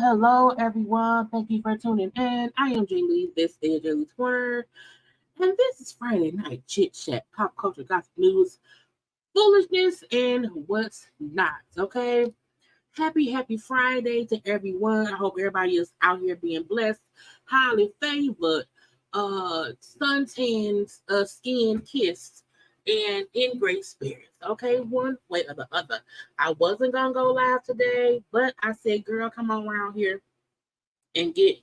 Hello, everyone. Thank you for tuning in. I am Jaylee. This is JayLeesCorner, and this is Friday night chit chat, pop culture, gossip news, foolishness, and what's not. Okay. Happy Friday to everyone. I hope everybody is out here being blessed, highly favored, suntanned, skin kissed, and in great spirits. Okay, one way or the other. I wasn't gonna go live today, but I said, girl, come on around here and get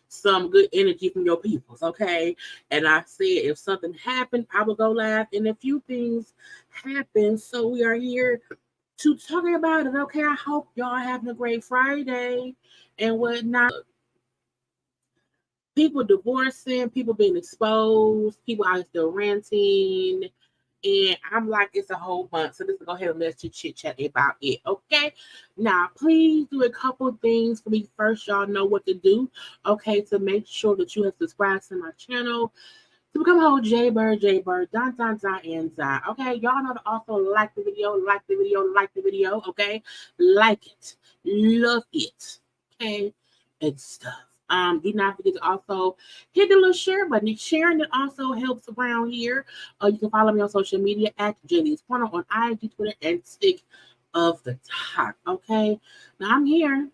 some good energy from your peoples, okay? And I said if something happened, I would go live, and a few things happened, so we are here to talk about it, okay? I hope y'all having a great Friday and whatnot. People divorcing, people being exposed, people out still ranting, and I'm like, it's a whole bunch. So let's go ahead and let's just chit chat about it, okay? Now, please do a couple things for me first. Y'all know what to do, okay? To make sure that you have subscribed to my channel to become a whole JayBird, and Zai. Okay, y'all know to also like the video, okay? Like it, love it, okay? And stuff. Do not forget to also hit the little share button. Sharing it also helps around here. You can follow me on social media at JayLeesCorner on IG, Twitter, and Stick of the Top. Okay, now I'm here.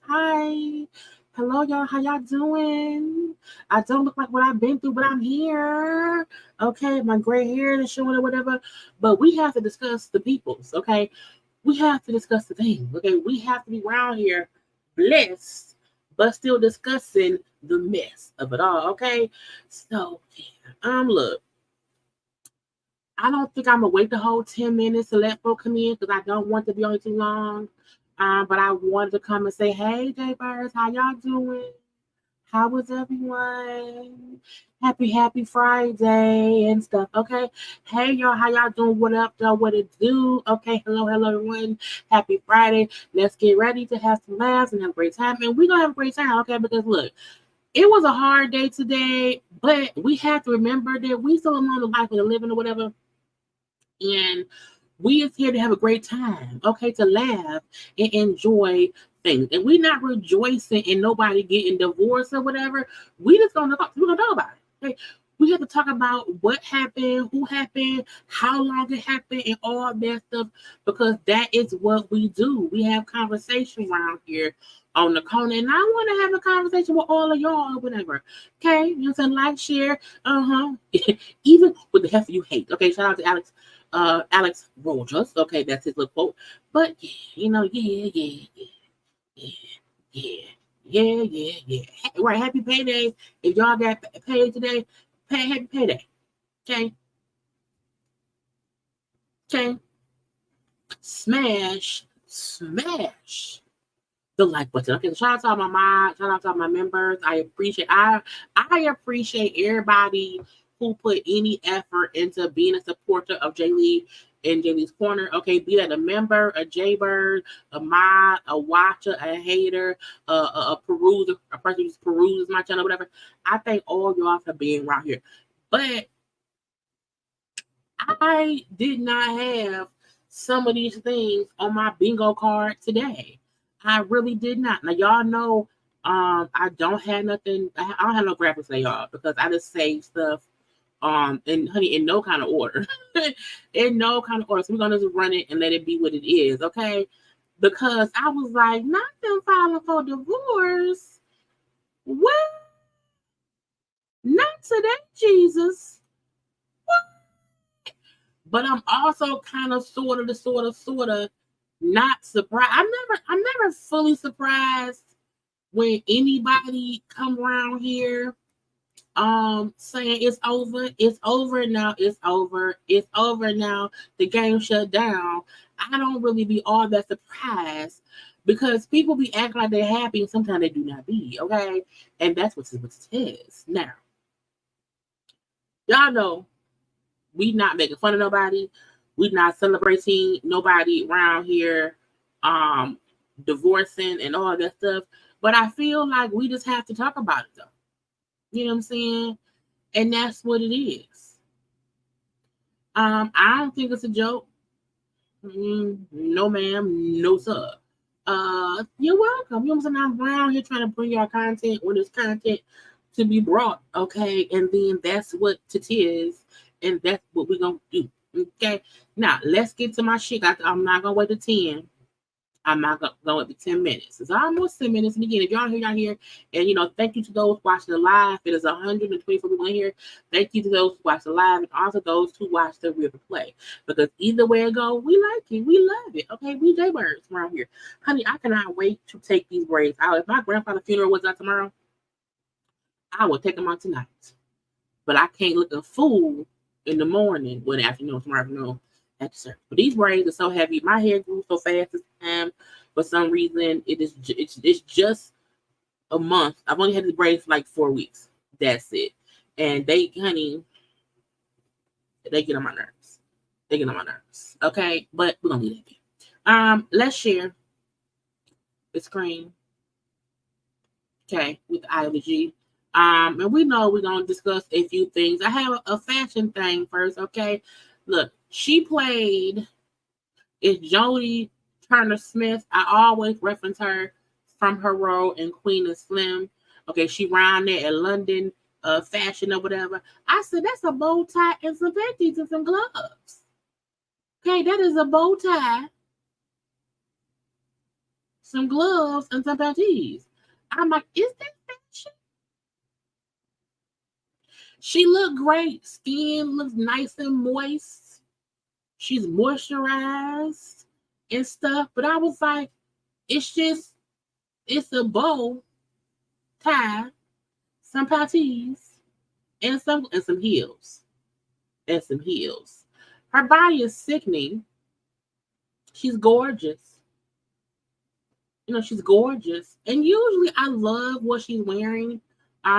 Hi. Hello, y'all. How y'all doing? I don't look like what I've been through, but I'm here. Okay, my gray hair is showing or whatever. But we have to discuss the peoples, okay? We have to discuss the things, okay? We have to be around here blessed, but still discussing the mess of it all, okay? So, look, I don't think I'm gonna wait the whole 10 minutes to let folk come in because I don't want to be on too long. But I wanted to come and say, hey, JayBirds, how y'all doing? How was everyone? Happy Friday and stuff, okay? Hey, y'all, how y'all doing? What up, though? What it do? Okay, hello, everyone. Happy Friday. Let's get ready to have some laughs and have a great time. And we're going to have a great time, okay? Because, look, it was a hard day today, but we have to remember that we still on the life of the living or whatever. And we is here to have a great time, okay? To laugh and enjoy things. And we're not rejoicing in nobody getting divorced or whatever. We're gonna talk about it. Okay? We have to talk about what happened, who happened, how long it happened, and all that stuff, because that is what we do. We have conversation around here on the corner, and I want to have a conversation with all of y'all or whatever. Okay, you know what I'm saying? Like, share, even with the heifer you hate. Okay, shout out to Alex Rogers. Okay, that's his little quote. But yeah, yeah. Right, happy payday. If y'all got paid today, happy payday. Okay. Smash the like button. Okay, so shout out to all my mods, shout out to all my members. I appreciate everybody who put any effort into being a supporter of Jaylee and Jaylee's Corner. Okay, be that a member, a JayBird, a mod, a watcher, a hater, a peruser, a person who just peruses my channel, whatever. I thank all y'all for being right here. But I did not have some of these things on my bingo card today. I really did not. Now y'all know I don't have nothing. I don't have no graphics today, y'all, because I just save stuff and honey, in no kind of order. In no kind of order. So we're gonna just run it and let it be what it is, okay? Because I was like, not them filing for divorce. What? Not today, Jesus. But I'm also kind of sort of not surprised. I'm never fully surprised when anybody come around here saying it's over now, it's over now, the game shut down. I don't really be all that surprised because people be acting like they're happy and sometimes they do not be, okay? And that's what it is. Now, y'all know we not making fun of nobody. We not celebrating nobody around here, divorcing and all that stuff. But I feel like we just have to talk about it though. You know what I'm saying? And that's what it is. I don't think it's a joke. No, ma'am, no sir. You're welcome. You know what I'm saying? I'm around here trying to bring y'all content when there's content to be brought, okay? And then that's what it is, and that's what we're gonna do. Okay. Now let's get to my shit. I'm not gonna wait to 10. I'm not gonna go up to 10 minutes. It's almost 10 minutes. And again, if y'all here, and thank you to those watching the live. It is 124 people in here. Thank you to those who watch the live and also those who watch the replay. Because either way it go, we like it. We love it. Okay, we JayBirds around here. Honey, I cannot wait to take these braids out. If my grandfather's funeral was out tomorrow, I will take them out tonight. But I can't look a fool in the morning, tomorrow afternoon at the service. But these braids are so heavy. My hair grew so fast this time. For some reason, it's just a month. I've only had these braids for like 4 weeks. That's it. And they get on my nerves. They get on my nerves. Okay, but we're gonna leave that. Let's share the screen. Okay, with the I of the G. And we know we're gonna discuss a few things. I have a fashion thing first, okay? Look, she played it's Jodie Turner-Smith. I always reference her from her role in Queen and Slim. Okay, she ran there at London fashion or whatever. I said that's a bow tie and some panties and some gloves. Okay, that is a bow tie, some gloves, and some panties. I'm like, is that fashion? She looked great. Skin looks nice and moist. She's moisturized and stuff. But I was like, it's a bow tie, some panties, and some heels. And some heels. Her body is sickening. She's gorgeous. She's gorgeous. And usually I love what she's wearing.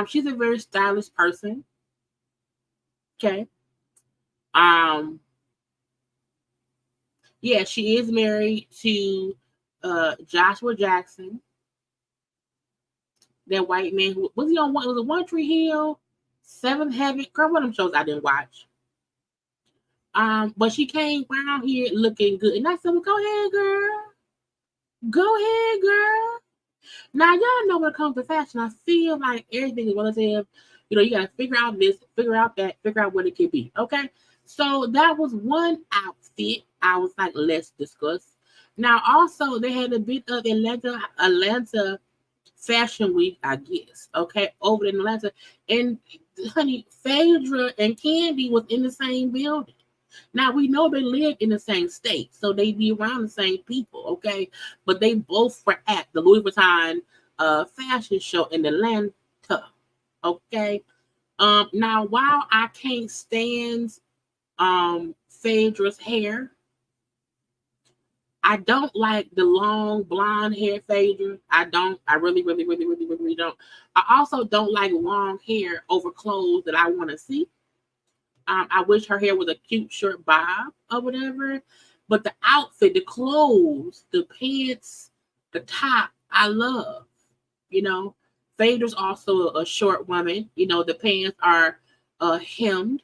She's a very stylish person. Okay. Yeah, she is married to Joshua Jackson. That white man who was he on was it One Tree Hill, Seventh Heaven? Girl, one of them shows I didn't watch. But she came around here looking good. And I said, well, go ahead, girl. Go ahead, girl. Now, y'all know when it comes to fashion, I feel like everything is relative. You got to figure out this, figure out that, figure out what it could be. Okay. So that was one outfit I was like, let's discuss. Now, also, they had a bit of Atlanta Fashion Week, I guess. Okay. Over in Atlanta. And, honey, Phaedra and Candy was in the same building. Now we know they live in the same state, so they be around the same people, okay? But they both were at the Louis Vuitton fashion show in Atlanta, okay? Now while I can't stand Phaedra's hair, I don't like the long blonde hair Phaedra. I don't. I really, really, really, really, really, really don't. I also don't like long hair over clothes that I want to see. I wish her hair was a cute short bob or whatever. But the outfit, the clothes, the pants, the top, I love. You know, Phaedra's also a short woman. The pants are hemmed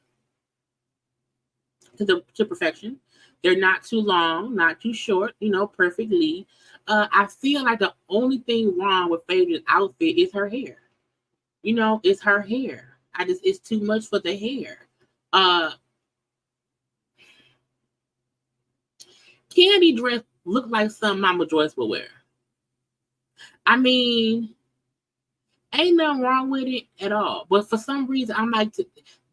to perfection. They're not too long, not too short. Perfectly. I feel like the only thing wrong with Phaedra's outfit is her hair. It's her hair. It's too much for the hair. Candy dress looked like something Mama Joyce would wear. I mean, ain't nothing wrong with it at all. But for some reason, I'm like,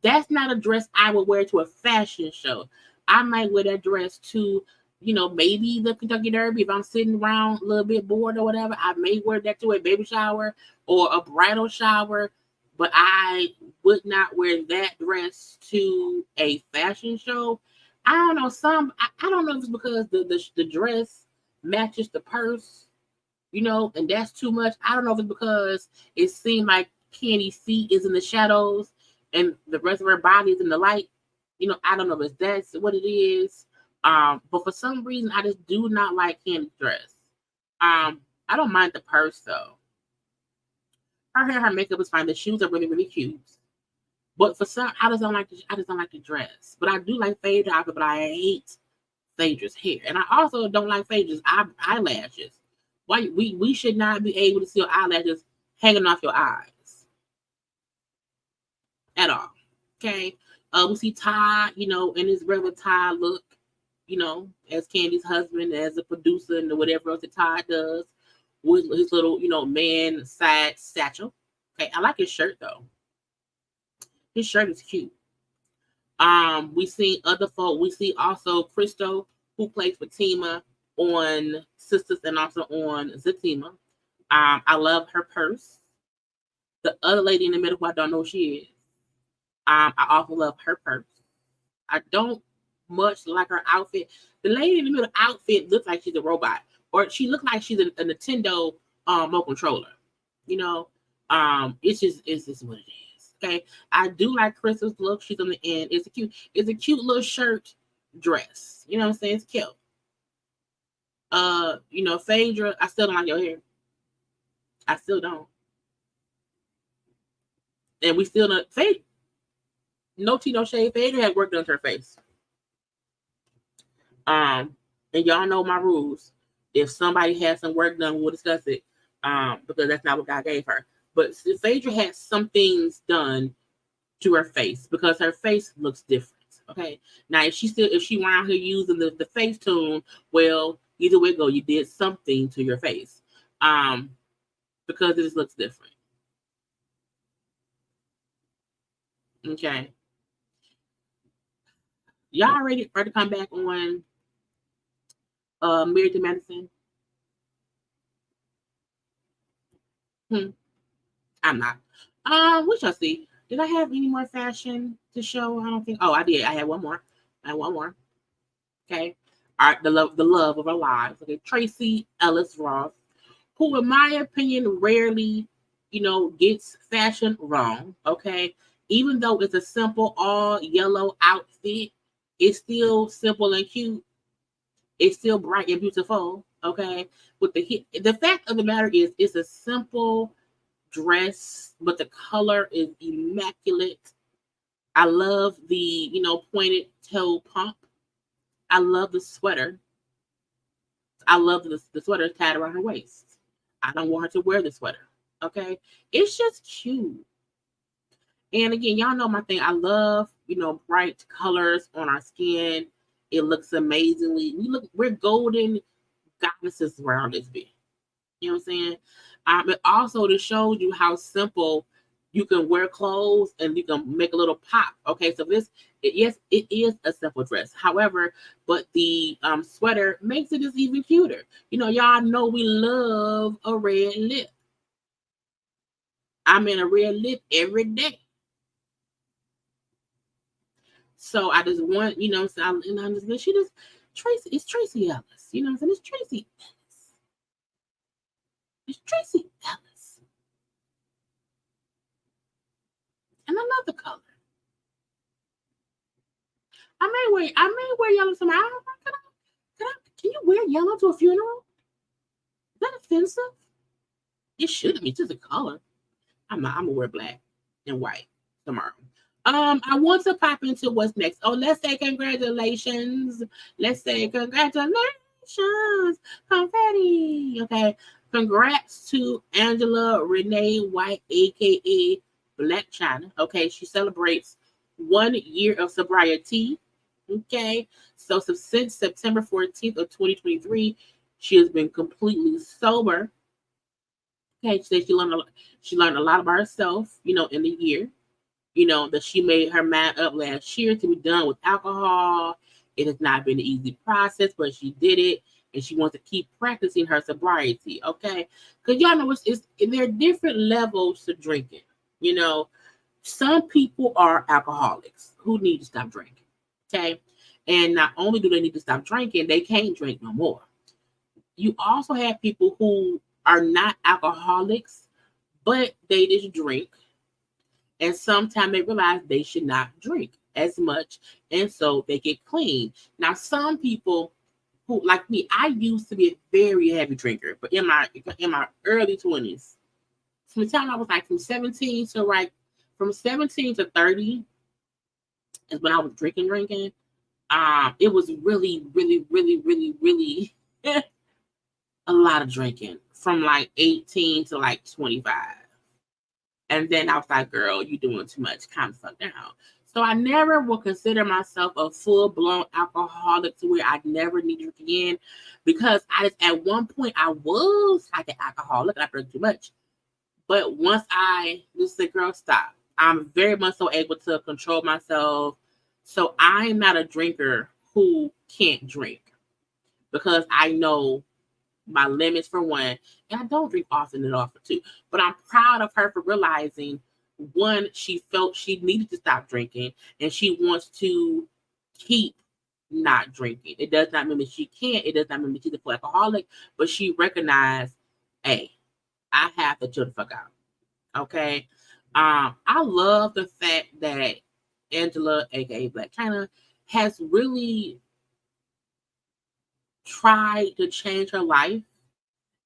that's not a dress I would wear to a fashion show. I might wear that dress to, maybe the Kentucky Derby. If I'm sitting around a little bit bored or whatever, I may wear that to a baby shower or a bridal shower. But I would not wear that dress to a fashion show. I don't know. I don't know if it's because the dress matches the purse, and that's too much. I don't know if it's because it seemed like Candy's feet is in the shadows and the rest of her body is in the light. I don't know if that's what it is. But for some reason, I just do not like Candy's dress. I don't mind the purse though. Her hair, her makeup is fine. The shoes are really, really cute. But for some, I just don't like the dress. But I do like Phaedra outfit, but I hate Phaedra's hair. And I also don't like Phaedra's eyelashes. Why we should not be able to see your eyelashes hanging off your eyes at all. Okay. We see Ty, in his regular Ty look, as Candy's husband, as a producer, and whatever else that Ty does with his little, man side satchel. Okay, I like his shirt though. His shirt is cute. We see other folk. We see also Crystal, who plays Fatima on Sisters and also on Zatima. I love her purse. The other lady in the middle, who I don't know who she is. I also love her purse. I don't much like her outfit. The lady in the middle outfit looks like she's a robot, or she looks like she's a Nintendo remote controller. It's just what it is. Okay, I do like Crystal's look. She's on the end. It's a cute little shirt dress. You know what I'm saying? It's cute. Phaedra, I still don't like your hair. I still don't. And we still don't. Phaedra, no tea, no shade. Phaedra had work done to her face. And y'all know my rules. If somebody has some work done, we'll discuss it. Because that's not what God gave her. But Phaedra had some things done to her face because her face looks different. Okay. Now if she around here using the face tune, well, either way go, you did something to your face. Because it just looks different. Okay. Y'all ready for to come back on Married to Medicine? I'm not. We shall see. Did I have any more fashion to show? I don't think. Oh, I did. I had one more. Okay. All right. The love of our lives. Okay. Tracy Ellis Ross, who, in my opinion, rarely, gets fashion wrong. Okay. Even though it's a simple all yellow outfit, it's still simple and cute. It's still bright and beautiful. Okay. With the fact of the matter is, it's a simple dress, but the color is immaculate. I love the, pointed toe pump. I love the sweater. I love the sweater tied around her waist. I don't want her to wear the sweater. Okay. It's just cute. And again, y'all know my thing. I love, bright colors on our skin. It looks amazingly. We're golden goddesses around this bitch. You know what I'm saying? It also to show you how simple you can wear clothes and you can make a little pop. Okay, so yes, it is a simple dress. However, but the sweater makes it just even cuter. Y'all know we love a red lip. I'm in a red lip every day. So I just want, so I'm just, it's Tracy Ellis. I'm saying? It's Tracy Ellis. It's Tracy Ellis. And I love the color. I may wear yellow tomorrow. Can you wear yellow to a funeral? Is that offensive? It shouldn't be. It's just a color. I'm gonna wear black and white tomorrow. I want to pop into what's next. Oh, let's say congratulations. Let's say congratulations. Confetti. Okay. Congrats to Angela Renee White, aka Black China. Okay, she celebrates 1 year of sobriety. Okay, so since September 14th of 2023, she has been completely sober. Okay, she learned a lot about herself, in the year. That she made her mind up last year to be done with alcohol. It has not been an easy process, but she did it, and she wants to keep practicing her sobriety. Okay, because y'all know there are different levels to drinking. Some people are alcoholics who need to stop drinking. Okay. And not only do they need to stop drinking, they can't drink no more. You also have people who are not alcoholics, but they just drink. And sometimes they realize they should not drink as much. And so they get clean. Now, some people who, like me, I used to be a very heavy drinker, but in my early 20s, from the time I was like from 17 to 30 is when I was drinking. It was really, really, really, really, really a lot of drinking from like 18 to like 25. And then I was like, girl, you doing too much. Calm yourself down. So I never will consider myself a full-blown alcoholic to where I never need to drink again, because at one point I was like an alcoholic and I drank too much. But once I just said, girl, stop. I'm very much so able to control myself. So I'm not a drinker who can't drink, because I know my limits for one, and I don't drink often enough for two. But I'm proud of her for realizing, one, she felt she needed to stop drinking, and she wants to keep not drinking. It does not mean that she can't. It does not mean that she's a full alcoholic, but she recognized, hey, I have to chill the fuck out. Okay. I love the fact that Angela, aka Black China, has really tried to change her life.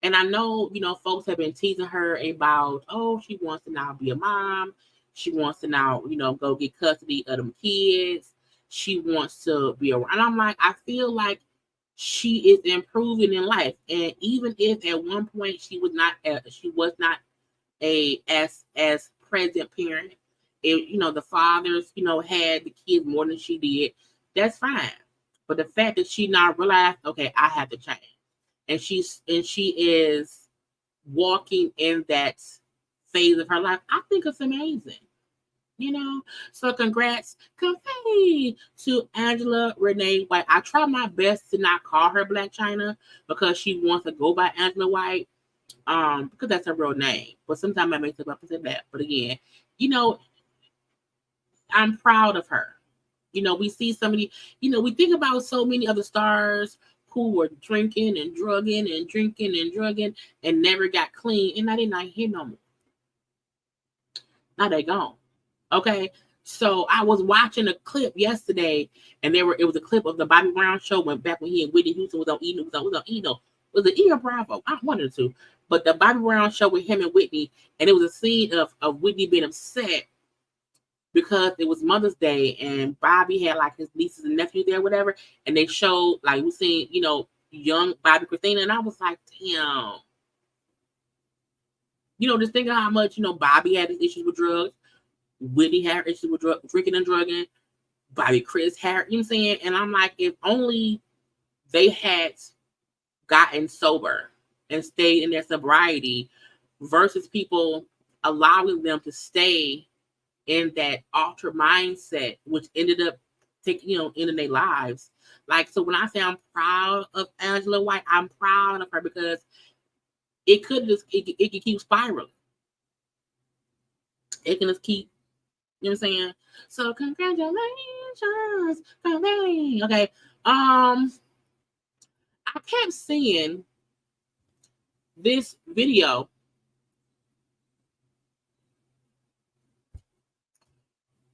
And I know, folks have been teasing her about, oh, she wants to now be a mom. She wants to now, go get custody of them kids. She wants to be around. And I'm like, I feel like she is improving in life. And even if at one point she was not a as present parent, if the fathers, had the kids more than she did, that's fine. But the fact that she now realized, okay, I have to change. And she is walking in that phase of her life. I think it's amazing. So congrats, confetti to Angela Renee White. I try my best to not call her Black China because she wants to go by Angela White, because that's her real name. But sometimes I make stuff up and say that. But again, I'm proud of her. We see somebody, we think about so many other stars who were drinking and drugging and drinking and drugging and never got clean, and now they're not here no more. Now they gone. Okay. So I was watching a clip yesterday, and it was a clip of the Bobby Brown show back when he and Whitney Houston was on Eno. Was it E or Bravo? I wanted to. But the Bobby Brown show with him and Whitney, and it was a scene of Whitney being upset because it was Mother's Day and Bobby had like his nieces and nephews there, whatever. And they showed, like, we seen, young Bobby Christina. And I was like, damn, Just think of how much, Bobby had his issues with drugs. Whitney had her issues with drinking and drugging. Bobby Chris had, you know what I'm saying? And I'm like, if only they had gotten sober and stayed in their sobriety versus people allowing them to stay in that altered mindset, which ended up ending their lives. Like, so when I say I'm proud of Angela White, I'm proud of her because it could keep spiraling. It can just keep, you know what I'm saying? So congratulations. Okay. I kept seeing this video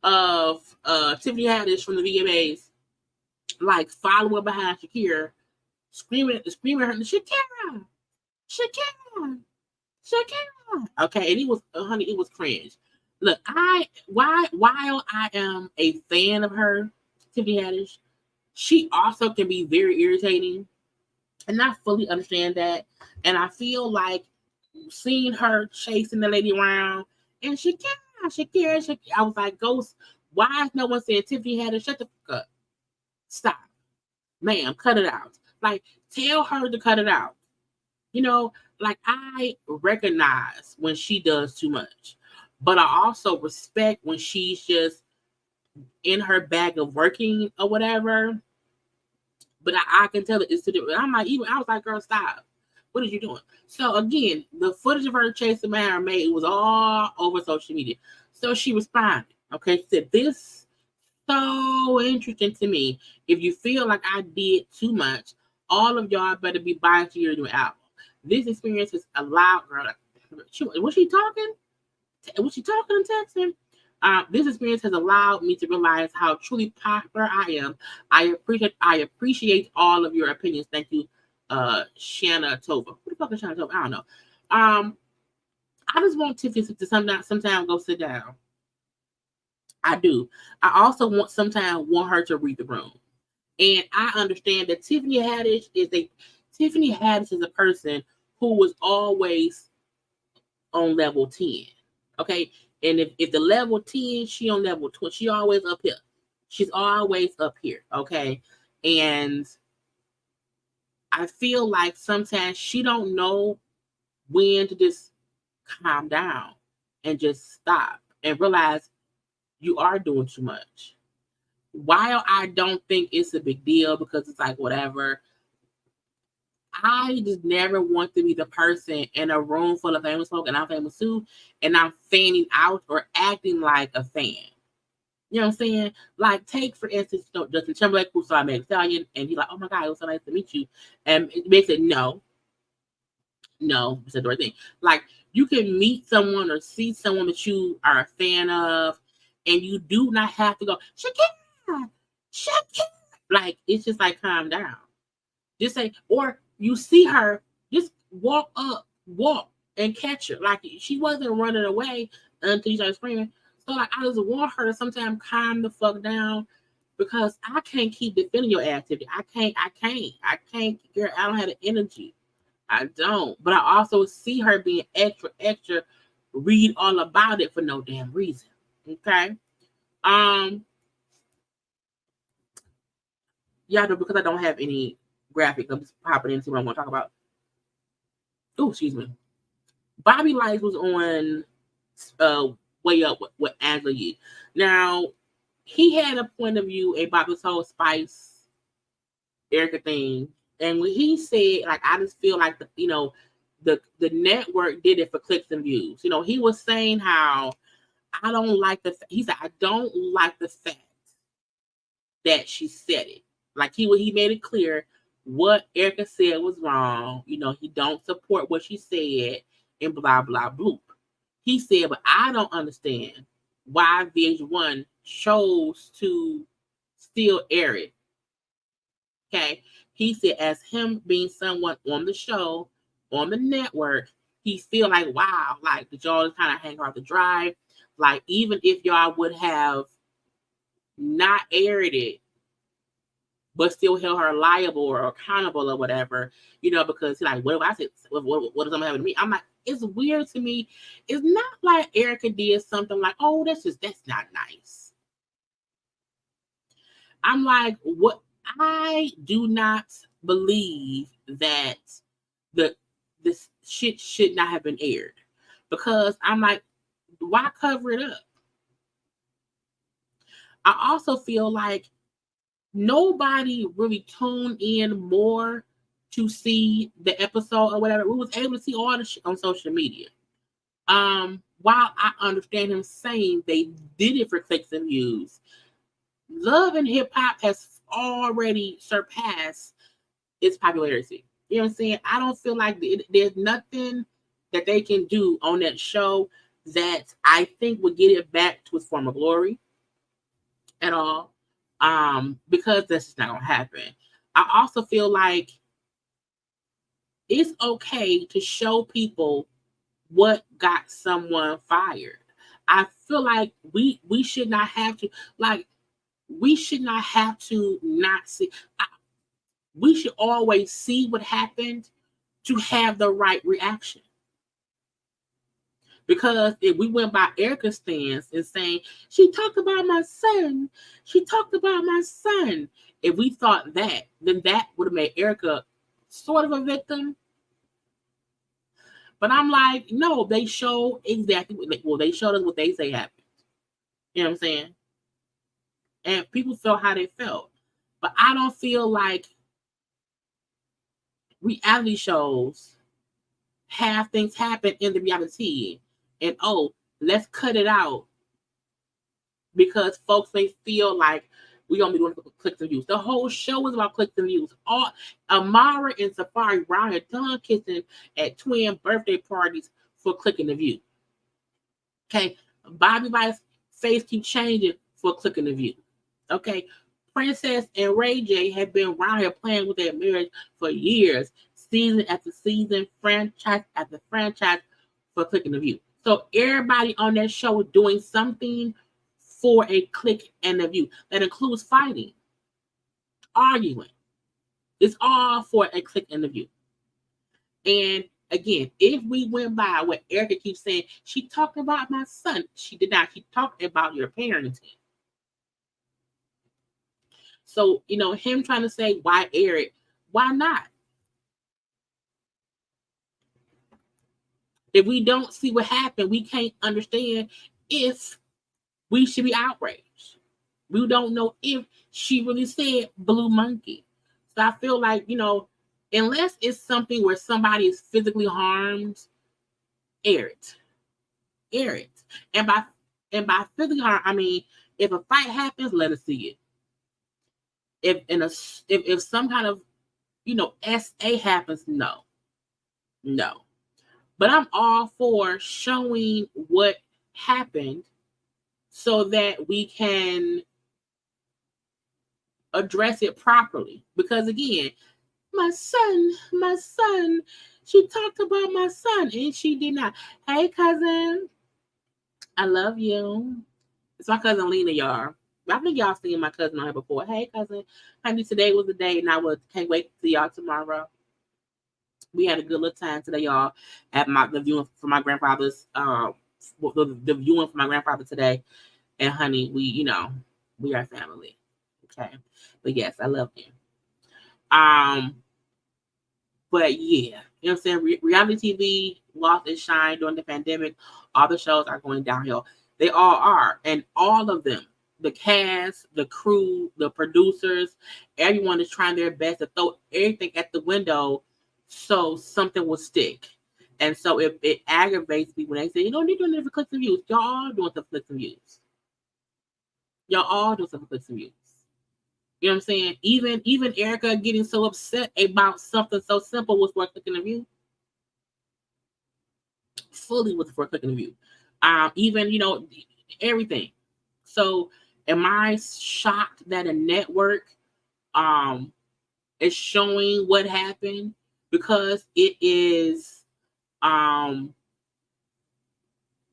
of Tiffany Haddish from the VMAs, like following behind Shakira, screaming at her, Shakira. Okay, and it was, honey, it was cringe. Look, while I am a fan of her, Tiffany Haddish, she also can be very irritating, and I fully understand that. And I feel like seeing her chasing the lady around and Shakira, I was like, Ghost, why is no one saying Tiffany Haddish, shut the fuck up? Stop. Ma'am, cut it out. Like, tell her to cut it out. Like, I recognize when she does too much, but I also respect when she's just in her bag of working or whatever. But I can tell it's too different. I was like, girl, stop. What are you doing? So again, the footage of her chasing my maid was all over social media. So she responded. Okay, she said, this so interesting to me. If you feel like I did too much, all of y'all better be buying to your new album. This experience has allowed, girl. Was she talking? Was she talking and texting? This experience has allowed me to realize how truly popular I am. I appreciate all of your opinions. Thank you, Shanna Tova. Who the fuck is Shanna Tova? I don't know. I just want Tiffany to sometime go sit down. I do. I also want her to read the room. And I understand that Tiffany Haddish is a person who was always on level 10. Okay. And if the level 10, she on level 20, she always up here. She's always up here. Okay. And I feel like sometimes she don't know when to just calm down and just stop and realize you are doing too much. While I don't think it's a big deal because it's like whatever, I just never want to be the person in a room full of famous folk, and I'm famous too, and I'm fanning out or acting like a fan. You know what I'm saying? Like, take for instance, Justin Timberlake, who saw Meg Stallion, and he's like, "Oh my God, it was so nice to meet you," and it makes it no, it's the right thing. Like, you can meet someone or see someone that you are a fan of, and you do not have to go Shakira. Like, it's just like, calm down. Just say, or you see her, just walk and catch her. Like, she wasn't running away until you started screaming. So, like, I just want her to sometimes calm the fuck down because I can't keep defending your activity. I can't, girl, I don't have the energy. I don't. But I also see her being extra, read all about it for no damn reason. Okay? Yeah, because I don't have any graphics, I'm just popping into what I want to talk about. Oh, excuse me. Bobby Light was on Way Up with Angela Yee. Now, he had a point of view about this whole Spice Erica thing. And when he said, like, I just feel like the network did it for clicks and views. He was saying how I don't like he said, I don't like the fact that she said it. Like, he made it clear what Erica said was wrong. He don't support what she said and blah, blah, bloop. He said, but I don't understand why VH1 chose to still air it. Okay. He said, as him being someone on the show, on the network, he feel like, wow, like, did y'all kind of hang out the drive? Like, even if y'all would have not aired it, but still held her liable or accountable or whatever, because like, what if I said, what if something happened to me? I'm like, it's weird to me. It's not like Erica did something like, oh, that's not nice. I'm like, what? I do not believe that this shit should not have been aired, because I'm like, why cover it up? I also feel like nobody really tuned in more to see the episode or whatever. We was able to see all the shit on social media. While I understand him saying they did it for clicks and views, Love and Hip Hop has already surpassed its popularity. You know what I'm saying? I don't feel like there's nothing that they can do on that show that I think would get it back to its former glory at all. Because that's just not gonna happen. I also feel like it's okay to show people what got someone fired. I feel like we should not have to, like, we should not have to not see. We should always see what happened to have the right reaction. Because if we went by Erica's stance and saying, she talked about my son, if we thought that, then that would have made Erica sort of a victim. But I'm like, no, they show exactly they showed us what they say happened. You know what I'm saying? And people felt how they felt. But I don't feel like reality shows have things happen in the reality and, oh, let's cut it out because folks may feel like we're going to be doing clicks and views. The whole show is about clicks and views. All Amara and Safari around here tongue kissing at twin birthday parties for clicking the view. Okay, Bobby Vice's face keep changing for clicking the view. Okay, Princess and Ray J have been around here playing with their marriage for years, season after season, franchise after franchise for clicking the view. So everybody on that show is doing something for a click and a view. That includes fighting, arguing. It's all for a click and a view. And again, if we went by what Erica keeps saying, she talked about my son. She did not. She talked about your parenting. So, him trying to say, why air it? Why not? If we don't see what happened, we can't understand if we should be outraged. We don't know if she really said blue monkey. So I feel like, unless it's something where somebody is physically harmed, air it. Air it. And by physically harm, I mean, if a fight happens, let us see it. If some kind of, SA happens, no. But I'm all for showing what happened so that we can address it properly. Because again, my son, she talked about my son and she did not. Hey, cousin, I love you. It's my cousin Lena, y'all. I think y'all seen my cousin on here before. Hey, cousin, honey, today was the day and can't wait to see y'all tomorrow. We had a good little time today, y'all, at the viewing for my grandfather's the viewing for my grandfather today. And honey, we are family. Okay. But yes, I love him. But yeah, you know what I'm saying? Reality TV lost its shine during the pandemic. All the shows are going downhill. They all are. And all of them, the cast, the crew, the producers, everyone is trying their best to throw everything at the window so something will stick. And so it aggravates me when they say, they're doing it for clicks and views. Y'all all doing stuff for clicks and views. Y'all all doing stuff for clicks and views. You know what I'm saying? Even Erica getting so upset about something so simple was worth clicking the view. Fully was worth clicking the view. Even, everything. So am I shocked that a network is showing what happened? Because it is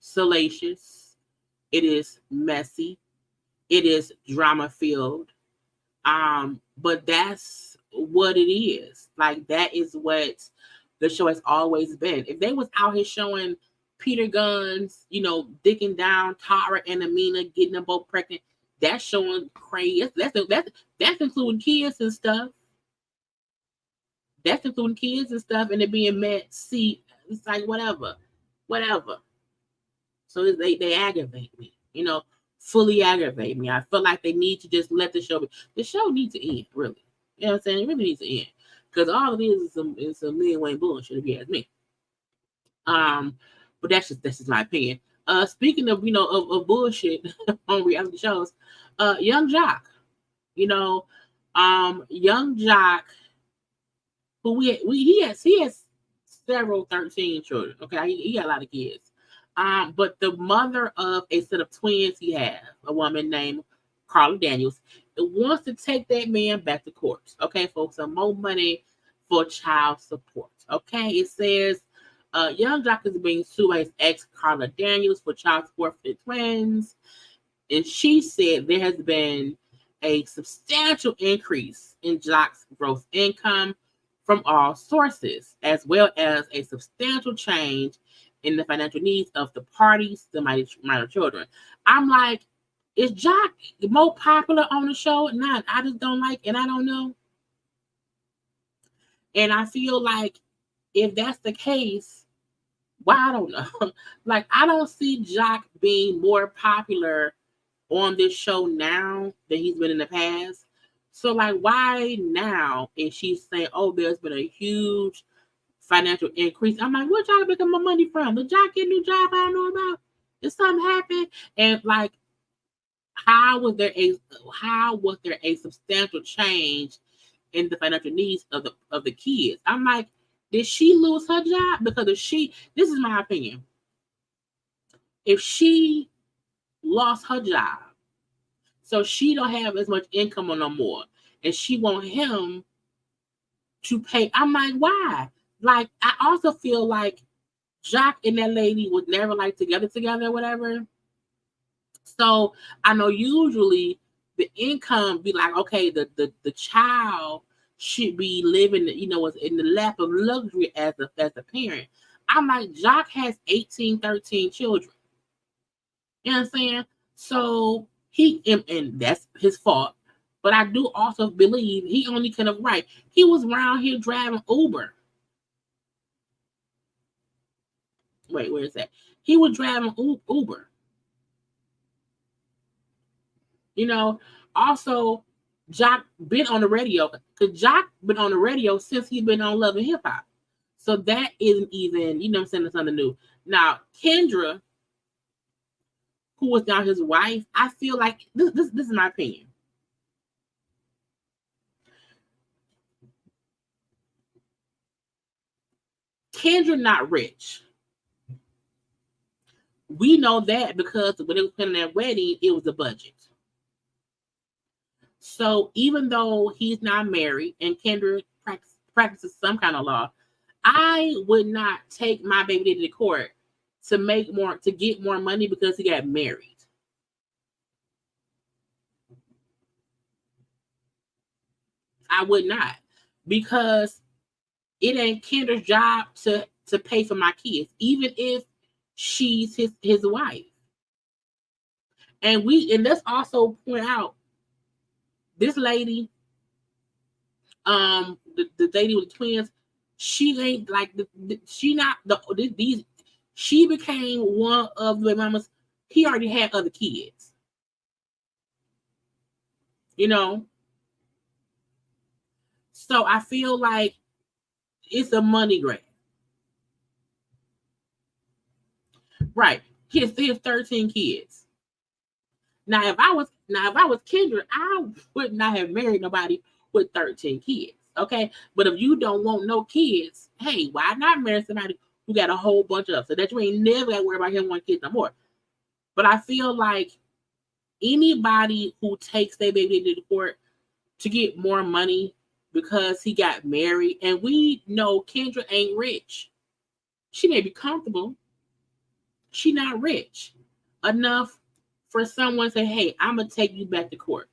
salacious. It is messy. It is drama filled. But that's what it is. Like, that is what the show has always been. If they was out here showing Peter Guns, dicking down Tara and Amina, getting them both pregnant, that's showing crazy. That's including kids and stuff. That's including kids and stuff, and it being met. See, it's like whatever. So they aggravate me, fully aggravate me. I feel like they need to just let the show be. The show needs to end, really. You know what I'm saying? It really needs to end. Because all it is some Lil Wayne bullshit, if you ask me. But that's just my opinion. Speaking of of bullshit on reality shows, Young Jock, Young Jock, who he has several 13 children. Okay, he got a lot of kids. But the mother of a set of twins he has, a woman named Karla Daniels, wants to take that man back to court, okay, for some more money for child support. Okay, it says Young Jock is being sued by his ex Karla Daniels for child support for the twins, and she said there has been a substantial increase in Jock's gross income from all sources, as well as a substantial change in the financial needs of the parties, the minor children. I'm like, is Jock more popular on the show? Not, I just don't like, and I don't know. And I feel like if that's the case, well, I don't know. Like, I don't see Jock being more popular on this show now than he's been in the past. So, like, why now is she saying, oh, there's been a huge financial increase? I'm like, what y'all making my money from? Did y'all get a new job I don't know about? Did something happen? And like, how was there a substantial change in the financial needs of the kids? I'm like, did she lose her job? Because this is my opinion. If she lost her job, so she don't have as much income or no more, and she want him to pay. I'm like, why? Like, I also feel like Jock and that lady was never like together or whatever. So I know usually the income be like, okay, the child should be living, in the lap of luxury as a parent. I'm like, Jock has 13 children. You know what I'm saying? So he, and that's his fault. But I do also believe he only could have, right. He was around here driving Uber. Wait, where is that? He was driving Uber. Also, Jock been on the radio. Because Jock been on the radio since he's been on Love and Hip Hop. So that isn't even, I'm saying, it's something new. Now, Kendra, who was now his wife, I feel like, this is my opinion. Kendra not rich. We know that because when it was planning that wedding, it was a budget. So even though he's not married and Kendra practices some kind of law, I would not take my baby to court to get more money because he got married. I would not, because it ain't Kendra's job to pay for my kids, even if she's his wife. And let's also point out, this lady, the lady with the twins, she ain't like she not these. She became one of the mamas. He already had other kids. So I feel like it's a money grab. Right. He has 13 kids. Now, if I was Kendra, I would not have married nobody with 13 kids. Okay. But if you don't want no kids, hey, why not marry somebody who got a whole bunch of, so that you ain't never got to worry about him wanting kids no more. But I feel like anybody who takes their baby to the court to get more money because he got married, and we know Kendra ain't rich. She may be comfortable. She not rich enough for someone to say, hey, I'm going to take you back to court.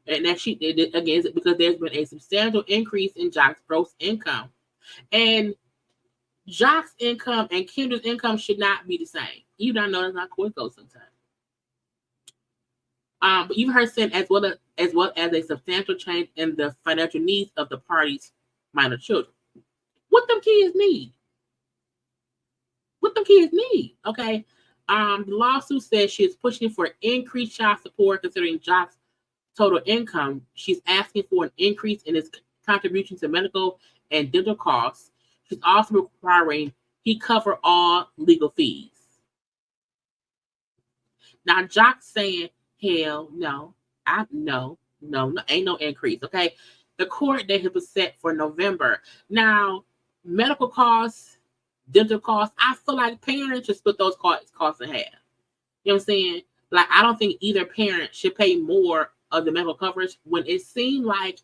And that she did it again because there's been a substantial increase in Jock's gross income. And Jock's income and Kendra's income should not be the same. You don't know that's not cool sometimes. But you've heard saying as well as a substantial change in the financial needs of the party's minor children. What them kids need? Okay. The lawsuit says she is pushing for increased child support considering Jock's total income. She's asking for an increase in his contribution to medical and dental costs. She's also requiring he cover all legal fees. Now, Jock's saying, hell no, no, ain't no increase, okay? The court date has been set for November. Now, medical costs, dental costs, I feel like parents should split those costs in half. You know what I'm saying? Like, I don't think either parent should pay more of the medical coverage when it seemed like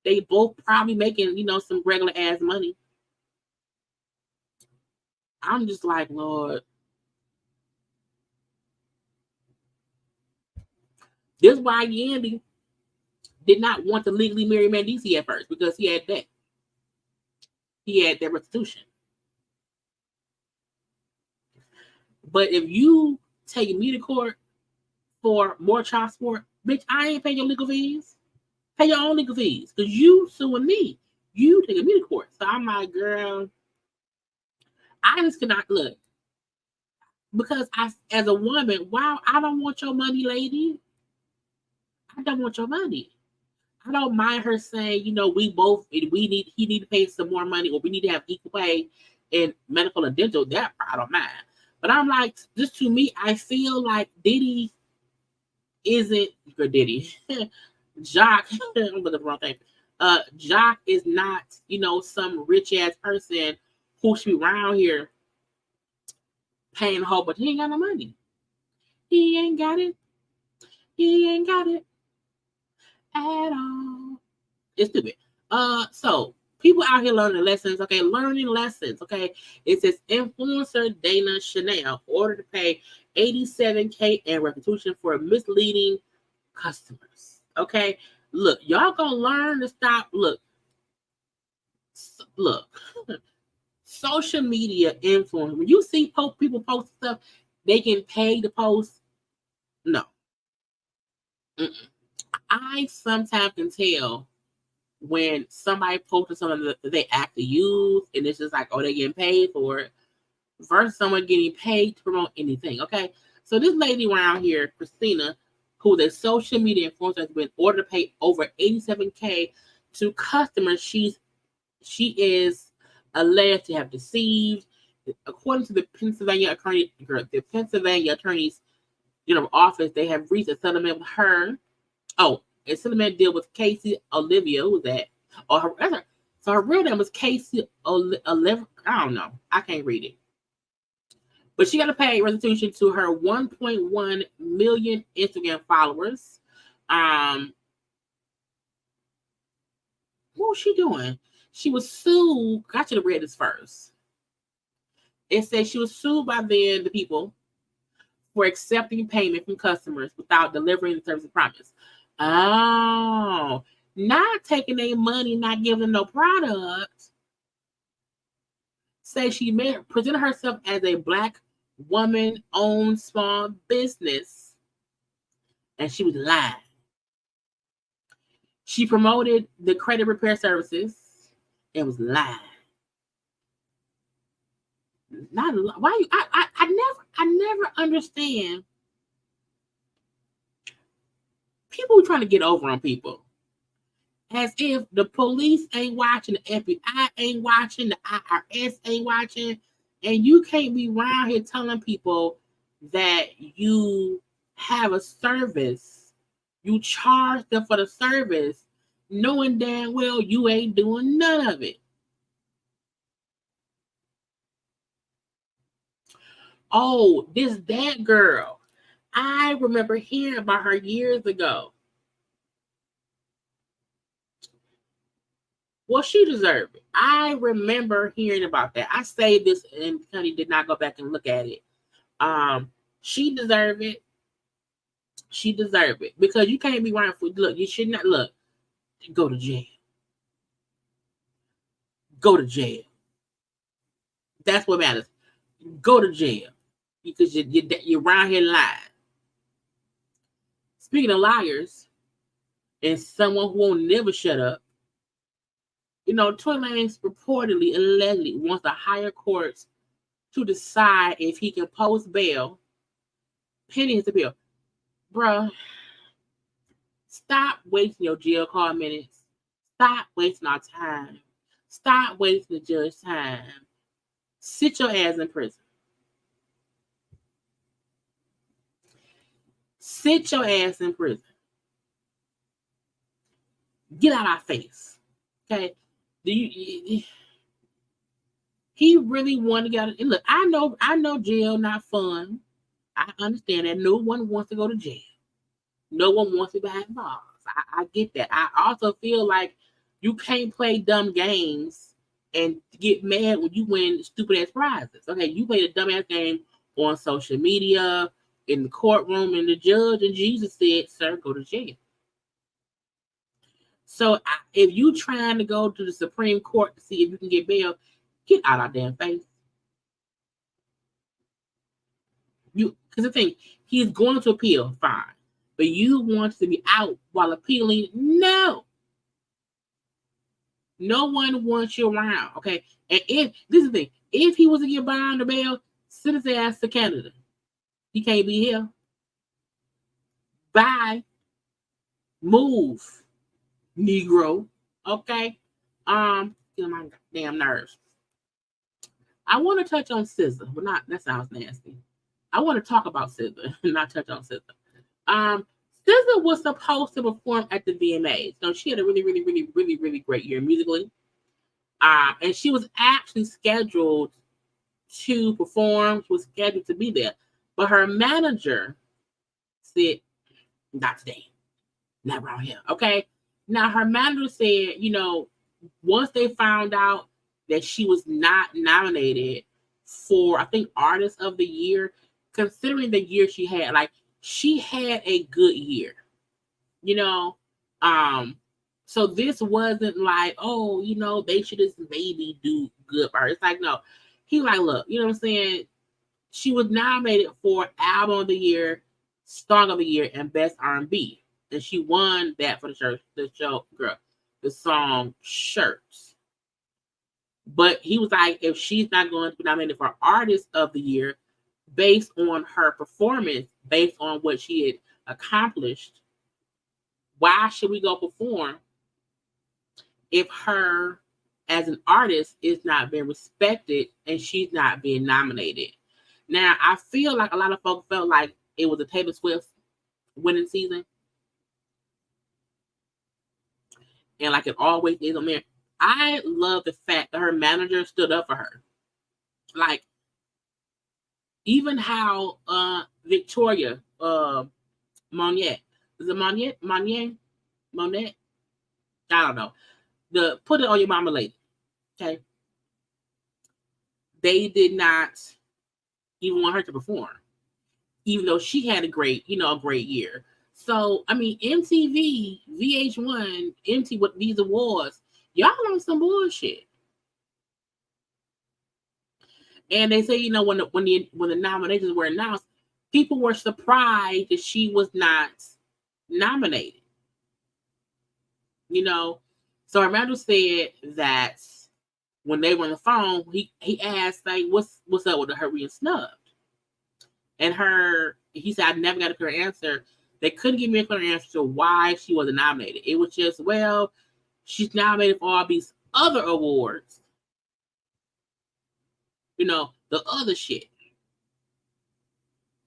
they both probably making, some regular ass money. I'm just like, Lord. This is why Yandy did not want to legally marry Mandisi at first, because he had that. He had that restitution. But if you take me to court for more child support, bitch, I ain't paying your legal fees. Pay your own legal fees. Because you suing me. You taking me to court. So I'm like, girl, I just cannot look. Because as a woman, wow, I don't want your money, lady. I don't want your money. I don't mind her saying, he need to pay some more money, or we need to have equal pay in medical and dental. That I don't mind. But I'm like, just to me, I feel like Diddy isn't good. Diddy, Jock, I'm looking at the wrong thing. Jock is not, some rich ass person who should be around here paying a whole, but he ain't got no money. He ain't got it. He ain't got it at all. It's stupid. So people out here learning lessons, okay? Learning lessons, okay? It says influencer Dana Chanel ordered to pay $87K in restitution for misleading customers. Okay, look, y'all gonna learn to stop. Look. Social media influence. When you see people post stuff, they can pay to post. No. Mm-mm. I sometimes can tell when somebody posts something that they actually use, and it's just like, oh, they're getting paid for it, versus someone getting paid to promote anything. Okay, so this lady around here, Christina, who's a social media influencer, has been ordered to pay over $87K to customers she is alleged to have deceived. According to the Pennsylvania Attorney's General Office, they have reached a settlement with her. Oh, a settlement deal with Casey Olivia. Who was that? So her real name was Casey Olivia. I don't know. I can't read it. But she got to pay restitution to her 1.1 million Instagram followers. What was she doing? She was sued. I should have read this first. It says she was sued by the people for accepting payment from customers without delivering the service promise. Oh, not taking their money, not giving them no product. Say she presented herself as a Black woman-owned small business, and she was lying. She promoted the credit repair services and was lying. Not why I never understand people trying to get over on people, as if the police ain't watching, the FBI ain't watching, the IRS ain't watching, and you can't be around here telling people that you have a service, you charge them for the service, knowing damn well you ain't doing none of it. Oh, that girl. I remember hearing about her years ago. Well, she deserved it. I remember hearing about that. I saved this and Honey did not go back and look at it. She deserved it. She deserved it because you can't be running for. Look, you should not look. Go to jail. Go to jail. That's what matters. Go to jail because you're around here lying. Speaking of liars, and someone who won't never shut up, Tory Lanez reportedly, allegedly wants the higher courts to decide if he can post bail pending his appeal. Bruh, stop wasting your jail call minutes. Stop wasting our time. Stop wasting the judge's time. Sit your ass in prison. Sit your ass in prison. Get out our face. Okay? He really wanted to get out. And look, I know jail not fun. I understand that. No one wants to go to jail. No one wants to be behind bars. I get that. I also feel like you can't play dumb games and get mad when you win stupid ass prizes. Okay, you played a dumb ass game on social media, in the courtroom, and the judge and Jesus said, "Sir, go to jail." So if you trying to go to the Supreme Court to see if you can get bail, get out our damn face. Because the thing, he's going to appeal, fine. But you want to be out while appealing? No. No one wants you around, okay? And if this is the thing, if he was to get bond or bail, send his ass to Canada. He can't be here. Bye. Move, Negro. Okay. Get my damn nerves. I want to touch on SZA, but not that sounds nasty. I want to talk about SZA, not touch on SZA. SZA was supposed to perform at the VMAs. She had a really, really, really, really, really great year musically. And she was actually scheduled to perform. She was scheduled to be there. But her manager said, not today. Not around here. Okay. Now her manager said, once they found out that she was not nominated for, I think, Artist of the Year, considering the year she had, she had a good year, so this wasn't like, they should just maybe do good for her. It's like, no, he like, look, you know what I'm saying? She was nominated for Album of the Year, Song of the Year, and Best R&B. And she won that for the song Shirts. But he was like, if she's not going to be nominated for Artist of the Year based on her performance, based on what she had accomplished, why should we go perform if her as an artist is not being respected and she's not being nominated? Now, I feel like a lot of folks felt like it was a Taylor Swift winning season. And like it always is on there. I love the fact that her manager stood up for her. Like, even how Victoria Monet, is it Monet? I don't know. The Put It On Your Mama lady. Okay. They did not even want her to perform, even though she had a great year. So, I mean, MTV, VH1, MTV with these awards, y'all on some bullshit. And they say, when the nominations were announced, people were surprised that she was not nominated. So her manager said that when they were on the phone, he asked, like, what's up with her being snubbed? And he said, I never got a clear answer. They couldn't give me a clear answer to why she wasn't nominated. It was just, well, she's nominated for all these other awards. The other shit.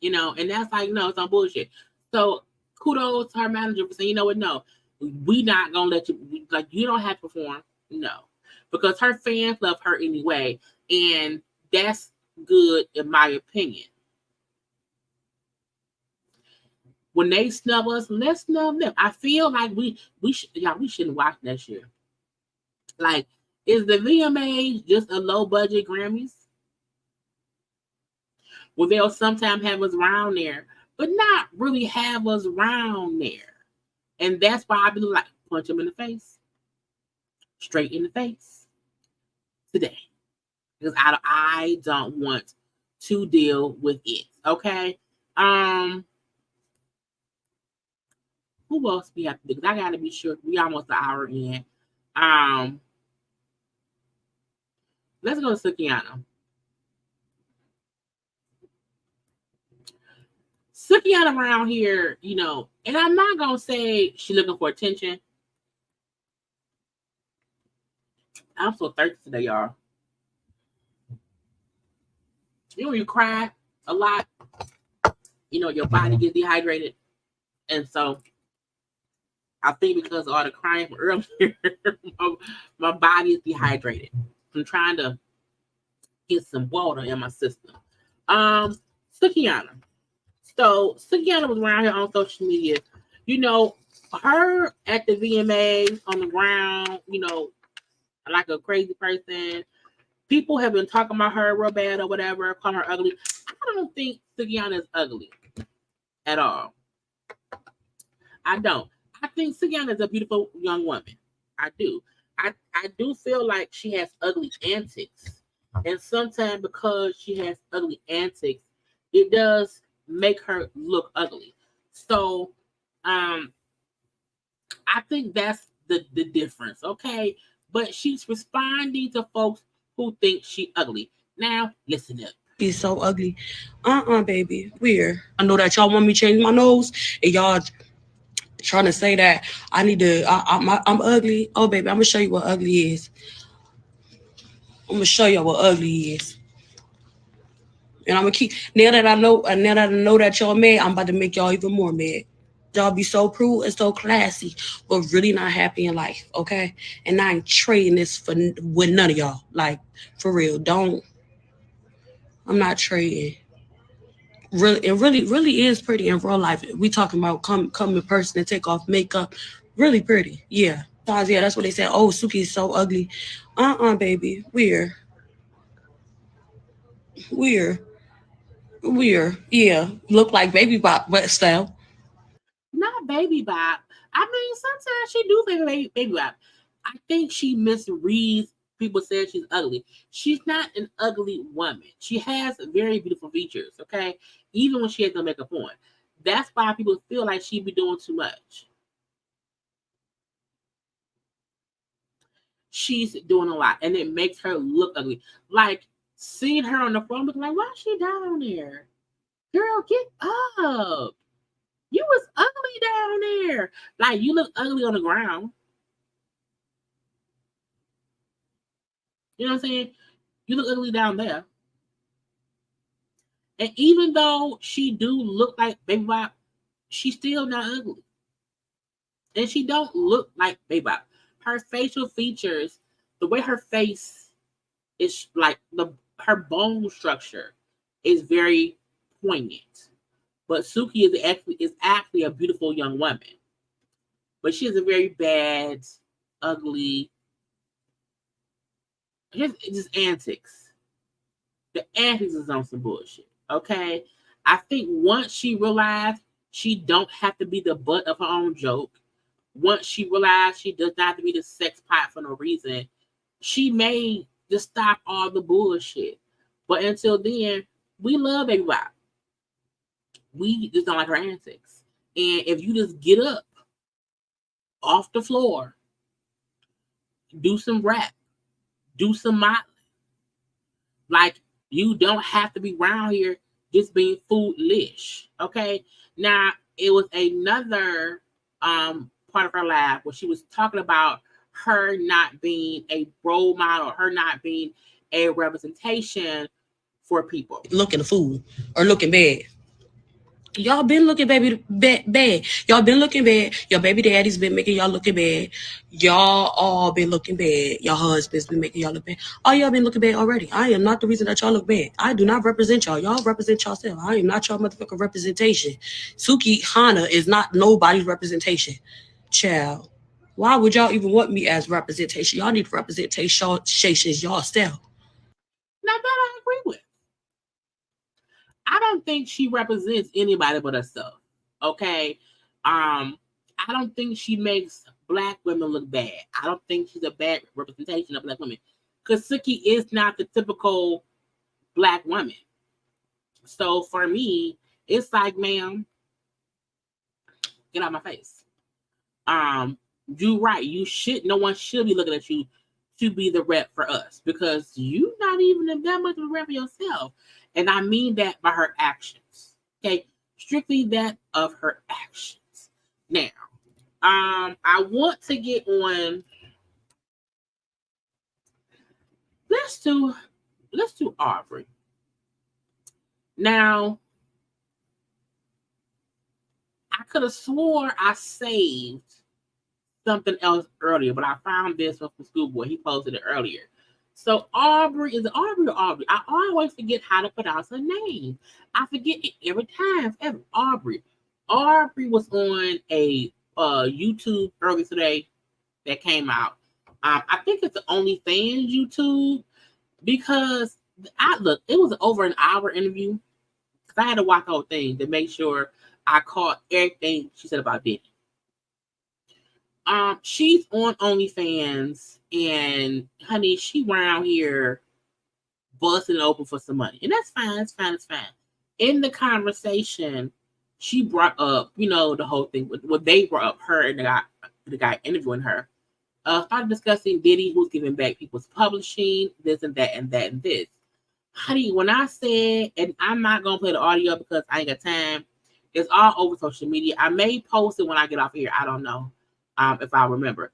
And that's like, no, it's on bullshit. So kudos to her manager for saying, you know what, no, we not gonna let you, like, you don't have to perform. No. Because her fans love her anyway. And that's good in my opinion. When they snub us, let's snub them. I feel like we shouldn't watch next year. Like, is the VMAs just a low budget Grammys? Well, they'll sometimes have us around there, but not really have us around there. And that's why I be like, punch him in the face, straight in the face today. Because I don't want to deal with it. Okay. Who else we have to do? Because I gotta be sure we almost an hour in. Let's go to Sukiana. Sukiana around here, you know, and I'm not gonna say she's looking for attention. I'm so thirsty today, y'all. You know, when you cry a lot, you know, your body gets dehydrated. And so I think because of all the crying from earlier, my body is dehydrated. I'm trying to get some water in my system. Sukiana. So Sukiana was around here on social media. You know, her at the VMAs on the ground, you know, like a crazy person. People have been talking about her real bad or whatever, calling her ugly. I don't think Sukiana is ugly at all. I don't. I think Sukiana is a beautiful young woman. I do. I do feel like she has ugly antics. And sometimes because she has ugly antics, it does make her look ugly. So I think that's the difference, okay? But she's responding to folks who think she ugly. Now, listen up. She's so ugly. Baby. Weird. I know that y'all want me to change my nose, and y'all trying to say that I need to. I'm ugly. Oh, baby, I'm gonna show you what ugly is. I'm gonna show you what ugly is. And I'm gonna keep now that I know, and now that I know that y'all mad, I'm about to make y'all even more mad. Y'all be so prude and so classy, but really not happy in life, okay? And I ain't trading this for with none of y'all. Like for real, don't. I'm not trading. Really, it really is pretty in real life. We talking about come in person and take off makeup. Really pretty, yeah. Yeah, that's what they said. Oh, Suki is so ugly. Baby, weird, weird. Yeah, look like baby bop, but style. Not baby bop. I mean, sometimes she do think baby bop. I think she misreads people saying she's ugly. She's not an ugly woman. She has very beautiful features, okay? Even when she has no makeup on. That's why people feel like she be doing too much. She's doing a lot, and it makes her look ugly. Like seeing her on the phone, looking like, why is she down there? Girl, get up. You was ugly down there. Like you look ugly on the ground. You know what I'm saying? You look ugly down there. And even though she do look like Baby Bop, she's still not ugly. And she don't look like Baby Bop. Her facial features, the way her face is like her bone structure is very poignant. But Suki is actually a beautiful young woman. But she has a very bad, ugly, just antics. The antics is on some bullshit. Okay. I think once she realized she don't have to be the butt of her own joke, once she realized she does not have to be the sex pot for no reason, she may just stop all the bullshit. But until then, we love Baby Bop. We just don't like her antics. And if you just get up off the floor, do some rap, do some modeling, like you don't have to be around here just being foolish. Okay. Now it was another part of her life where she was talking about her not being a role model, her not being a representation for people. Looking a fool or looking bad. Y'all been looking bad. Y'all been looking bad. Your baby daddy's been making y'all looking bad. Y'all all been looking bad. Your husband's been making y'all look bad. All y'all been looking bad already. I am not the reason that y'all look bad. I do not represent y'all. Y'all represent yourself. I am not your motherfucking representation. Suki Hana is not nobody's representation. Child. Why would y'all even want me as representation? Y'all need representations yourself. Now that I agree with. I don't think she represents anybody but herself. Okay. I don't think she makes black women look bad. I don't think she's a bad representation of black women. Because Suki is not the typical black woman. So for me, it's like, ma'am, get out of my face. You right. No one should be looking at you to be the rep for us because you're not even that much of a rep for yourself. And I mean that by her actions. Okay. Strictly that of her actions. Now, I want to get on. Let's do Aubrey. Now, I could have swore I saved something else earlier, but I found this one from Schoolboy. He posted it earlier. So Aubrey, is it Aubrey or Aubrey? I always forget how to pronounce her name. I forget it every time. Aubrey. Aubrey was on a YouTube earlier today that came out. I think it's the OnlyFans YouTube because it was over an hour interview. I had to watch the whole thing to make sure I caught everything she said about Diddy. She's on OnlyFans, and honey, she around here busting it open for some money, and that's fine. It's fine. In the conversation, she brought up, the whole thing. What they brought up, her and the guy interviewing her, started discussing Diddy, who's giving back people's publishing, this and that and that and this. Honey, when I said, and I'm not gonna play the audio because I ain't got time. It's all over social media. I may post it when I get off here. I don't know. If I remember.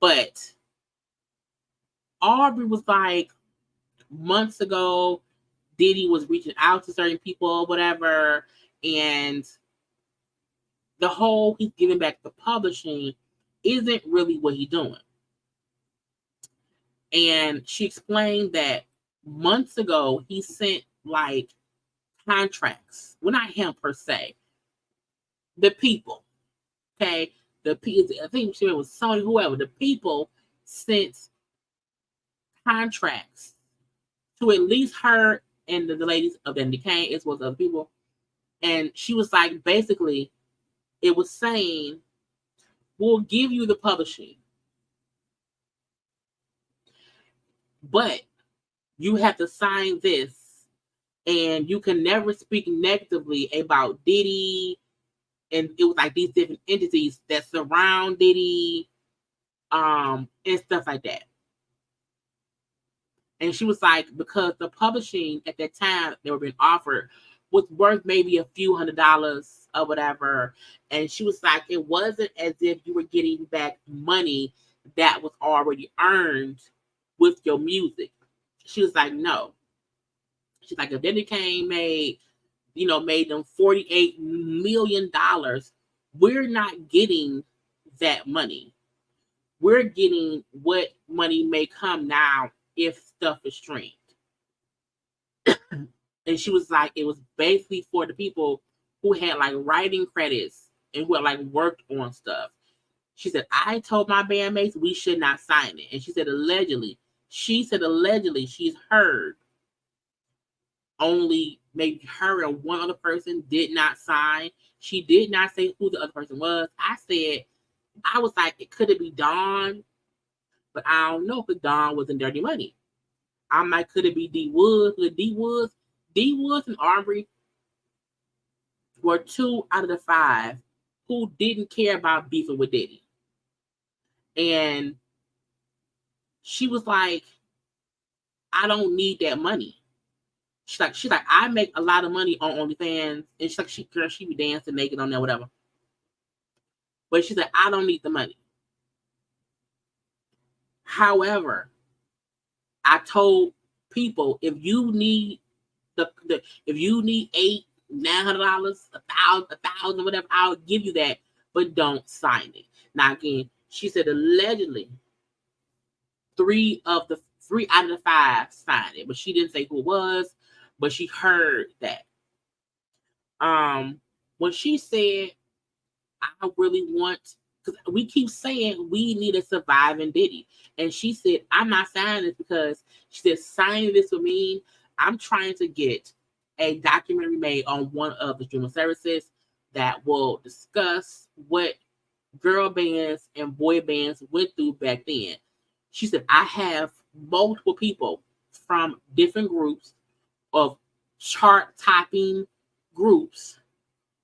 But Aubrey was like, months ago, Diddy was reaching out to certain people, whatever, and the whole he's giving back the publishing isn't really what he's doing. And she explained that months ago, he sent like contracts. Well, not him per se. The people. Okay. I think she was Sony, whoever. The people sent contracts to at least her and the ladies of Dandy Kane, as well as other people. And she was like, basically, it was saying, we'll give you the publishing, but you have to sign this, and you can never speak negatively about Diddy. And it was like these different entities that surround Diddy, and stuff like that. And she was like, because the publishing at that time they were being offered was worth maybe a few $100s or whatever. And she was like, it wasn't as if you were getting back money that was already earned with your music. She was like, no. She's like, if Diddy Kane made them $48 million, we're not getting that money. We're getting what money may come now if stuff is streamed. And she was like, it was basically for the people who had like writing credits and who had like worked on stuff. She said, I told my bandmates we should not sign it. And she said, allegedly, she's heard only maybe her and one other person did not sign. She did not say who the other person was. I was like, it could be Dawn, but I don't know if Dawn was in Dirty Money. I'm like, could it be D Woods? D Woods and Aubrey were 2 out of the 5 who didn't care about beefing with Diddy. And she was like, I don't need that money. She's like, I make a lot of money on OnlyFans. And she's like, she be dancing naked on there, whatever. But she's like, I don't need the money. However, I told people, if you need if you need $800-$900, $1,000, whatever, I'll give you that, but don't sign it. Now again, she said allegedly 3 out of the 5 signed it, but she didn't say who it was, but she heard that. When she said, I really want, because we keep saying we need a surviving Diddy. And she said, I'm not signing this because she said, signing this would mean I'm trying to get a documentary made on one of the streaming services that will discuss what girl bands and boy bands went through back then. She said, I have multiple people from different groups of chart topping groups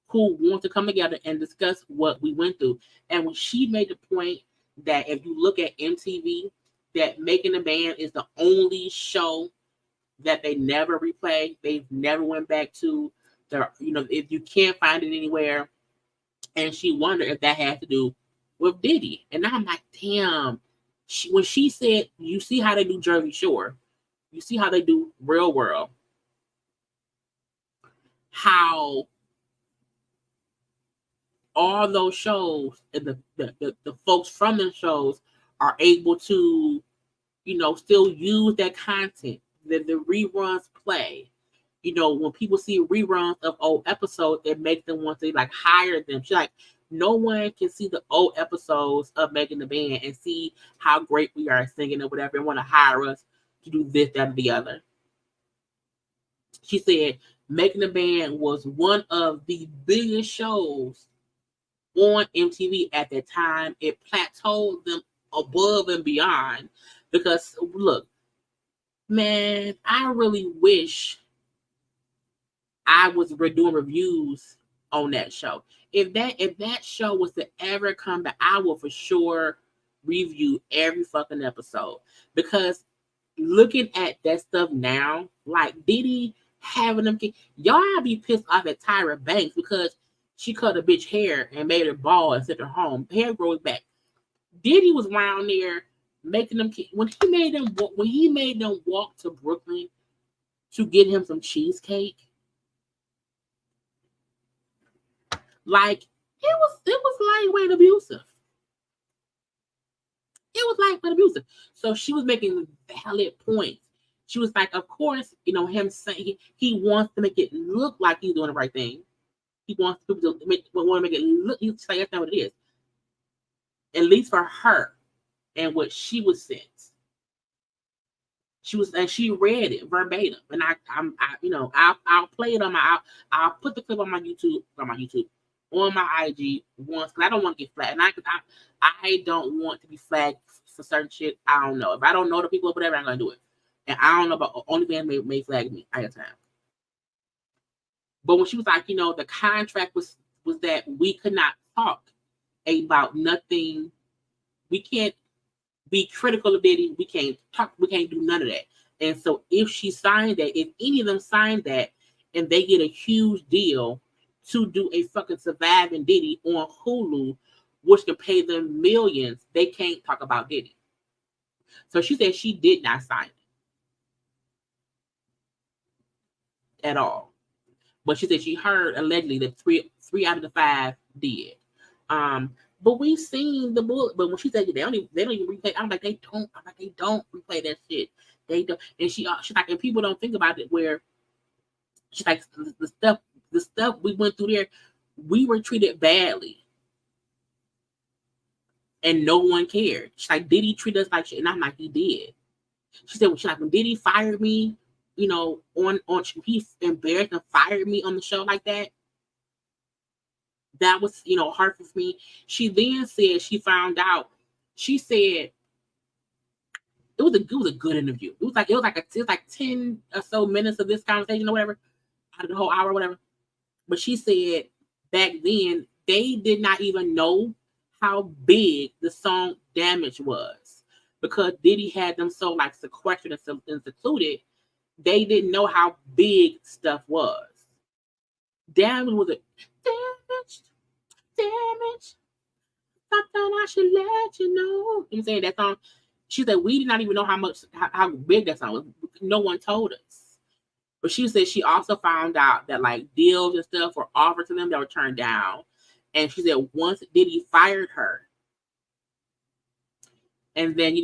who want to come together and discuss what we went through. And when she made the point that if you look at MTV, that Making a Band is the only show that they never replay. They've never went back to their, if you can't find it anywhere. And she wondered if that had to do with Diddy. And I'm like, damn. When she said, you see how they do Jersey Shore, you see how they do Real World, how all those shows and the folks from the shows are able to, still use that content. The reruns play. When people see reruns of old episodes, it makes them want to hire them. She's like, no one can see the old episodes of Making the Band and see how great we are singing or whatever and want to hire us to do this, that, or the other. She said Making the Band was one of the biggest shows on MTV at that time. It plateaued them above and beyond because, look, man, I really wish I was doing reviews on that show. If that show was to ever come back, I will for sure review every fucking episode. Because looking at that stuff now, like Diddy having them kids, y'all be pissed off at Tyra Banks because she cut a bitch hair and made her bald and sent her home. Hair grows back. Diddy was around there making them kids. When he made them walk to Brooklyn to get him some cheesecake. Like, it was lightweight abusive. It was lightweight abusive. So she was making valid points. She was like, of course, him saying he wants to make it look like he's doing the right thing. He wants people to make it look. He's like, that's not what it is. At least for her and what she was sent. She read it verbatim, and I'll play it on I'll put the clip on my YouTube, on my IG once, because I don't want to get flagged. And I don't want to be flagged for certain shit. I don't know. If I don't know the people or whatever, I'm going to do it. And I don't know about OnlyFans may flag me. I have time. But when she was like, the contract was that we could not talk about nothing. We can't be critical of Diddy. We can't talk. We can't do none of that. And so if she signed that, if any of them signed that, and they get a huge deal to do a fucking Surviving Diddy on Hulu, which can pay them millions, they can't talk about Diddy. So she said she did not sign it at all. But she said she heard allegedly that three out of the 5 did. But we've seen the bullet. But when she said they don't even replay, I'm like, they don't replay that shit. They don't. And she's like, and people don't think about it. Where she's like, the stuff we went through there, we were treated badly, and no one cared. She's like, Diddy treat us like shit, and I'm like, he did. She said, when Diddy fired me, he embarrassed and fired me on the show like that. That was, hard for me. She then said she found out. She said it was a good interview. It was like 10 or so minutes of this conversation or whatever, out of the whole hour or whatever. But she said back then they did not even know how big the song Damage was, because Diddy had them so sequestered and secluded. They didn't know how big stuff was. Damage was damage. I thought I should let you know. I'm saying that song. She said we did not even know how big that song was. No one told us. But she said she also found out that deals and stuff were offered to them that were turned down. And she said once Diddy fired her, and then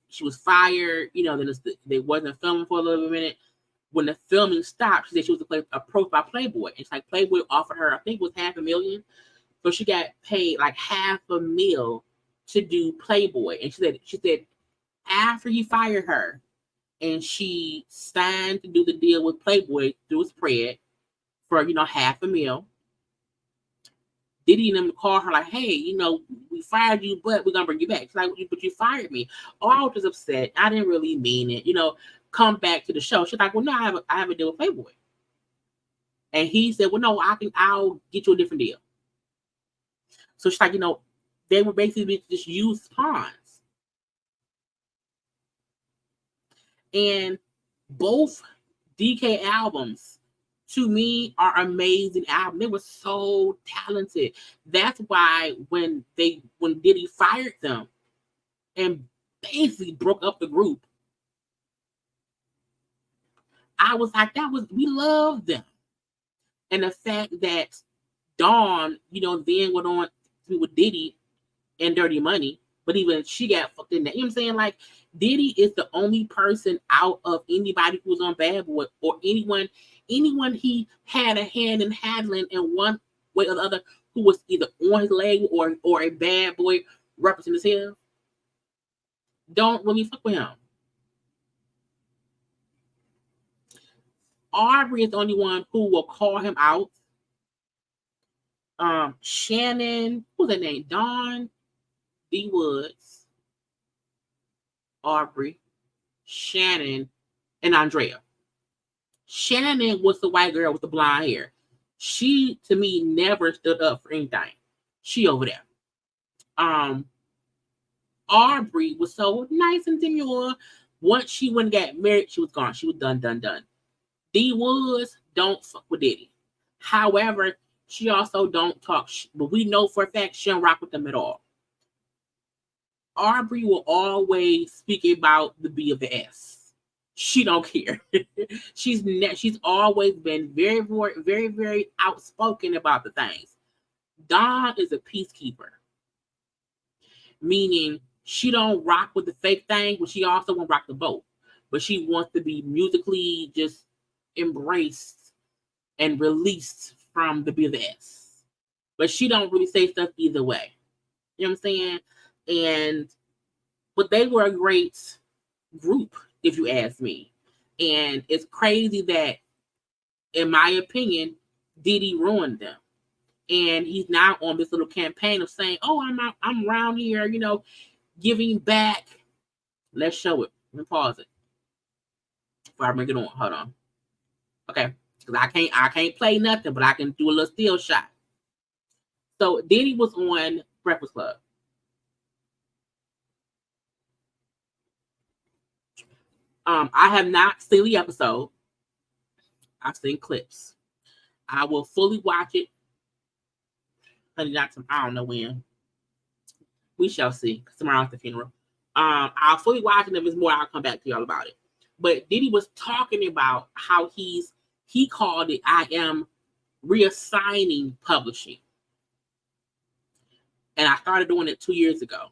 she was fired. Then they wasn't filming for a little minute. When the filming stopped, she said she was approached by Playboy, and it's Playboy offered her, I think it was $500,000. So she got paid $500,000 to do Playboy. And she said after he fired her and she signed to do the deal with Playboy through a spread, for, $500,000. Diddy and them call her like, hey, we fired you, but we're gonna bring you back. She's like, but you fired me. Oh, I was just upset. I didn't really mean it. Come back to the show. She's like, well, no, I have a deal with Playboy. And he said, well, no, I'll get you a different deal. So she's like, they were basically just used pawns. And both DK albums, to me, are amazing albums. They were so talented. That's why when Diddy fired them and basically broke up the group, I was like, we love them. And the fact that Dawn, then went on with Diddy and Dirty Money, but even she got fucked in that. You know what I'm saying? Like, Diddy is the only person out of anybody who was on Bad Boy or anyone he had a hand in handling in one way or the other who was either on his leg or a bad boy representing himself, don't really fuck with him. Aubrey is the only one who will call him out. Shannon, who's that name? Dawn D. Woods, Aubrey, Shannon, and Andrea. Shannon was the white girl with the blonde hair. She, to me, never stood up for anything. She over there. Aubrey was so nice and demure. Once she went and got married, she was gone. She was done. D. Woods don't fuck with Diddy. However, she also don't talk. But we know for a fact she don't rock with them at all. Aubrey will always speak about the B of the S. She don't care. She's always been very, very, very, very outspoken about the things. Dawn is a peacekeeper, meaning she don't rock with the fake thing, but she also won't rock the boat. But she wants to be musically just embraced and released from the B of the S. But she don't really say stuff either way. You know what I'm saying? But they were a great group, if you ask me. And it's crazy that, in my opinion, Diddy ruined them. And he's now on this little campaign of saying, oh, I'm around here, giving back. Let's show it. Let me pause it before I bring it on. Hold on. Okay. Because I can't play nothing, but I can do a little still shot. So Diddy was on Breakfast Club. I have not seen the episode. I've seen clips. I will fully watch it. I don't know when. We shall see. Tomorrow's the funeral. I'll fully watch it. If it's more, I'll come back to y'all about it. But Diddy was talking about how he called it, I am reassigning publishing. And I started doing it 2 years ago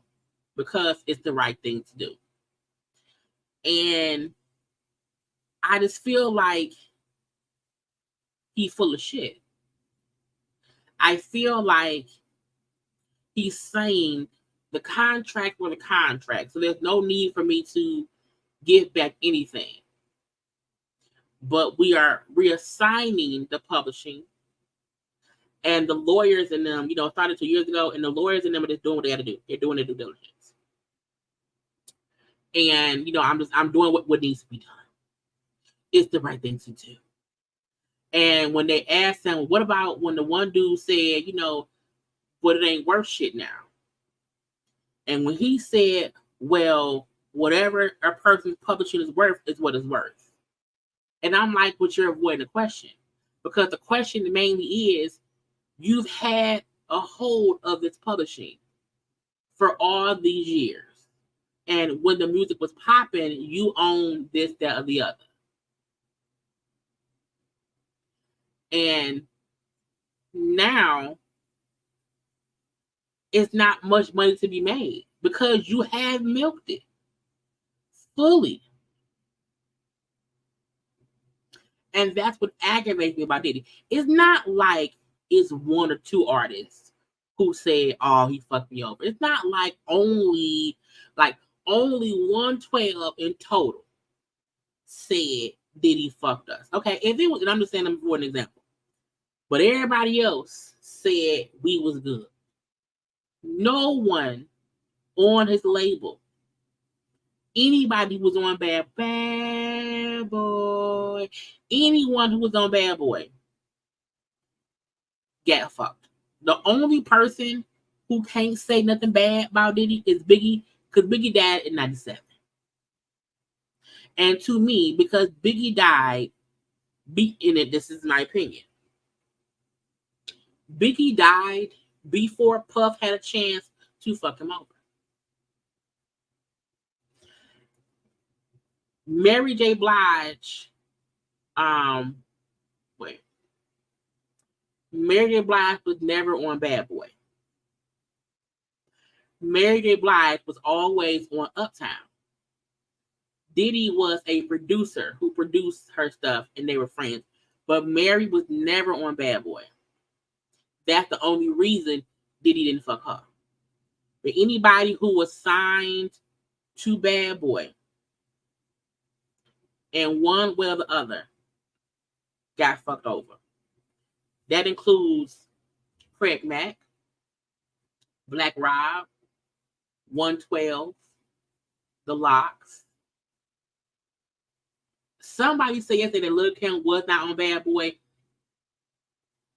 because it's the right thing to do. And I just feel like he's full of shit. I feel like he's saying the contract for the contract. So there's no need for me to give back anything. But we are reassigning the publishing. And the lawyers in them, started 2 years ago, and the lawyers in them are just doing what they got to do. They're doing their due diligence. And, I'm doing what needs to be done. It's the right thing to do. And when they asked him, what about when the one dude said, but it ain't worth shit now. And when he said, well, whatever a person's publishing is worth is what it's worth. And I'm like, but you're avoiding the question. Because the question mainly is, you've had a hold of this publishing for all these years. And when the music was popping, you own this, that, or the other. And now it's not much money to be made because you have milked it fully. And that's what aggravates me about Diddy. It's not like it's one or two artists who say, oh, he fucked me over. It's not like only 112 in total said Diddy fucked us. Okay, if it was, and I'm just saying them for an example. But everybody else said we was good. No one on his label, anybody who was on Bad Boy, anyone who was on Bad Boy got fucked. The only person who can't say nothing bad about Diddy is Biggie, because Biggie died in 97. And to me, because Biggie died, this is my opinion, Biggie died before Puff had a chance to fuck him over. Mary J. Blige, Mary J. Blige was never on Bad Boy. Mary J. Blige was always on Uptown. Diddy was a producer who produced her stuff, and they were friends. But Mary was never on Bad Boy. That's the only reason Diddy didn't fuck her. But anybody who was signed to Bad Boy and one way or the other got fucked over. That includes Craig Mack, Black Rob, 112, The Locks. Somebody said yesterday that Lil' Kim was not on Bad Boy.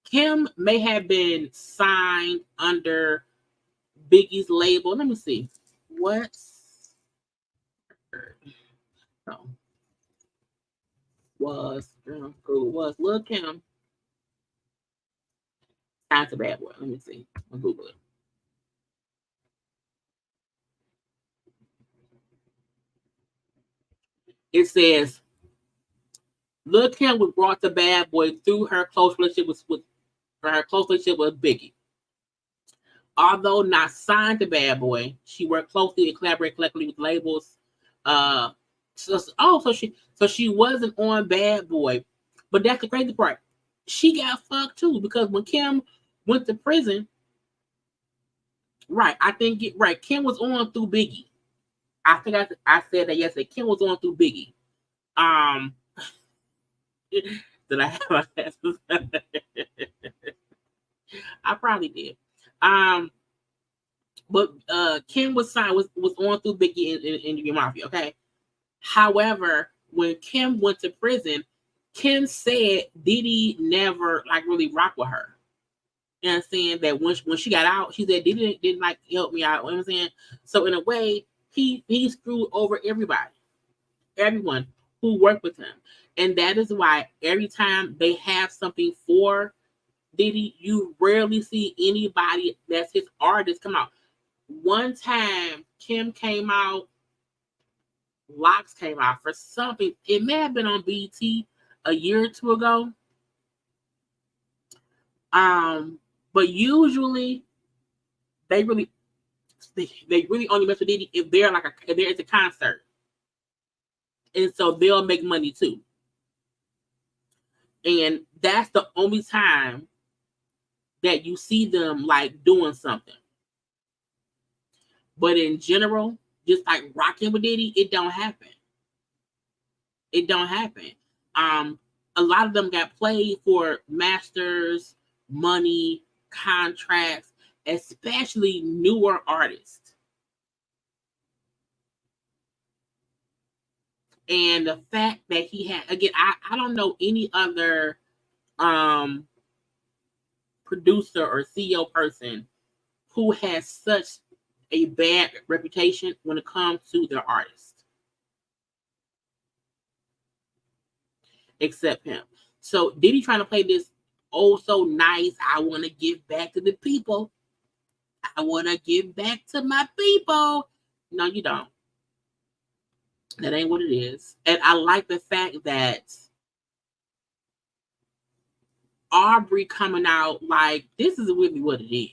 Kim may have been signed under Biggie's label. Let me see. Was Lil' Kim signed to Bad Boy? Let me see. I'll Google it. It says Lil' Kim was brought to Bad Boy through her close relationship with Biggie. Although not signed to Bad Boy, she worked closely and collaborated collectively with labels. So she wasn't on Bad Boy, but that's the crazy part. She got fucked too, because when Kim went to prison, right? Kim was on through Biggie. I think I said that yesterday. Kim was on through Biggie. Did I have a I probably did. But Kim was on through Biggie in the Mafia, okay? However, when Kim went to prison, Kim said Diddy never really rocked with her. You know what I'm saying? That when she got out, she said Diddy didn't help me out. You know what I'm saying? So in a way, he screwed over everyone who worked with him. And that is why every time they have something for Diddy, you rarely see anybody that's his artist come out. One time, Kim came out, Locks came out for something. It may have been on BT a year or two ago. But usually they really only mess with Diddy if there is a concert. And so they'll make money too. And that's the only time that you see them doing something. But in general, just rocking with Diddy, it don't happen. It don't happen. A lot of them got played for masters, money, contracts, especially newer artists. And the fact that he had, again, I don't know any other producer or CEO person who has such a bad reputation when it comes to their artist, except him. So Diddy trying to play this so nice, I want to give back to the people. I want to give back to my people. No, you don't. That ain't what it is. And I like the fact that Aubrey coming out this is really what it is.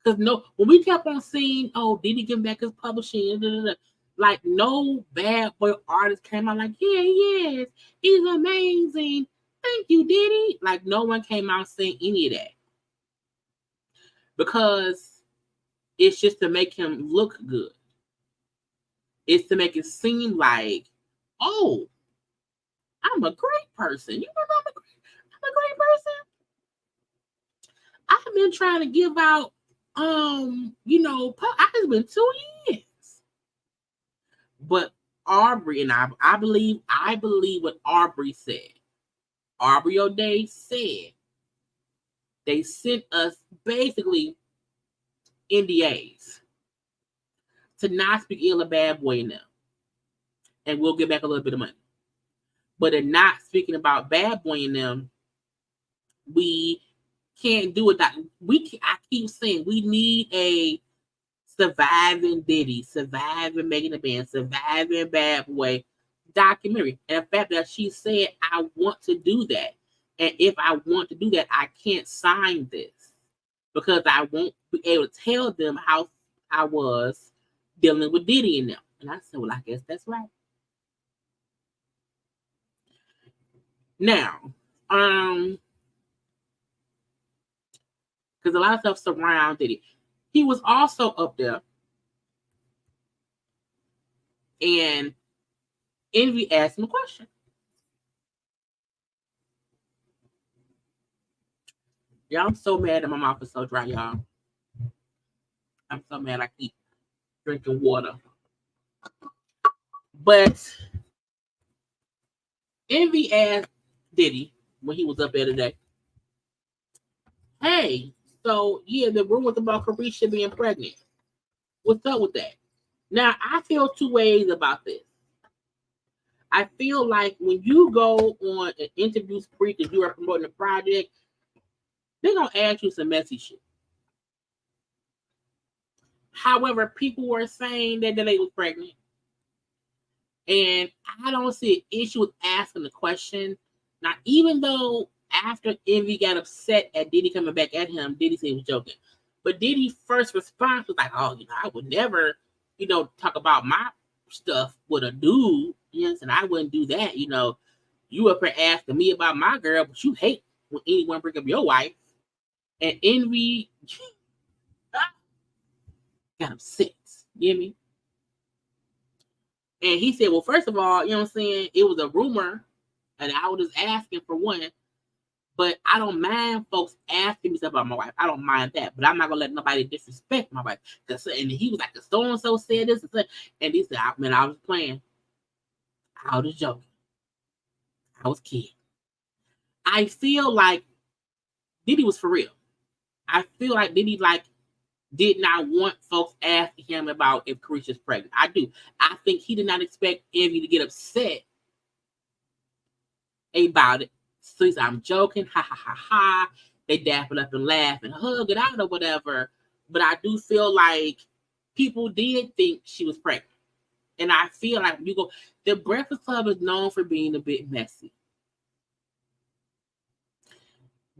Because when we kept on seeing, Diddy giving back his publishing, no Bad Boy artist came out yeah, he is. He's amazing. Thank you, Diddy. No one came out saying any of that. Because it's just to make him look good. It's to make it seem like, I'm a great person. You know I'm a great person? I've been trying to give out, it's been 2 years. But Aubrey and I believe what Aubrey said. Aubrey O'Day said they sent us basically NDAs to not speak ill of Bad Boy and them. And we'll get back a little bit of money. But in not speaking about Bad Boy and them, we can't do it. I keep saying we need a surviving Diddy, surviving Megan the Band, surviving Bad Boy documentary. And the fact that she said, I want to do that. And if I want to do that, I can't sign this because I won't be able to tell them how I was dealing with Diddy and them. And I said, well, I guess that's right. Now, because a lot of stuff surrounded Diddy. He was also up there. And Envy asked him a question. Y'all, I'm so mad that my mouth is so dry, y'all. I'm so mad I keep drinking water. But Envy asked Diddy when he was up there today, hey, so yeah, the rumors about Carisha being pregnant. What's up with that? Now, I feel two ways about this. I feel like when you go on an interview spree because you are promoting a project, they're going to ask you some messy shit. However, people were saying that the lady was pregnant. And I don't see an issue with asking the question. Now, even though after Envy got upset at Diddy coming back at him, Diddy said he was joking. But Diddy's first response was like, oh, I would never, talk about my stuff with a dude. Yes, and I wouldn't do that. You up here asking me about my girl, but you hate when anyone bring up your wife. And Envy got upset. You hear me? And he said, well, first of all, it was a rumor. And I was just asking for one. But I don't mind folks asking me stuff about my wife. I don't mind that. But I'm not going to let nobody disrespect my wife. And he was like, so-and-so said this. And he said, I was playing. I was joking. I was kidding. I feel like Diddy was for real. I feel like Diddy did not want folks asking him about if Carisha's pregnant. I do. I think he did not expect Envy to get upset about it. So he said, I'm joking. Ha, ha, ha, ha. They dap it up and laugh and hug it out or whatever. But I do feel like people did think she was pregnant. And I feel like you go, the Breakfast Club is known for being a bit messy.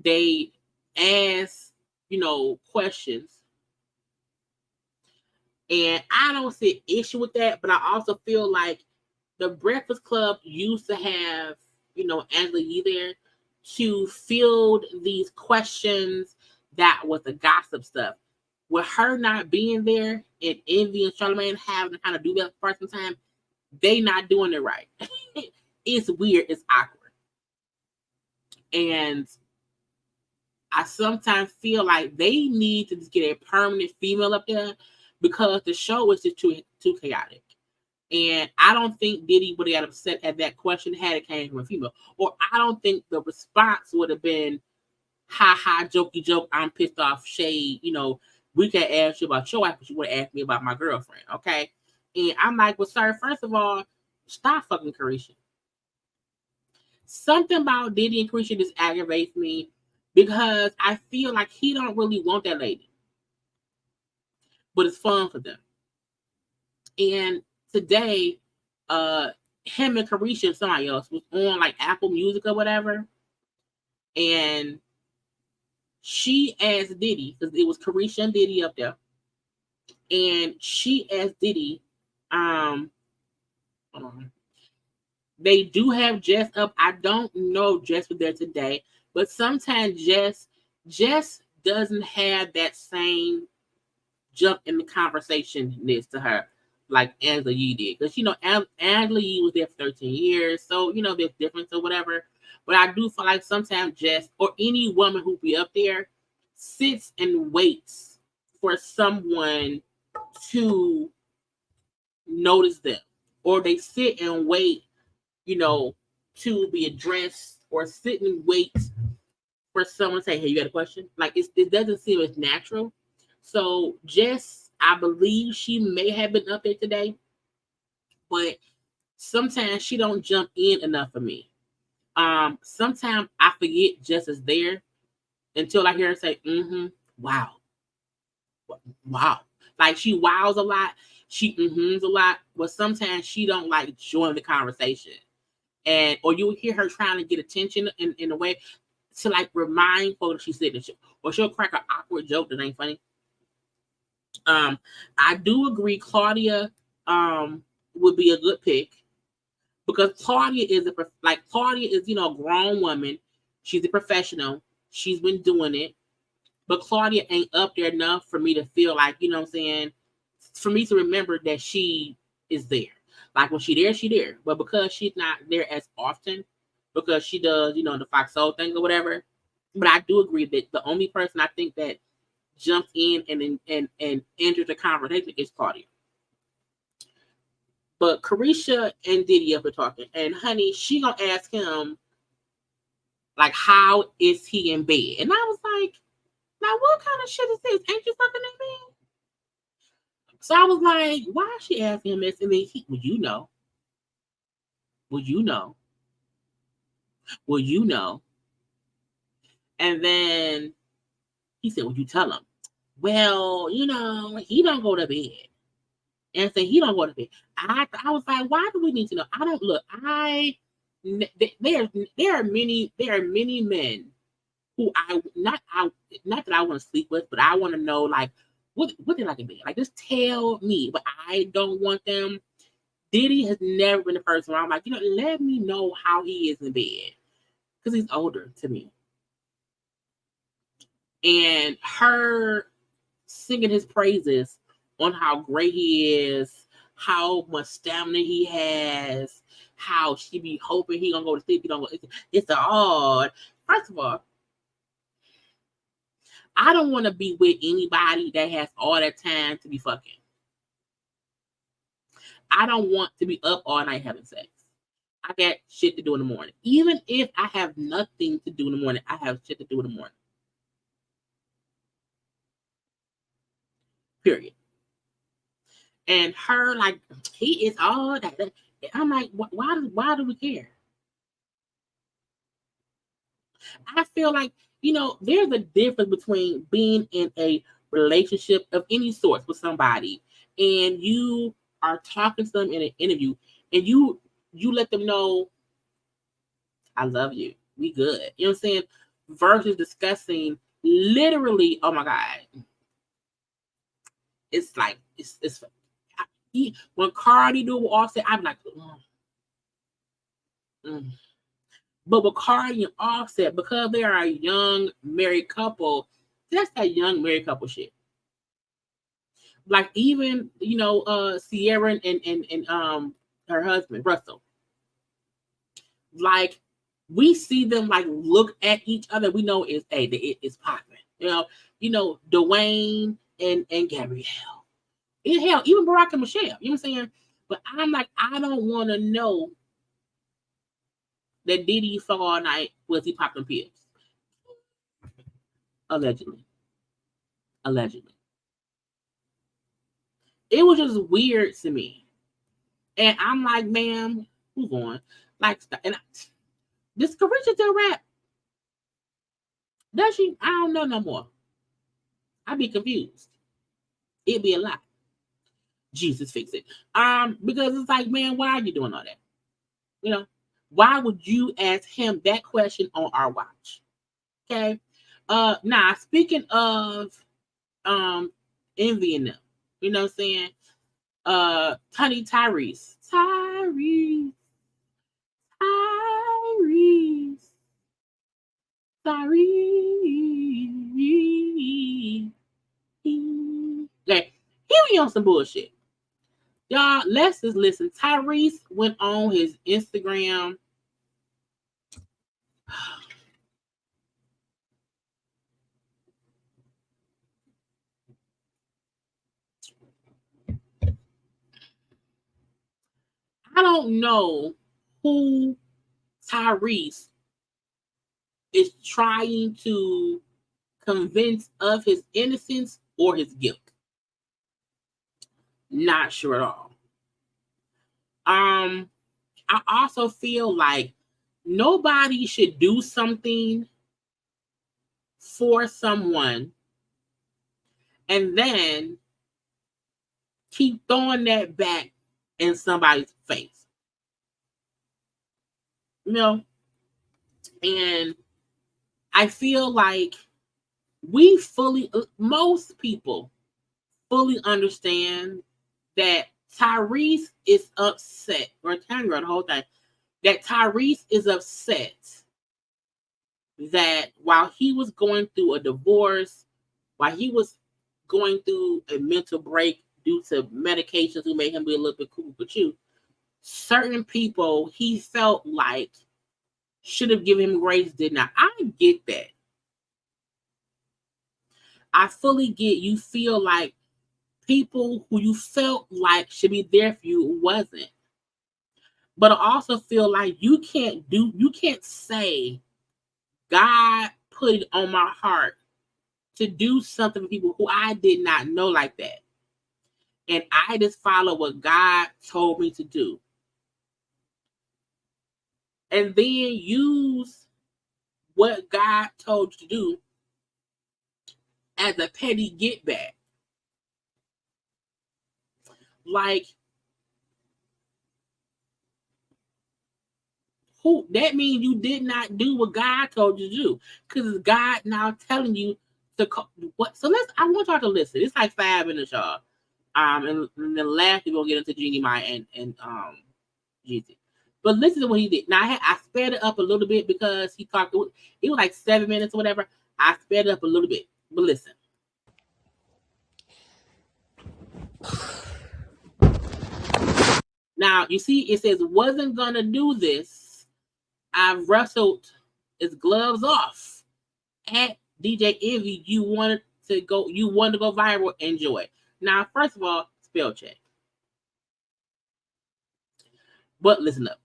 They ask, questions. And I don't see an issue with that, but I also feel like the Breakfast Club used to have, Angela Yee there to field these questions that was the gossip stuff. With her not being there and Envy and Charlamagne having to kind of do that for some time, they not doing it right. It's weird. It's awkward. And I sometimes feel like they need to just get a permanent female up there because the show is just too chaotic. And I don't think Diddy would have got upset at that question had it came from a female. Or I don't think the response would have been, ha ha, jokey joke, I'm pissed off, shade, we can't ask you about your wife, but you would have asked me about my girlfriend, okay? And I'm like, well, sir, first of all, stop fucking Carisha. Something about Diddy and Carisha just aggravates me because I feel like he don't really want that lady. But it's fun for them. And today, him and Carisha and somebody else was on Apple Music or whatever. And she asked Diddy, because it was Carisha and Diddy up there. And she asked Diddy, they do have Jess up. I don't know Jess was there today, but sometimes Jess doesn't have that same jump in the conversation next to her like Angela Yee did. Because, Angela Yee was there for 13 years. So, there's difference or whatever. But I do feel like sometimes Jess or any woman who be up there, sits and waits for someone to notice them, or they sit and wait, to be addressed, or sit and wait for someone to say, "Hey, you got a question?" Like it doesn't seem as natural. So Jess, I believe she may have been up there today, but sometimes she don't jump in enough for me. Sometimes I forget Jess is there until I hear her say, wow, wow. Like she wows a lot, she a lot, but sometimes she don't like join the conversation. And or you hear her trying to get attention in a way to like remind folks she's sitting, or she'll crack an awkward joke that ain't funny. I do agree Claudia would be a good pick, because Claudia is a grown woman. She's a professional. She's been doing it. But Claudia ain't up there enough for me to feel like, what I'm saying, for me to remember that she is there. Like when she there, she there. But because she's not there as often, because she does, the Fox Soul thing or whatever. But I do agree that the only person I think that jumps in and enters the conversation is Claudia. But Carisha and Diddy up are talking. And honey, she gonna ask him, like, how is he in bed? And I was like, now what kind of shit is this? Ain't you fucking in bed? So I was like, why is she asking him this? And then would you know? Would you know? Would you know? And then he said, would you tell him? Well, he don't go to bed. And say he don't go to bed. I was like, why do we need to know? I don't look. There are many men who not that I want to sleep with, but I want to know like what they like in bed. Like just tell me, but I don't want them. Diddy has never been the person where I'm like, let me know how he is in bed, because he's older to me. And her singing his praises on how great he is, how much stamina he has, how she be hoping he gonna go to sleep. He don't go. It's odd. First of all, I don't want to be with anybody that has all that time to be fucking. I don't want to be up all night having sex. I got shit to do in the morning. Even if I have nothing to do in the morning, I have shit to do in the morning. Period. And her, like, he is all that. I'm like, why do we care? I feel like, there's a difference between being in a relationship of any sort with somebody, and you are talking to them in an interview, and you let them know, I love you, we good. You know what I'm saying? Versus discussing literally, oh my God. It's like, it's when Cardi do Offset, I'm like, But with Cardi and Offset, because they are a young married couple, that's that young married couple shit. Like even Sierra and her husband Russell, like we see them like look at each other. We know it's popping. Dwayne and Gabrielle. Hell, even Barack and Michelle. You know what I'm saying? But I'm like, I don't want to know that Diddy saw all night was he popping pills. Allegedly. It was just weird to me. And I'm like, ma'am, move on. Like, and this Carisha still rap? Does she? I don't know no more. I'd be confused. It'd be a lot. Jesus fix it. Because it's like, man, why are you doing all that? Why would you ask him that question on our watch? Okay. Now speaking of envying them, you know what I'm saying? Tyrese. Okay, he be on some bullshit. Y'all, let's just listen. Tyrese went on his Instagram. don't know who Tyrese is trying to convince of his innocence or his guilt. Not sure at all. I also feel like nobody should do something for someone and then keep throwing that back in somebody's face. You know? And I feel like most people fully understand that Tyrese is upset, or Tango, the whole thing, that Tyrese is upset that while he was going through a divorce, while he was going through a mental break due to medications who made him be a little bit cool with you, certain people he felt like should have given him grace, did not. I get that. I fully get you feel like people who you felt like should be there for you wasn't. But I also feel like you can't say God put it on my heart to do something for people who I did not know like that. And I just follow what God told me to do. And then use what God told you to do as a petty get back. Like, who that means you did not do what God told you to do. Because God now telling you to what. So I want y'all to listen. It's like 5 minutes, y'all. And then lastly we'll get into Jeannie Mai and Jeezy. But listen to what he did. Now I sped it up a little bit because he talked. It was like 7 minutes or whatever. I sped it up a little bit. But listen. Now you see, it says wasn't gonna do this. I wrestled his gloves off at DJ Envy. You wanted to go viral. Enjoy. Now, first of all, spell check. But listen up.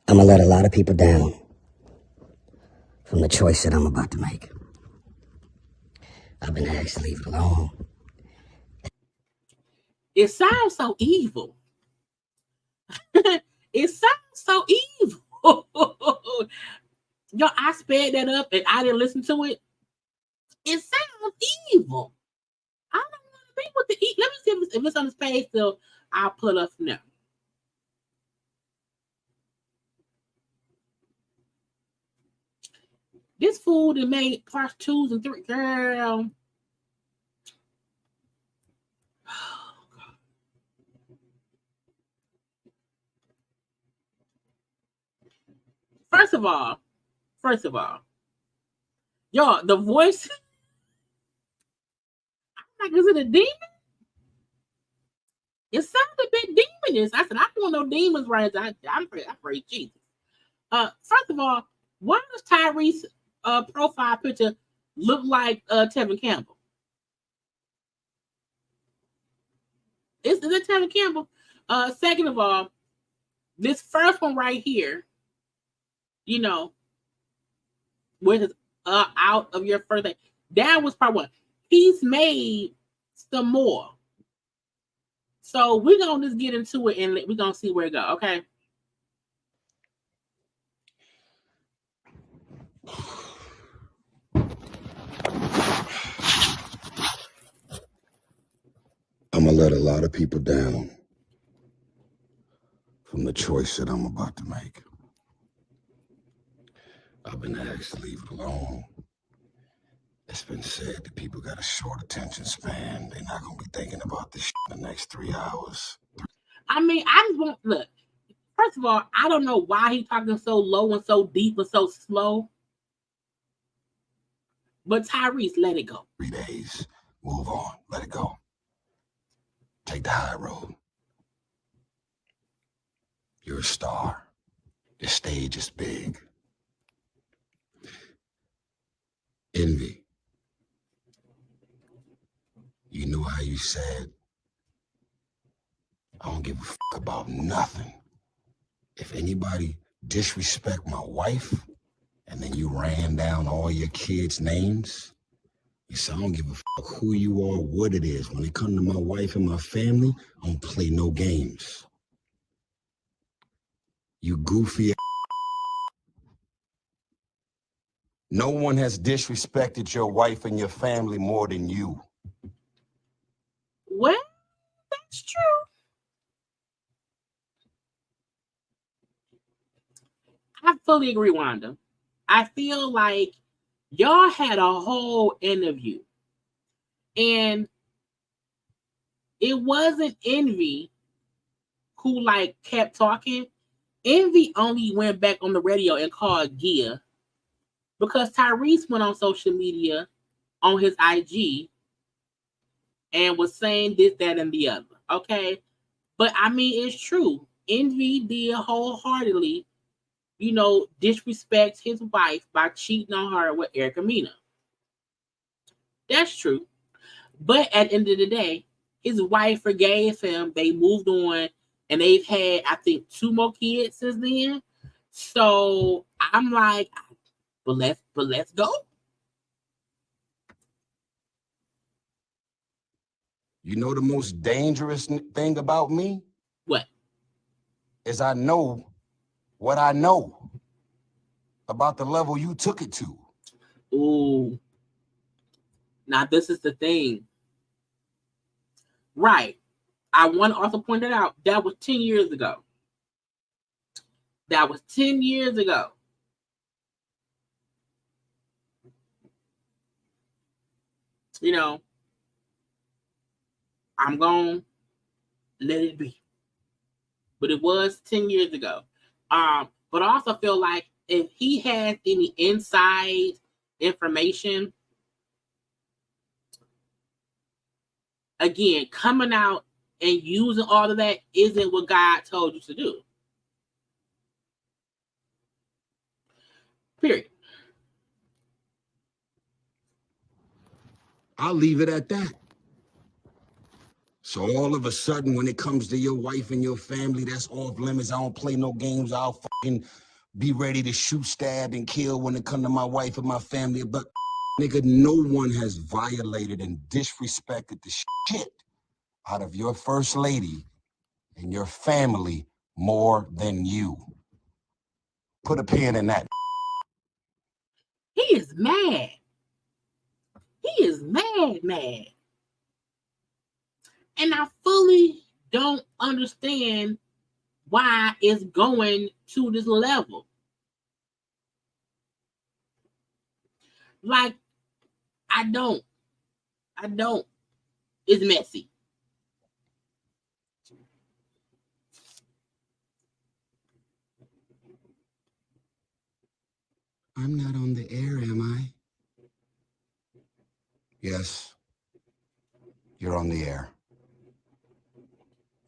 I'm gonna let a lot of people down from the choice that I'm about to make. I've been asked to leave it alone. It sounds so evil. It sounds so evil. Yo, I sped that up and I didn't listen to it. It sounds evil. I don't want to be with the eat. Let me see if it's on his page, so I'll pull up from there. This fool that made parts 2s and 3, girl. First of all, y'all, the voice. I'm like, is it a demon? It sounds a bit demonish. I said, I don't want no demons right now. I pray Jesus. First of all, why does Tyrese profile picture look like Tevin Campbell? Is it Tevin Campbell? Second of all, this first one right here, you know, with his out of your first thing, that was part 1. He's made some more. So we're gonna just get into it and we're gonna see where it goes, okay? I'm gonna let a lot of people down from the choice that I'm about to make. I've been asked to leave it alone. It's been said that people got a short attention span. They're not gonna be thinking about this in the next 3 hours. I mean, I just want look. First of all, I don't know why he's talking so low and so deep and so slow. But Tyrese, let it go. 3 days. Move on. Let it go. Take the high road. You're a star. The stage is big. Envy. You know how you said I don't give a fuck about nothing. If anybody disrespect my wife, and then you ran down all your kids' names, you say, I don't give a fuck who you are, what it is. When it comes to my wife and my family, I don't play no games. You goofy. No one has disrespected your wife and your family more than you. Well, that's true. I fully agree, Wanda. I feel like y'all had a whole interview, and it wasn't Envy who like kept talking. Envy only went back on the radio and called Gia because Tyrese went on social media on his IG and was saying this, that, and the other. Okay. But I mean, it's true. Envy did wholeheartedly, disrespect his wife by cheating on her with Erica Mena. That's true. But at the end of the day, his wife forgave him. They moved on and they've had, I think, 2 more kids since then. So I'm like, but let's go. You know the most dangerous thing about me? What? Is I know what I know about the level you took it to. Ooh. Now this is the thing. Right. I want to also point it out. That was 10 years ago. That was 10 years ago. I'm going to let it be. But it was 10 years ago. But I also feel like if he has any inside information, again, coming out and using all of that isn't what God told you to do. Period. I'll leave it at that. So all of a sudden, when it comes to your wife and your family, that's off limits. I don't play no games. I'll fucking be ready to shoot, stab, and kill when it comes to my wife and my family. But nigga, no one has violated and disrespected the shit out of your first lady and your family more than you. Put a pin in that. He is mad. He is mad. And I fully don't understand why it's going to this level. Like, I don't. It's messy. I'm not on the air, am I? Yes, you're on the air.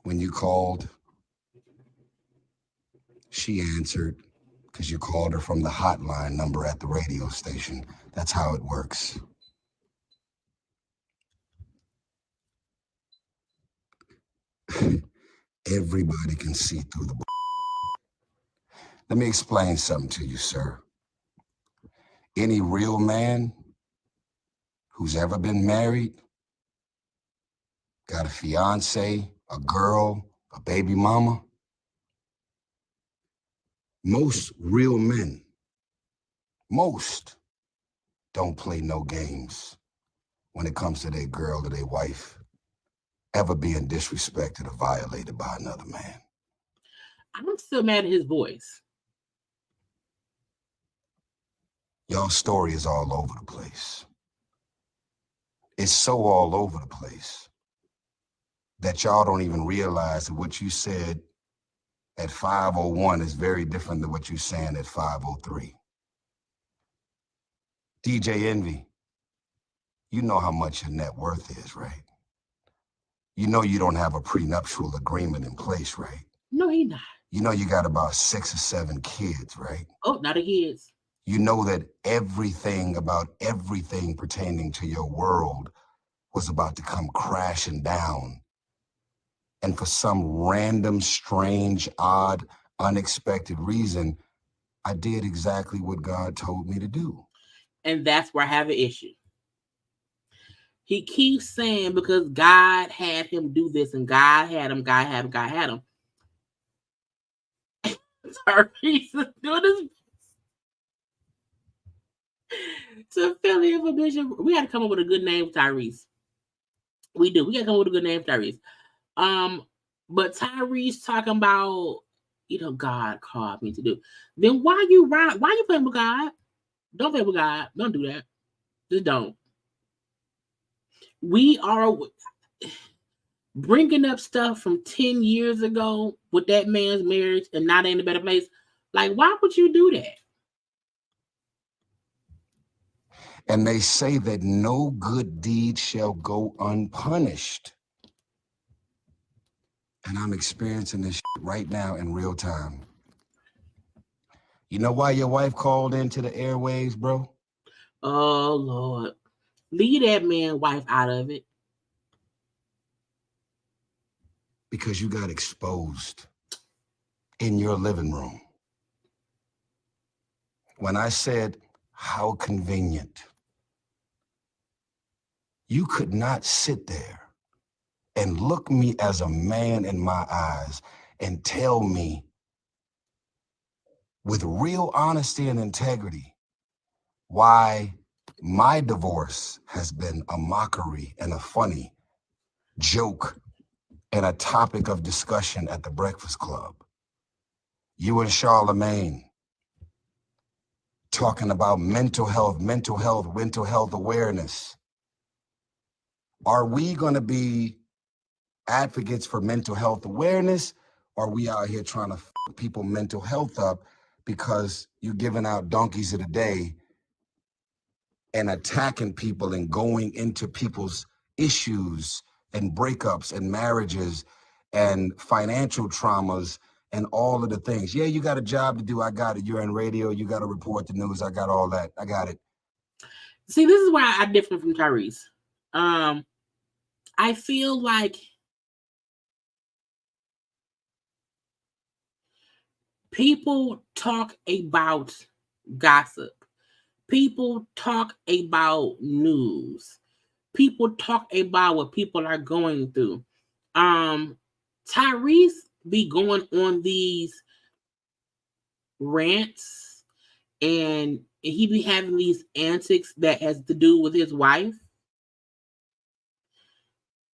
When you called, she answered because you called her from the hotline number at the radio station. That's how it works. Everybody can see through the. Let me explain something to you, sir. Any real man who's ever been married, got a fiance, a girl, a baby mama, most real men, most don't play no games when it comes to their girl or their wife ever being disrespected or violated by another man. I'm still mad at his voice. Y'all's story is all over the place. It's so all over the place that y'all don't even realize that what you said at 5:01 is very different than what you're saying at 5:03. DJ Envy, you know how much your net worth is, right? You know you don't have a prenuptial agreement in place, right? No, he not. You know you got about 6 or 7 kids, right? Oh, not the kids. You know that everything about everything pertaining to your world was about to come crashing down And for some random, strange, odd, unexpected reason, I did exactly what God told me to do. And that's where I have an issue. He keeps saying because God had him do this and God had him. Tyrese is doing this to fill the information. We got to come up with a good name for Tyrese. We do. We got to come up with a good name for Tyrese. But Tyrese talking about, God called me to do. Then why you playing with God? Don't play with God. Don't do that. Just don't. We are bringing up stuff from 10 years ago with that man's marriage and not in a better place. Like, why would you do that? And they say that no good deed shall go unpunished. And I'm experiencing this right now in real time. You know why your wife called into the airwaves, bro? Oh, Lord. Leave that man wife out of it. Because you got exposed in your living room. When I said, how convenient, you could not sit there and look me as a man in my eyes and tell me with real honesty and integrity why my divorce has been a mockery and a funny joke and a topic of discussion at the Breakfast Club. You and Charlemagne talking about mental health awareness. Are we going to be advocates for mental health awareness, or are we out here trying to f people mental health up because you're giving out donkeys of the day and attacking people and going into people's issues and breakups and marriages and financial traumas and all of the things? Yeah, you got a job to do. I got it. You're in radio. You got to report the news. I got all that. I got it. See, this is why I differ from Tyrese. I feel like people talk about gossip. People talk about news. People talk about what people are going through. Tyrese be going on these rants and he be having these antics that has to do with his wife.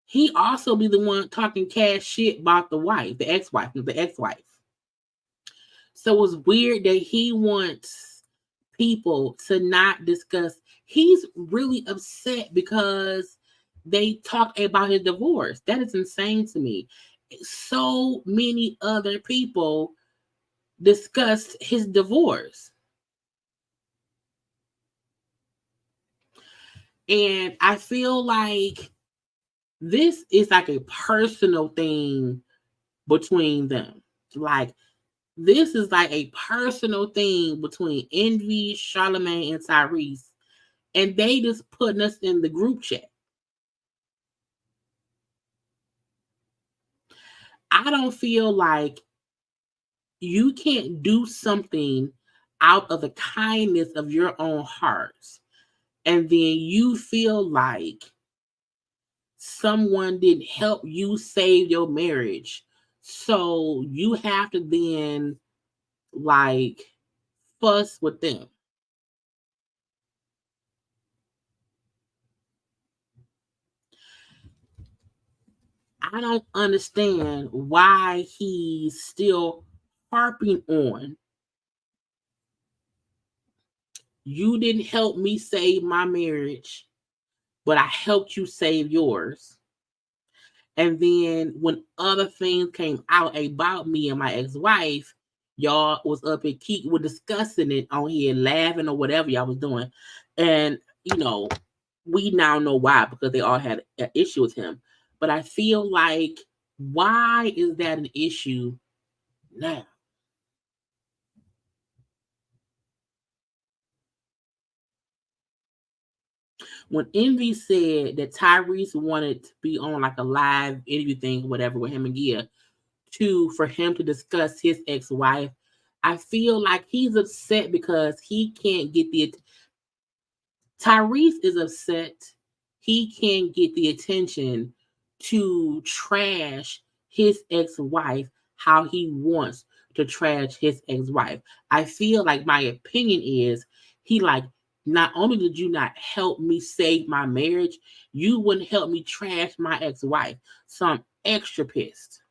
He also be the one talking cash shit about the wife, the ex-wife. So it's weird that he wants people to not discuss. He's really upset because they talk about his divorce. That is insane to me. So many other people discussed his divorce. And I feel like this is like a personal thing between them. Like, this is like a personal thing between Envy, Charlemagne, and Tyrese. And they just putting us in the group chat. I don't feel like you can't do something out of the kindness of your own hearts. And then you feel like someone didn't help you save your marriage. So you have to then like fuss with them. I don't understand why he's still harping on. You didn't help me save my marriage, but I helped you save yours. And then when other things came out about me and my ex-wife, y'all was up at Keek, were discussing it on here, laughing or whatever y'all was doing. And, we now know why, because they all had an issue with him. But I feel like, why is that an issue now? When Envy said that Tyrese wanted to be on like a live interview thing, whatever, with him and Gia, for him to discuss his ex-wife, I feel like he's upset because he can't get Tyrese is upset he can't get the attention to trash his ex-wife how he wants to trash his ex-wife. I feel like my opinion is he like, not only did you not help me save my marriage, you wouldn't help me trash my ex-wife. So I'm extra pissed.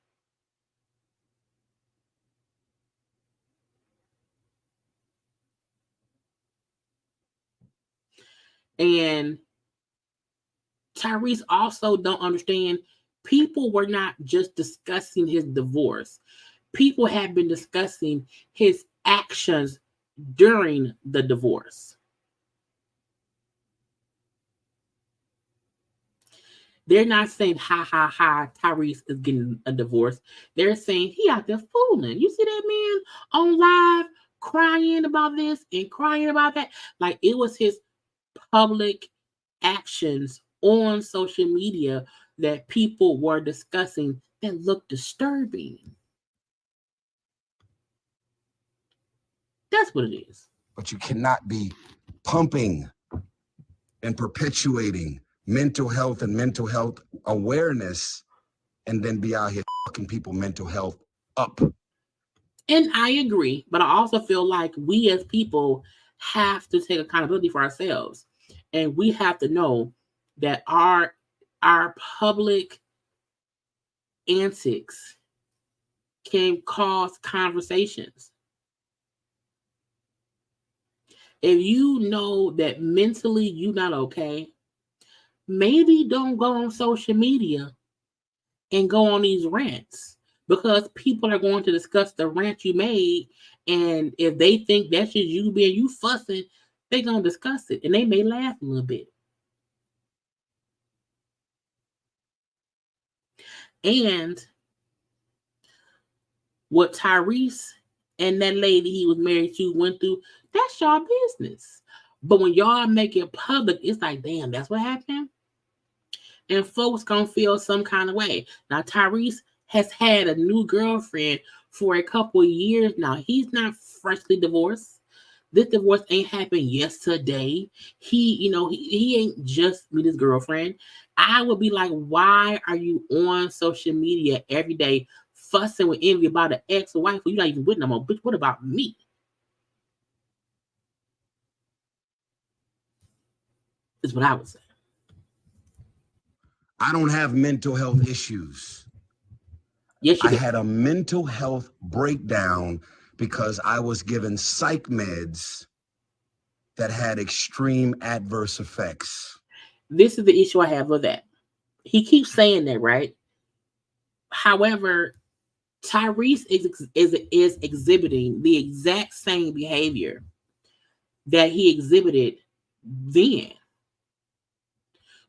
And Tyrese also don't understand people were not just discussing his divorce. People have been discussing his actions during the divorce. They're not saying, ha, ha, ha, Tyrese is getting a divorce. They're saying he out there fooling. You see that man on live crying about this and crying about that? Like it was his public actions on social media that people were discussing that looked disturbing. That's what it is. But you cannot be pumping and perpetuating mental health and mental health awareness and then be out here fucking people mental health up. And I agree, but I also feel like we as people have to take accountability for ourselves. And we have to know that our public antics can cause conversations. If you know that mentally you're not okay, maybe don't go on social media and go on these rants, because people are going to discuss the rant you made. And if they think that's just you being you fussing, they're going to discuss it and they may laugh a little bit. And what Tyrese and that lady he was married to went through, that's y'all business. But when y'all make it public, it's like, damn, that's what happened. And folks gonna feel some kind of way. Now, Tyrese has had a new girlfriend for a couple of years now. He's not freshly divorced. This divorce ain't happened yesterday. He ain't just with his girlfriend. I would be like, why are you on social media every day fussing with Envy about an ex-wife who you're not even with no more? Bitch, what about me? Is what I would say. I don't have mental health issues. Yes, you I do. had a mental health breakdown because I was given psych meds that had extreme adverse effects. This is the issue I have with that. He keeps saying that, right? However, Tyrese is exhibiting the exact same behavior that he exhibited then.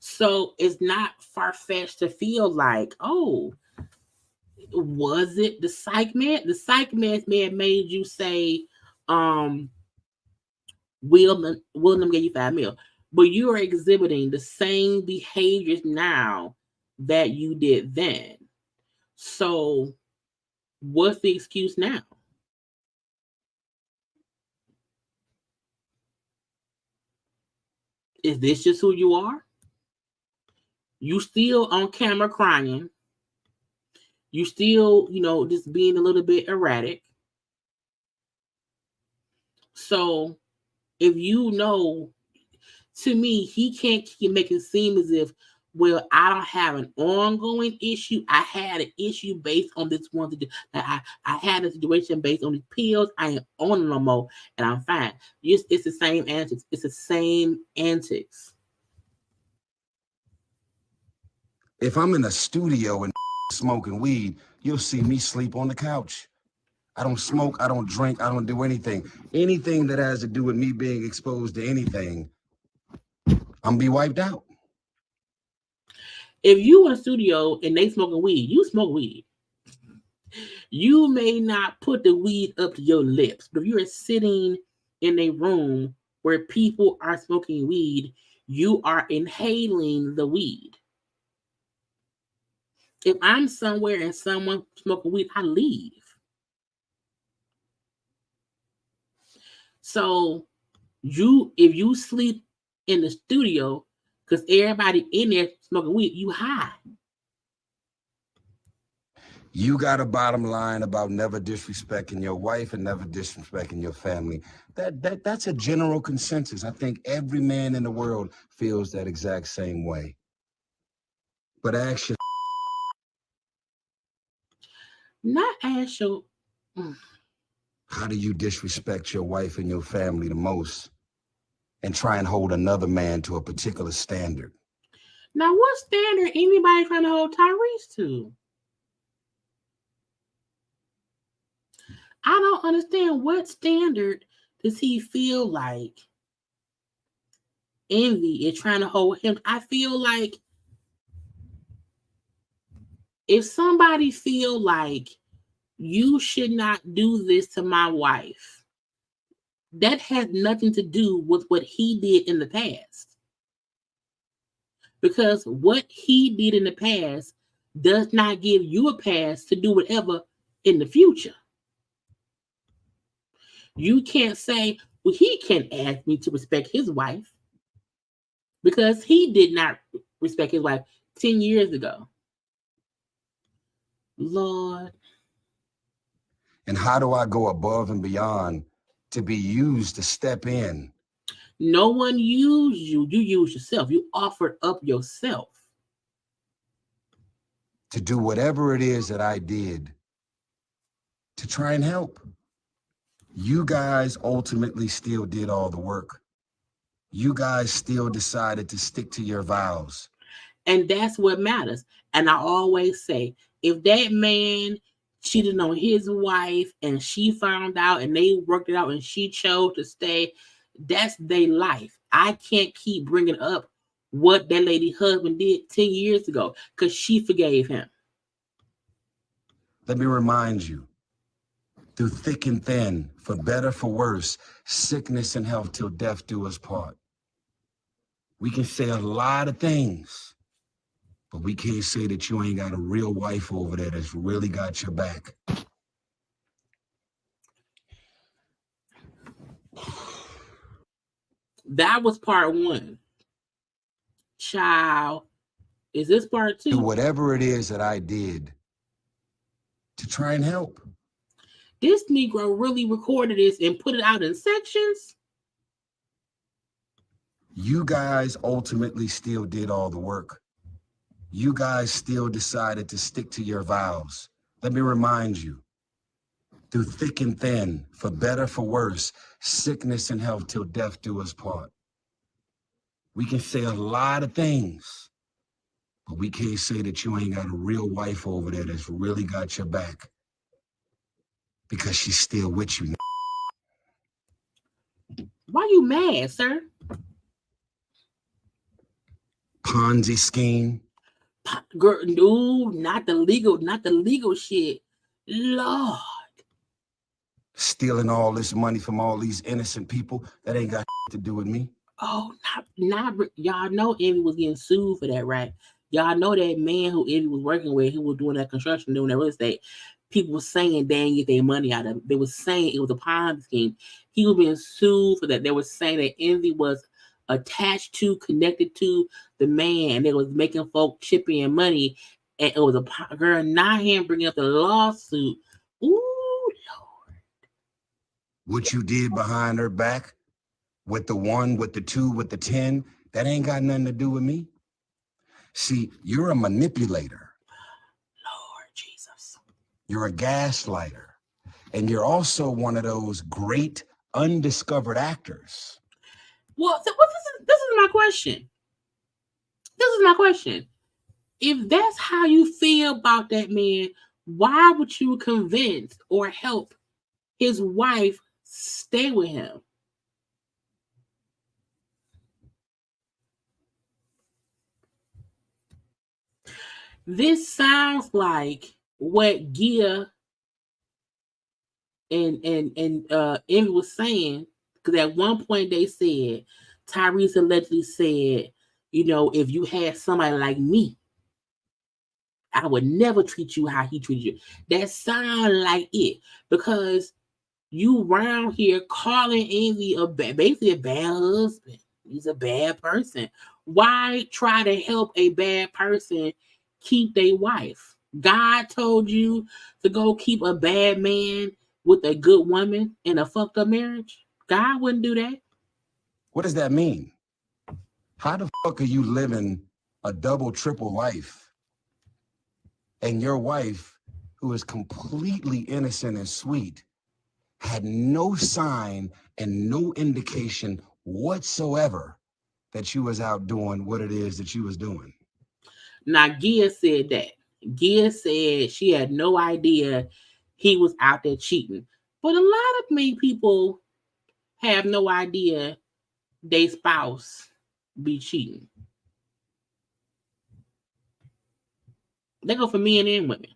So it's not far-fetched to feel like, oh, was it the psych med? The psych meds may have made you say, William gave you $5 million. But you are exhibiting the same behaviors now that you did then. So what's the excuse now? Is this just who you are? You still on camera crying. You still, just being a little bit erratic. So if to me, he can't make it seem as if, well, I don't have an ongoing issue. I had an issue based on this one. I had a situation based on these pills. I ain't on them no more, and I'm fine. It's the same antics. It's the same antics. If I'm in a studio and smoking weed, you'll see me sleep on the couch. I don't smoke, I don't drink, I don't do anything. Anything that has to do with me being exposed to anything, I'm gonna be wiped out. If you in a studio and they smoking weed, you smoke weed. You may not put the weed up to your lips, but if you're sitting in a room where people are smoking weed, you are inhaling the weed. If I'm somewhere and someone smoking weed, I leave. So if you sleep in the studio, because everybody in there smoking weed, you high. You got a bottom line about never disrespecting your wife and never disrespecting your family. That's a general consensus. I think every man in the world feels that exact same way. But actually, Not ask your. how do you disrespect your wife and your family the most and try and hold another man to a particular standard? Now, what standard anybody trying to hold Tyrese to? I don't understand what standard does he feel like Envy is trying to hold him. I feel like if somebody feel like you should not do this to my wife, that has nothing to do with what he did in the past. Because what he did in the past does not give you a pass to do whatever in the future. You can't say, well, he can't ask me to respect his wife because he did not respect his wife 10 years ago. Lord. And how do I go above and beyond to be used to step in? No one used you. You used yourself. You offered up yourself. To do whatever it is that I did to try and help. You guys ultimately still did all the work. You guys still decided to stick to your vows. And that's what matters. And I always say, if that man cheated on his wife and she found out and they worked it out and she chose to stay, that's their life. I can't keep bringing up what that lady husband did 10 years ago because she forgave him. Let me remind you, through thick and thin, for better, for worse, sickness and health till death do us part. We can say a lot of things, but we can't say that you ain't got a real wife over there that's really got your back. That was part one. Child, is this part two? Do whatever it is that I did to try and help. This Negro really recorded this and put it out in sections. You guys ultimately still did all the work. You guys still decided to stick to your vows. Let me remind you, through thick and thin, for better, for worse, sickness and health till death do us part. We can say a lot of things, but we can't say that you ain't got a real wife over there that's really got your back because she's still with you. Why you mad, sir? Ponzi scheme. Girl, no, not the legal shit. Lord. Stealing all this money from all these innocent people that ain't got to do with me. Oh, not y'all know Envy was getting sued for that, right? Y'all know that man who Envy was working with, who was doing that construction, doing that real estate. People were saying they didn't get their money out of it. They were saying it was a Ponzi scheme. He was being sued for that. They were saying that Envy was attached to, connected to the man. They was making folk chip in money, and it was a girl. Now him bringing up the lawsuit. Ooh, Lord. What you did behind her back, with the 1, with the 2, with the 10, that ain't got nothing to do with me. See, you're a manipulator. Lord Jesus. You're a gaslighter. And you're also one of those great undiscovered actors. Well, so this is my question. This is my question. If that's how you feel about that man, why would you convince or help his wife stay with him? This sounds like what Gia and Envy was saying, because at one point they said Tyrese allegedly said, you know, if you had somebody like me, I would never treat you how he treated you. That sound like it, because you round here calling Envy basically a bad husband. He's a bad person. Why try to help a bad person keep their wife? God told you to go keep a bad man with a good woman in a fucked up marriage? God wouldn't do that. What does that mean? How the fuck are you living a double, triple life and your wife, who is completely innocent and sweet, had no sign and no indication whatsoever that you was out doing what it is that you was doing? Now, Gia said that. Gia said she had no idea he was out there cheating. But a lot of me people have no idea their spouse be cheating. They go for men and women.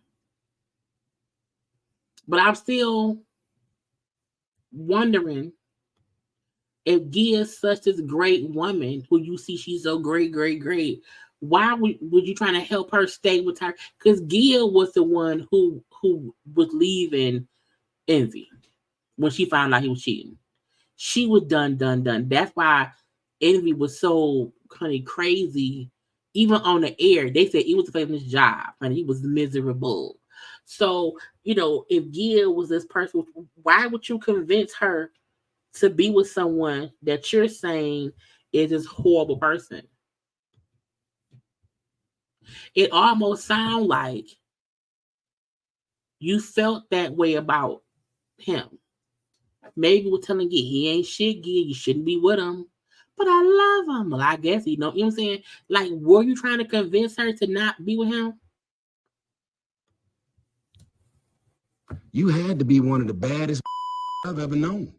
But I'm still wondering if Gia's such this great woman who you see she's so great, why would you trying to help her stay with her? Because Gia was the one who was leaving Envy when she found out he was cheating. She was done. That's why Envy was so kind of crazy. Even on the air, they said he was failing his job and he was miserable. So, you know, if Gia was this person, why would you convince her to be with someone that you're saying is this horrible person? It almost sounds like you felt that way about him. Maybe we're telling Gia he ain't shit, Gia, you shouldn't be with him. But I love him. Well, I guess you know what I'm saying? Like, were you trying to convince her to not be with him? You had to be one of the baddest I've ever known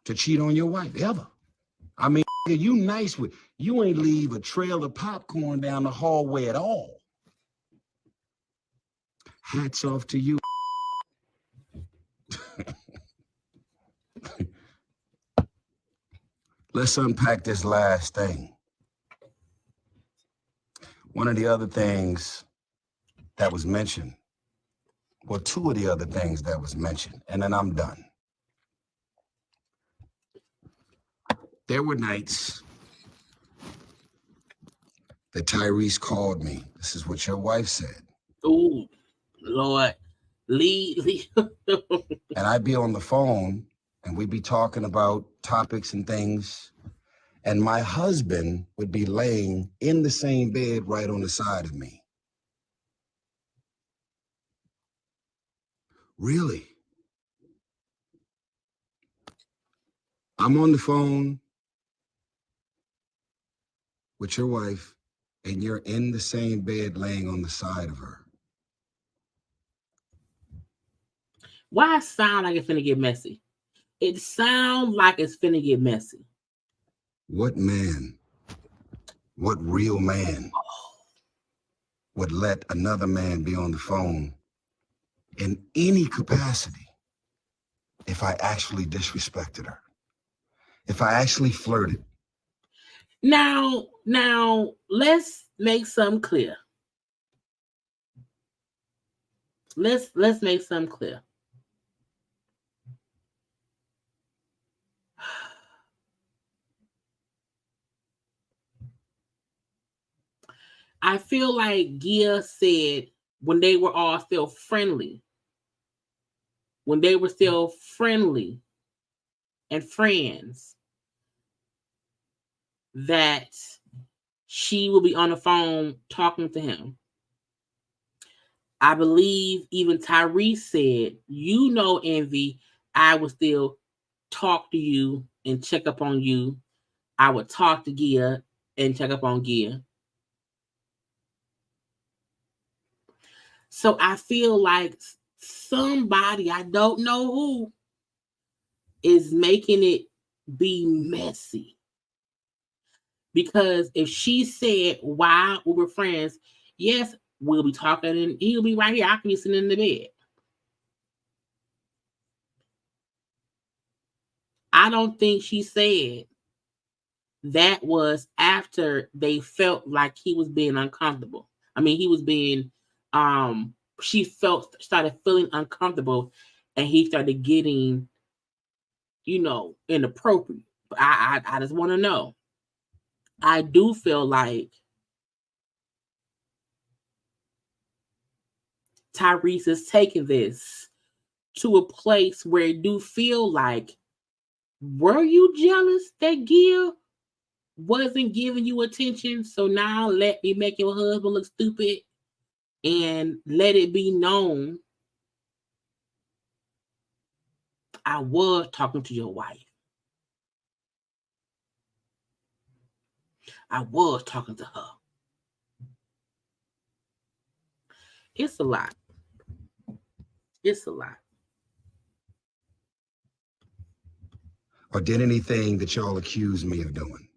to cheat on your wife, ever. I mean, you nice with, you ain't leave a trail of popcorn down the hallway at all. Hats off to you. Let's unpack this last thing. One of the other things that was mentioned, well, two of the other things that was mentioned, and then I'm done. There were nights that Tyrese called me. This is what your wife said. Oh, Lord. Lee. And I'd be on the phone and we'd be talking about topics and things. And my husband would be laying in the same bed right on the side of me. Really? I'm on the phone with your wife and you're in the same bed laying on the side of her. Why it sound like it's finna get messy? It sounds like it's finna get messy. What man, what real man would let another man be on the phone in any capacity if I actually disrespected her? If I actually flirted? Now, let's make something clear. Let's make something clear. I feel like Gia said when they were all still friendly, and friends, that she will be on the phone talking to him. I believe even Tyrese said, you know, Envy, I would still talk to you and check up on you. I would talk to Gia and check up on Gia. So I feel like somebody, I don't know who, is making it be messy. Because if she said, while we were friends, yes, we'll be talking and he'll be right here. I can be sitting in the bed. I don't think she said that was after they felt like he was being uncomfortable. I mean, he was being, she started feeling uncomfortable, and he started getting, inappropriate. But I just want to know. I do feel like Tyrese is taking this to a place where it do feel like, were you jealous that Gil wasn't giving you attention? So now let me make your husband look stupid and let it be known I was talking to your wife. I was talking to her. It's a lot. It's a lot. Or did anything that y'all accused me of doing?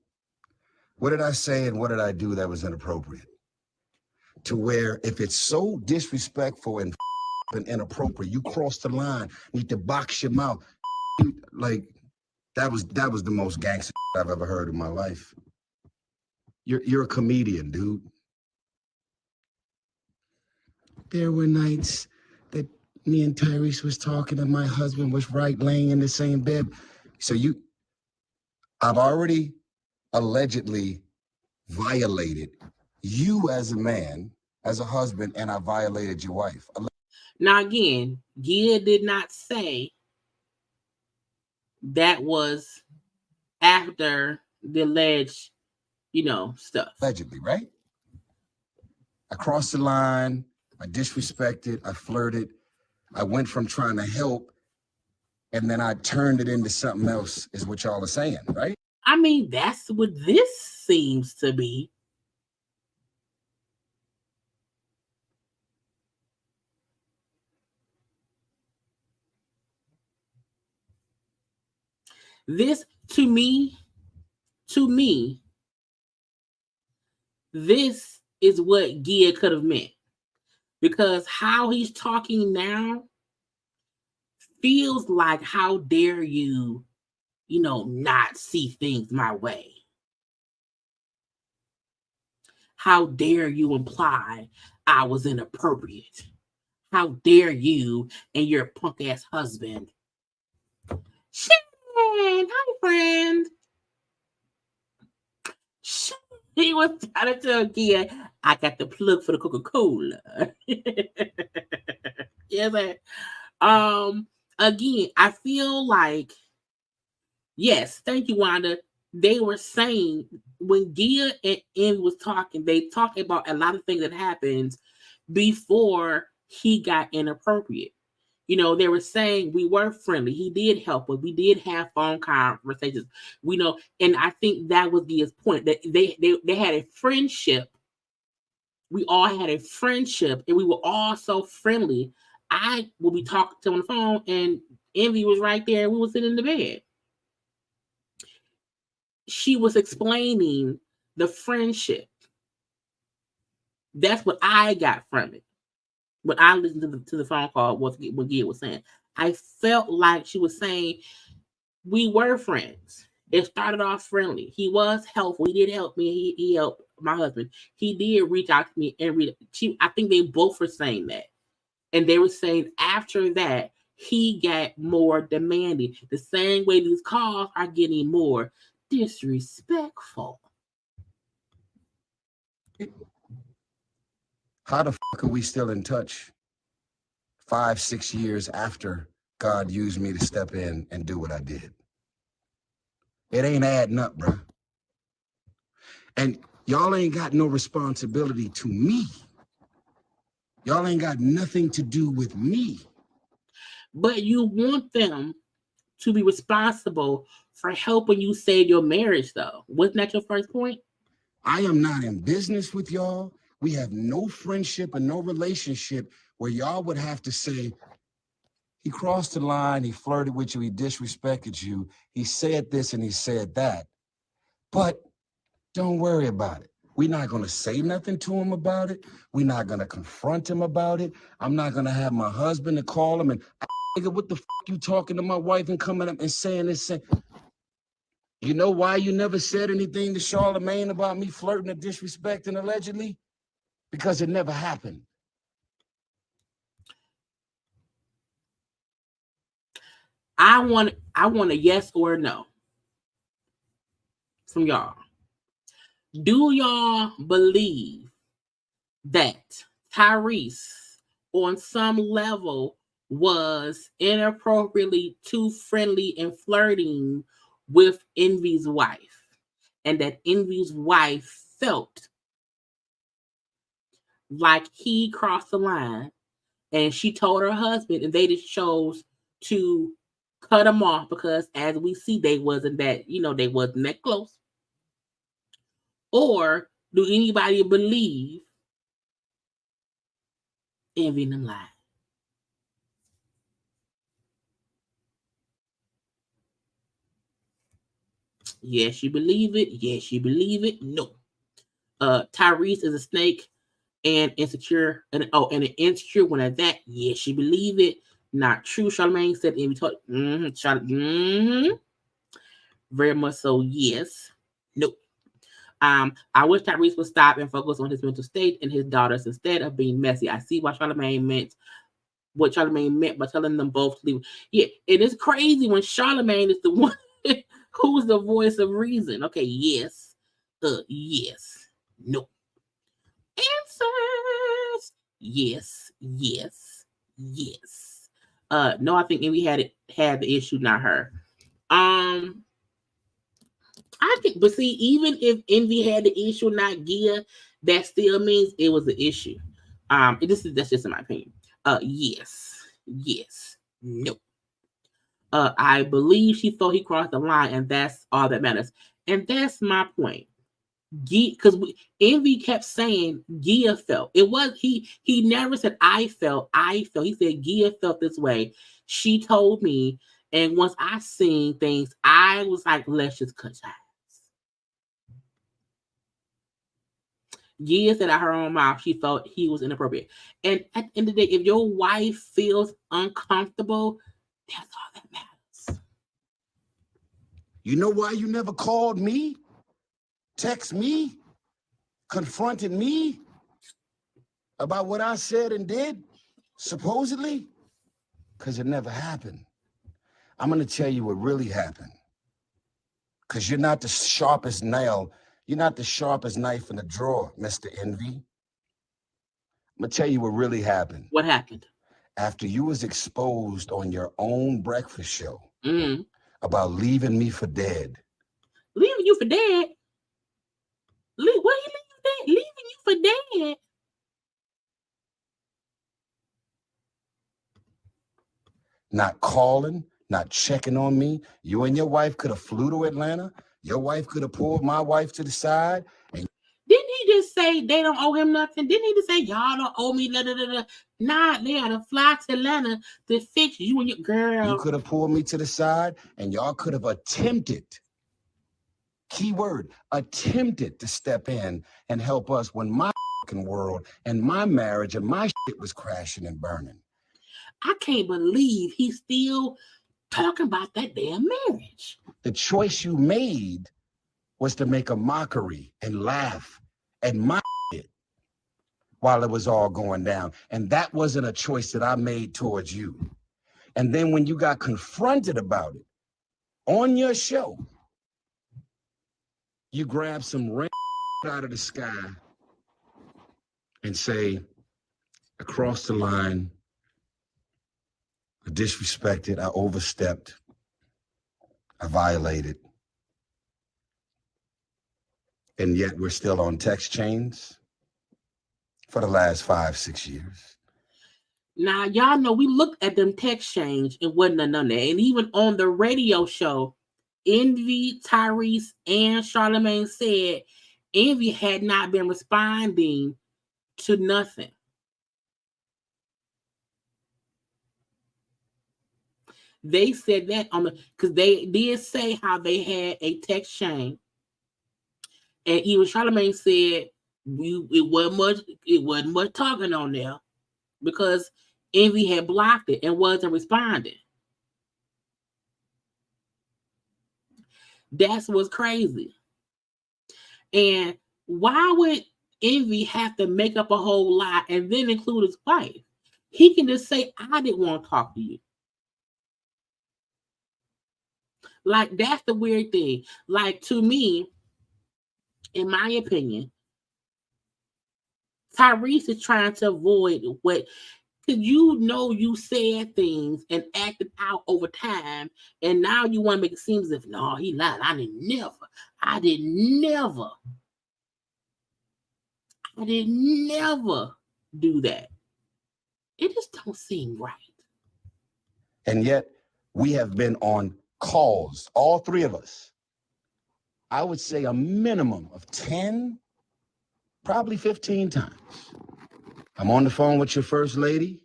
What did I say and what did I do that was inappropriate? To where if it's so disrespectful and inappropriate, you cross the line, need to box your mouth. Like, that was the most gangster I've ever heard in my life. You're a comedian, dude. There were nights that me and Tyrese was talking and my husband was right laying in the same bed. So I've already allegedly violated you as a man, as a husband, and I violated your wife. Now again, Gia did not say that was after the alleged, stuff. Allegedly, right? I crossed the line, I disrespected, I flirted, I went from trying to help, and then I turned it into something else, is what y'all are saying, right? I mean, that's what this seems to be. This, to me, this is what Gia could have meant. Because how he's talking now feels like, how dare you, not see things my way? How dare you imply I was inappropriate? How dare you and your punk ass husband? Shannon, hi friend. He was trying to tell Gia, I got the plug for the Coca-Cola. Yes, again, I feel like, yes, thank you, Wanda. They were saying when Gia and Envy was talking, they talked about a lot of things that happened before he got inappropriate. They were saying we were friendly. He did help us. We did have phone conversations. We know, and I think that was Gia's point, that they had a friendship. We all had a friendship, and we were all so friendly. I would be talking to him on the phone, and Envy was right there. We were sitting in the bed. She was explaining the friendship. That's what I got from it. When I listened to the phone call, what Gia was saying, I felt like she was saying we were friends. It started off friendly. He was helpful. He did help me. He helped my husband. He did reach out to me and I think they both were saying that. And they were saying after that, he got more demanding. The same way these calls are getting more disrespectful. How the fuck are we still in touch 5-6 years after God used me to step in and do what I did? It ain't adding up, bro. And y'all ain't got no responsibility to me. Y'all ain't got nothing to do with me. But you want them to be responsible for helping you save your marriage, though. Wasn't that your first point? I am not in business with y'all. We have no friendship and no relationship where y'all would have to say, he crossed the line, he flirted with you, he disrespected you, he said this and he said that. But don't worry about it. We're not going to say nothing to him about it. We're not going to confront him about it. I'm not going to have my husband to call him and, nigga, what the fuck you talking to my wife and coming up and saying this? You know why you never said anything to Charlamagne about me flirting or disrespecting allegedly? Because it never happened. I want a yes or a no from y'all. Do y'all believe that Tyrese, on some level, was inappropriately too friendly and flirting with Envy's wife, and that Envy's wife felt like he crossed the line, and she told her husband, and they just chose to cut him off because, as we see, they wasn't that close? Or do anybody believe Envy and them lied? Yes, you believe it. Yes, you believe it. No. Tyrese is a snake and insecure, and an insecure one at that. Yes, you believe it. Not true. Charlamagne said Envy told. Very much so. Yes. No. I wish Tyrese would stop and focus on his mental state and his daughters instead of being messy. I see what Charlamagne meant by telling them both to leave. Yeah, it is crazy when Charlamagne is the one who's the voice of reason. Okay, yes. Yes. No. Answers. Yes. Yes. Yes. No, I think Envy had the issue, not her. I think, but see, even if Envy had the issue, not Gia, that still means it was an issue. That's just in my opinion. Yes, no. I believe she thought he crossed the line, and that's all that matters. And that's my point. Because Envy kept saying Gia felt. It was he never said I felt. He said Gia felt this way. She told me, and once I seen things, I was like, let's just cut ties. Gia said out her own mouth she felt he was inappropriate. And at the end of the day, if your wife feels uncomfortable, that's all that matters. You know why you never called me, text me, confronted me about what I said and did, supposedly? Because it never happened. I'm going to tell you what really happened. Because you're not the sharpest nail. You're not the sharpest knife in the drawer, Mr. Envy. I'm going to tell you what really happened. What happened? After you was exposed on your own breakfast show Mm-hmm. about leaving me for dead. Leaving you for dead? Where you leaving you for dead? Not calling, not checking on me. You and your wife could have flew to Atlanta. Your wife could have pulled my wife to the side. And didn't he just say they don't owe him nothing? Didn't he just say y'all don't owe me? Nah, they had to fly to Atlanta to fix you and your girl. You could have pulled me to the side, and y'all could have attempted, keyword, attempted to step in and help us when my world and my marriage and my shit was crashing and burning. I can't believe he's still talking about that damn marriage. The choice you made was to make a mockery and laugh at my shit while it was all going down. And that wasn't a choice that I made towards you. And then when you got confronted about it on your show, you grab some rain out of the sky and say, I crossed the line, I disrespected, I overstepped, I violated. And yet we're still on text chains for the last 5-6 years. Now, y'all know we looked at them text chains and wasn't none of that. And even on the radio show, Envy, Tyrese, and Charlamagne said Envy had not been responding to nothing. They said that because they did say how they had a text chain, and even Charlamagne said it wasn't much talking on there because Envy had blocked it and wasn't responding. That's what's crazy. And why would Envy have to make up a whole lie and then include his wife? He can just say, I didn't want to talk to you. Like, that's the weird thing. Like, to me, in my opinion, Tyrese is trying to avoid what, because you said things and acted out over time, and now you want to make it seem as if, no, he lied. I did never do that. It just don't seem right. And yet, we have been on calls, all three of us. I would say a minimum of 10, probably 15 times. I'm on the phone with your first lady,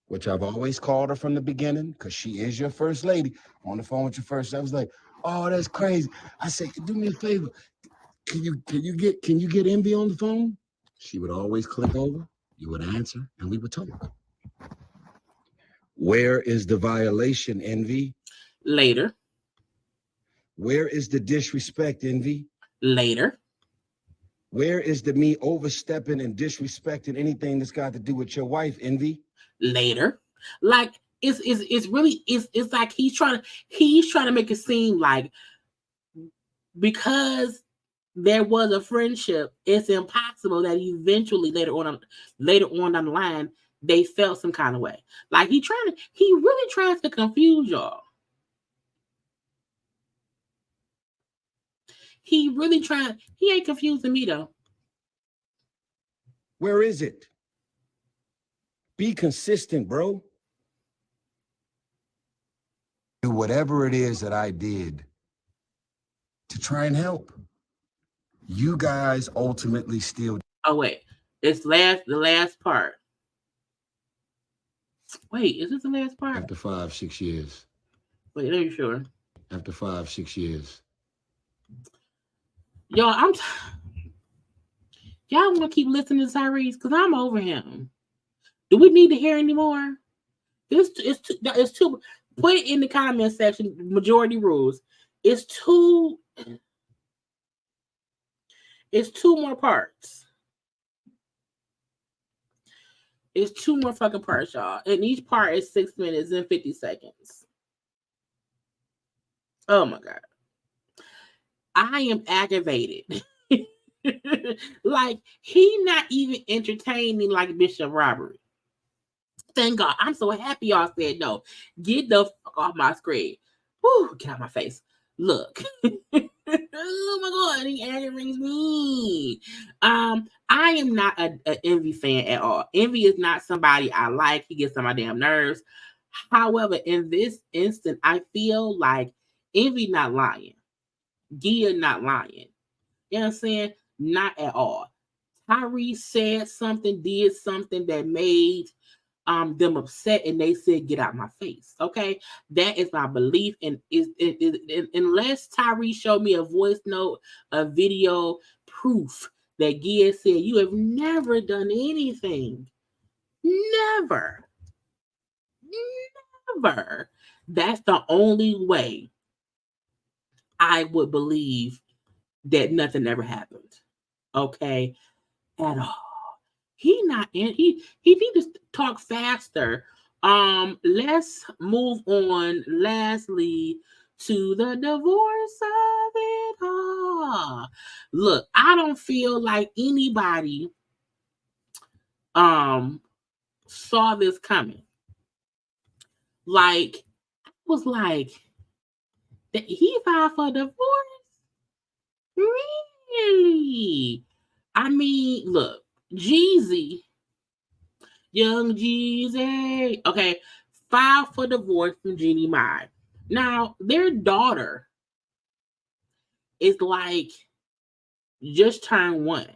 which I've always called her from the beginning, because she is your first lady. I'm on the phone with your first. I was like, oh, that's crazy. I said, do me a favor. Can you get Envy on the phone? She would always click over, you would answer, and we would talk. Where is the violation, Envy? Later. Where is the disrespect, Envy? Later. Where is the me overstepping and disrespecting anything that's got to do with your wife, Envy? Later. Like, it's really like he's trying to make it seem like because there was a friendship, it's impossible that eventually later on down the line they felt some kind of way. Like, he really tries to confuse y'all. He ain't confusing me though. Where is it? Be consistent, bro. Do whatever it is that I did to try and help. You guys ultimately still. Oh wait, it's the last part. Wait, is this the last part? After 5-6 years. Wait, are you sure? After 5-6 years. Y'all, y'all want to keep listening to Tyrese because I'm over him. Do we need to hear anymore? It's too. Put it in the comment section. Majority rules. It's two more parts. It's 2 more fucking parts, y'all. And each part is 6 minutes and 50 seconds. Oh my God. I am aggravated. Like, he not even entertaining like Bishop Robert. Thank God. I'm so happy y'all said no. Get the fuck off my screen. Whew, get out my face. Look. Oh my God, he aggravates me. I am not an Envy fan at all. Envy is not somebody I like. He gets on my damn nerves. However, in this instant, I feel like Envy not lying. Gia not lying. You know what I'm saying? Not at all. Tyrese said something, did something that made them upset, and they said, get out my face. Okay, that is my belief. And unless Tyrese showed me a voice note, a video proof that Gia said, you have never done anything, never, that's the only way I would believe that nothing ever happened. Okay, at all. He need to talk faster. Let's move on. Lastly, to the divorce of it all. Look, I don't feel like anybody saw this coming. Like, I was like, that he filed for divorce? Really? I mean, look, Jeezy, young Jeezy, okay, filed for divorce from Jeannie Mai. Now, their daughter is like just turned 1.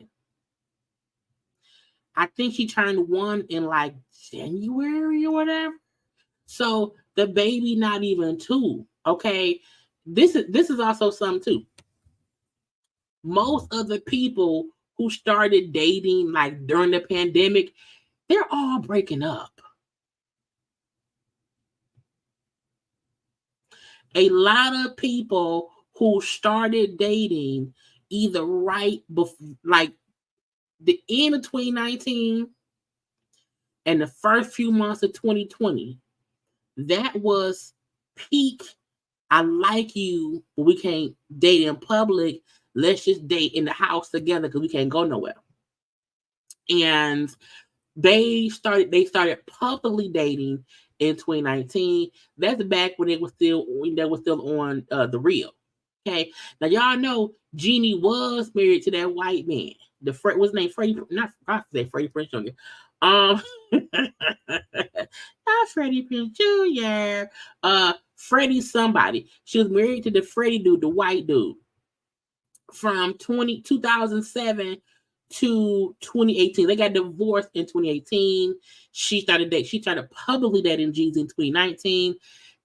I think she turned 1 in like January or whatever. So the baby not even 2. Okay, this is also something too. Most of the people who started dating like during the pandemic, they're all breaking up. A lot of people who started dating either right before, like the end of 2019 and the first few months of 2020. That was peak. I like you, but we can't date in public. Let's just date in the house together because we can't go nowhere. And they started publicly dating in 2019. That's back when they were still on The Real. Okay, now y'all know Jeannie was married to that white man. What's his name? Freddie, not I say Freddie Prinze Jr. Not Freddie Prinze Jr. Freddie somebody. She was married to the Freddie dude, the white dude, from 2007 to 2018. They got divorced in 2018. She started publicly dating Jeezy in 2019.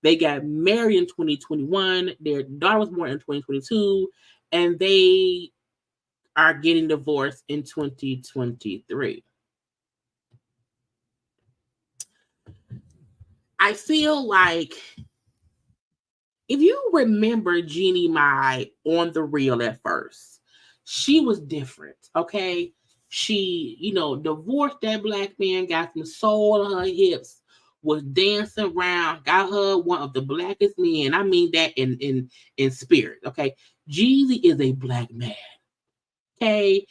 They got married in 2021. Their daughter was born in 2022, and they are getting divorced in 2023. I feel like if you remember Jeannie Mai on The Real at first, she was different, okay? She, divorced that black man, got some soul on her hips, was dancing around, got her one of the blackest men. I mean that in spirit, okay? Jeezy is a black man, okay?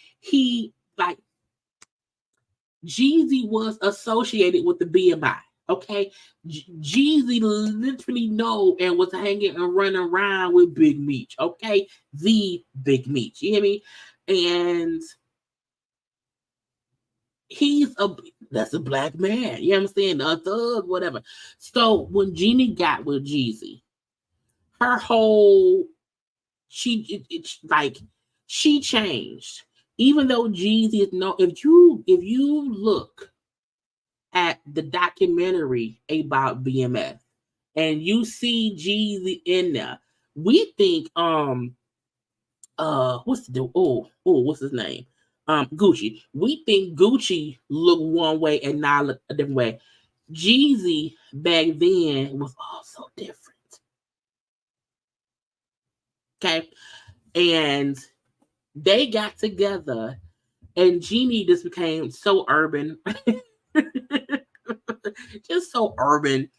Jeezy was associated with the BMI, okay? Jeezy literally know and was hanging and running around with Big Meech, okay? The Big Meech, you hear me? And that's a black man, you know what I'm saying? A thug, whatever. So when Jeannie got with Jeezy, her whole, she changed. Even though Jeezy is if you look at the documentary about BMF and you see Jeezy in there, we think what's his name? Gucci. We think Gucci looked one way and now look a different way. Jeezy back then was also different. Okay. And they got together and Jeannie just became so urban. Just so urban.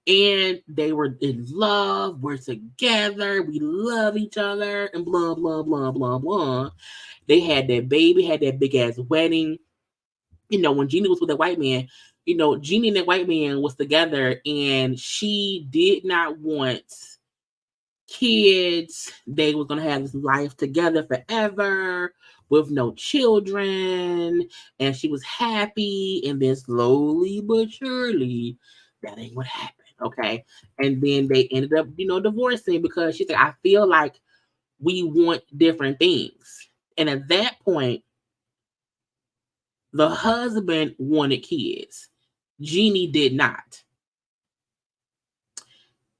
And they were in love. We're together. We love each other. And blah, blah, blah, blah, blah. They had that baby, had that big ass wedding. When Jeannie was with the white man, Jeannie and that white man was together and she did not want kids. They were going to have this life together forever with no children. And she was happy. And then slowly but surely, that ain't what happened. Okay. And then they ended up, divorcing because she said, I feel like we want different things. And at that point, the husband wanted kids. Jeannie did not.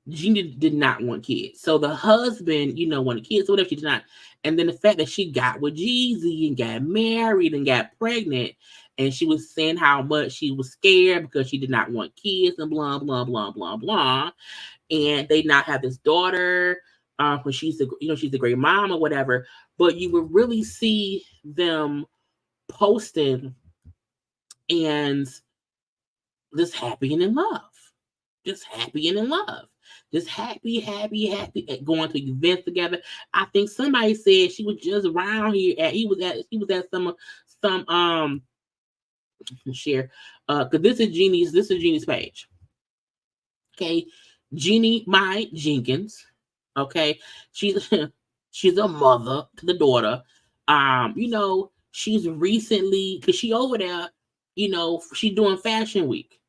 Jeannie did not want kids. So the husband, wanted kids, so whatever, she did not. And then the fact that she got with Jeezy and got married and got pregnant, and she was saying how much she was scared because she did not want kids and blah, blah, blah, blah, blah. And they now have this daughter, when she's the great mom or whatever. But you would really see them posting and just happy and in love. Just happy and in love. Just happy, going to events together. I think somebody said she was just around here he was at some share. Because this is Jeannie's page. Okay. Jeannie Mai Jenkins. Okay. She's a mother to the daughter. She's recently, because she over there, she's doing fashion week.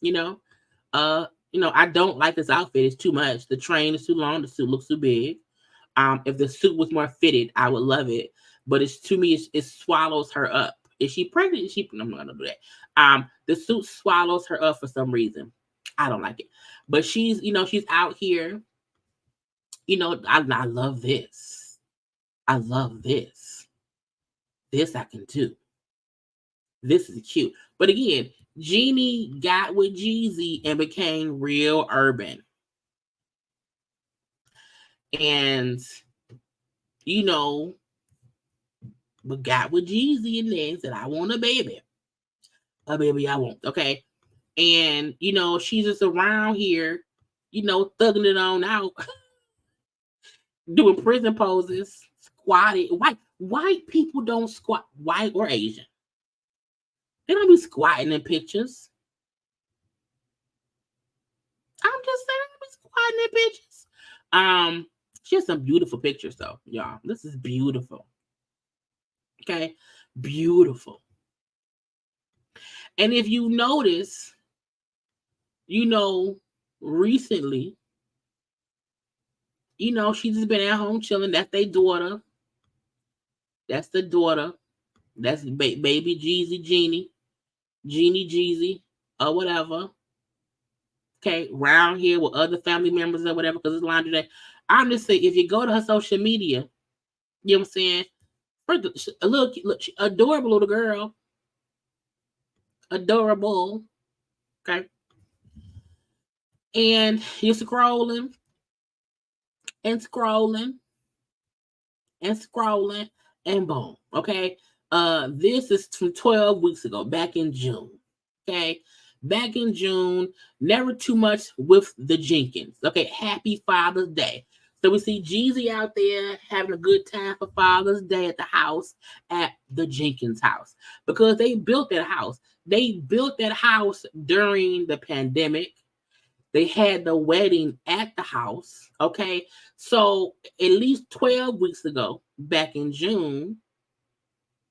I don't like this outfit. It's too much. The train is too long. The suit looks too big. If the suit was more fitted, I would love it. But it swallows her up. Is she pregnant? I'm not gonna do that. The suit swallows her up for some reason. I don't like it. But she's out here. I love this. I love this. This I can do. This is cute. But again, Jeannie got with Jeezy and became real urban. And, you know, but got with Jeezy and then said, I want a baby. A baby I want, okay? And, you know, she's just around here, you know, thugging it on out, doing prison poses, squatting. White people don't squat, white or Asian. They don't be squatting in pictures. I'm just saying, they don't be squatting in pictures. She has some beautiful pictures though, y'all. This is beautiful. Okay, beautiful. And if you notice, you know, recently, you know, she's just been at home chilling. That's their daughter. That's the daughter. That's baby Jeezy, Jeannie Jeezy, or whatever. Okay, round here with other family members or whatever, because it's laundry day. I'm just saying, if you go to her social media, you know what I'm saying? A little adorable little girl. Adorable. Okay. And you're scrolling and scrolling and scrolling and boom. Okay. This is from 12 weeks ago, back in June. Okay. Back in June, never too much with the Jenkins. Okay. Happy Father's Day. So we see Jeezy out there having a good time for Father's Day at the house, at the Jenkins house, because they built that house. They built that house during the pandemic. They had the wedding at the house. Okay. So at least 12 weeks ago, back in June,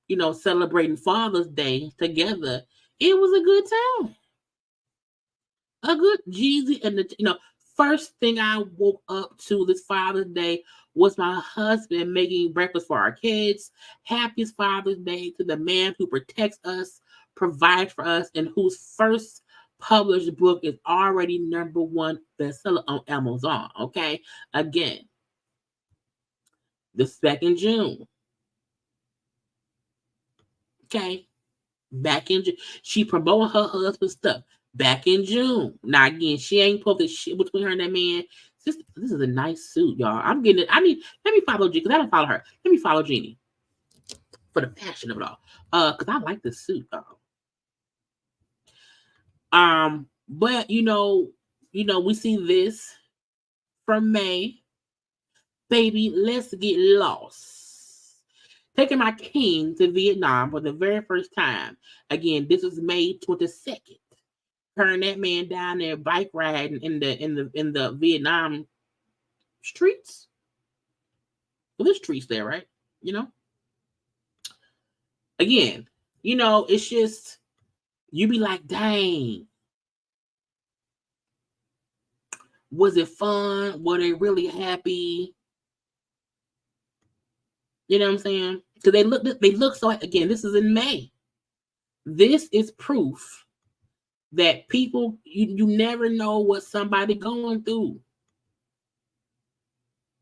you know, celebrating Father's Day together, it was a good time. A good Jeezy and the, you know, first thing I woke up to this Father's Day was my husband making breakfast for our kids. Happy Father's Day to the man who protects us, provides for us, and whose first published book is already #1 bestseller on Amazon. Okay. Again, this back in June. Okay. Back in June. She promoting her husband's stuff. Back in June. Now again, she ain't put the shit between her and that man. This is a nice suit, y'all. I'm getting it. Let me follow Jeannie, because I don't follow her. Let me follow Jeannie for the fashion of it all. Because I like this suit, though. But you know, we see this from May. Baby, let's get lost. Taking my king to Vietnam for the very first time. Again, this was May 22nd. Her and that man down there bike riding in the Vietnam streets. Well, there's streets there, right? You know? Again, you know, it's just, you be like, dang. Was it fun? Were they really happy? You know what I'm saying? Because they look so, again, this is in May. This is proof that people, you never know what somebody going through.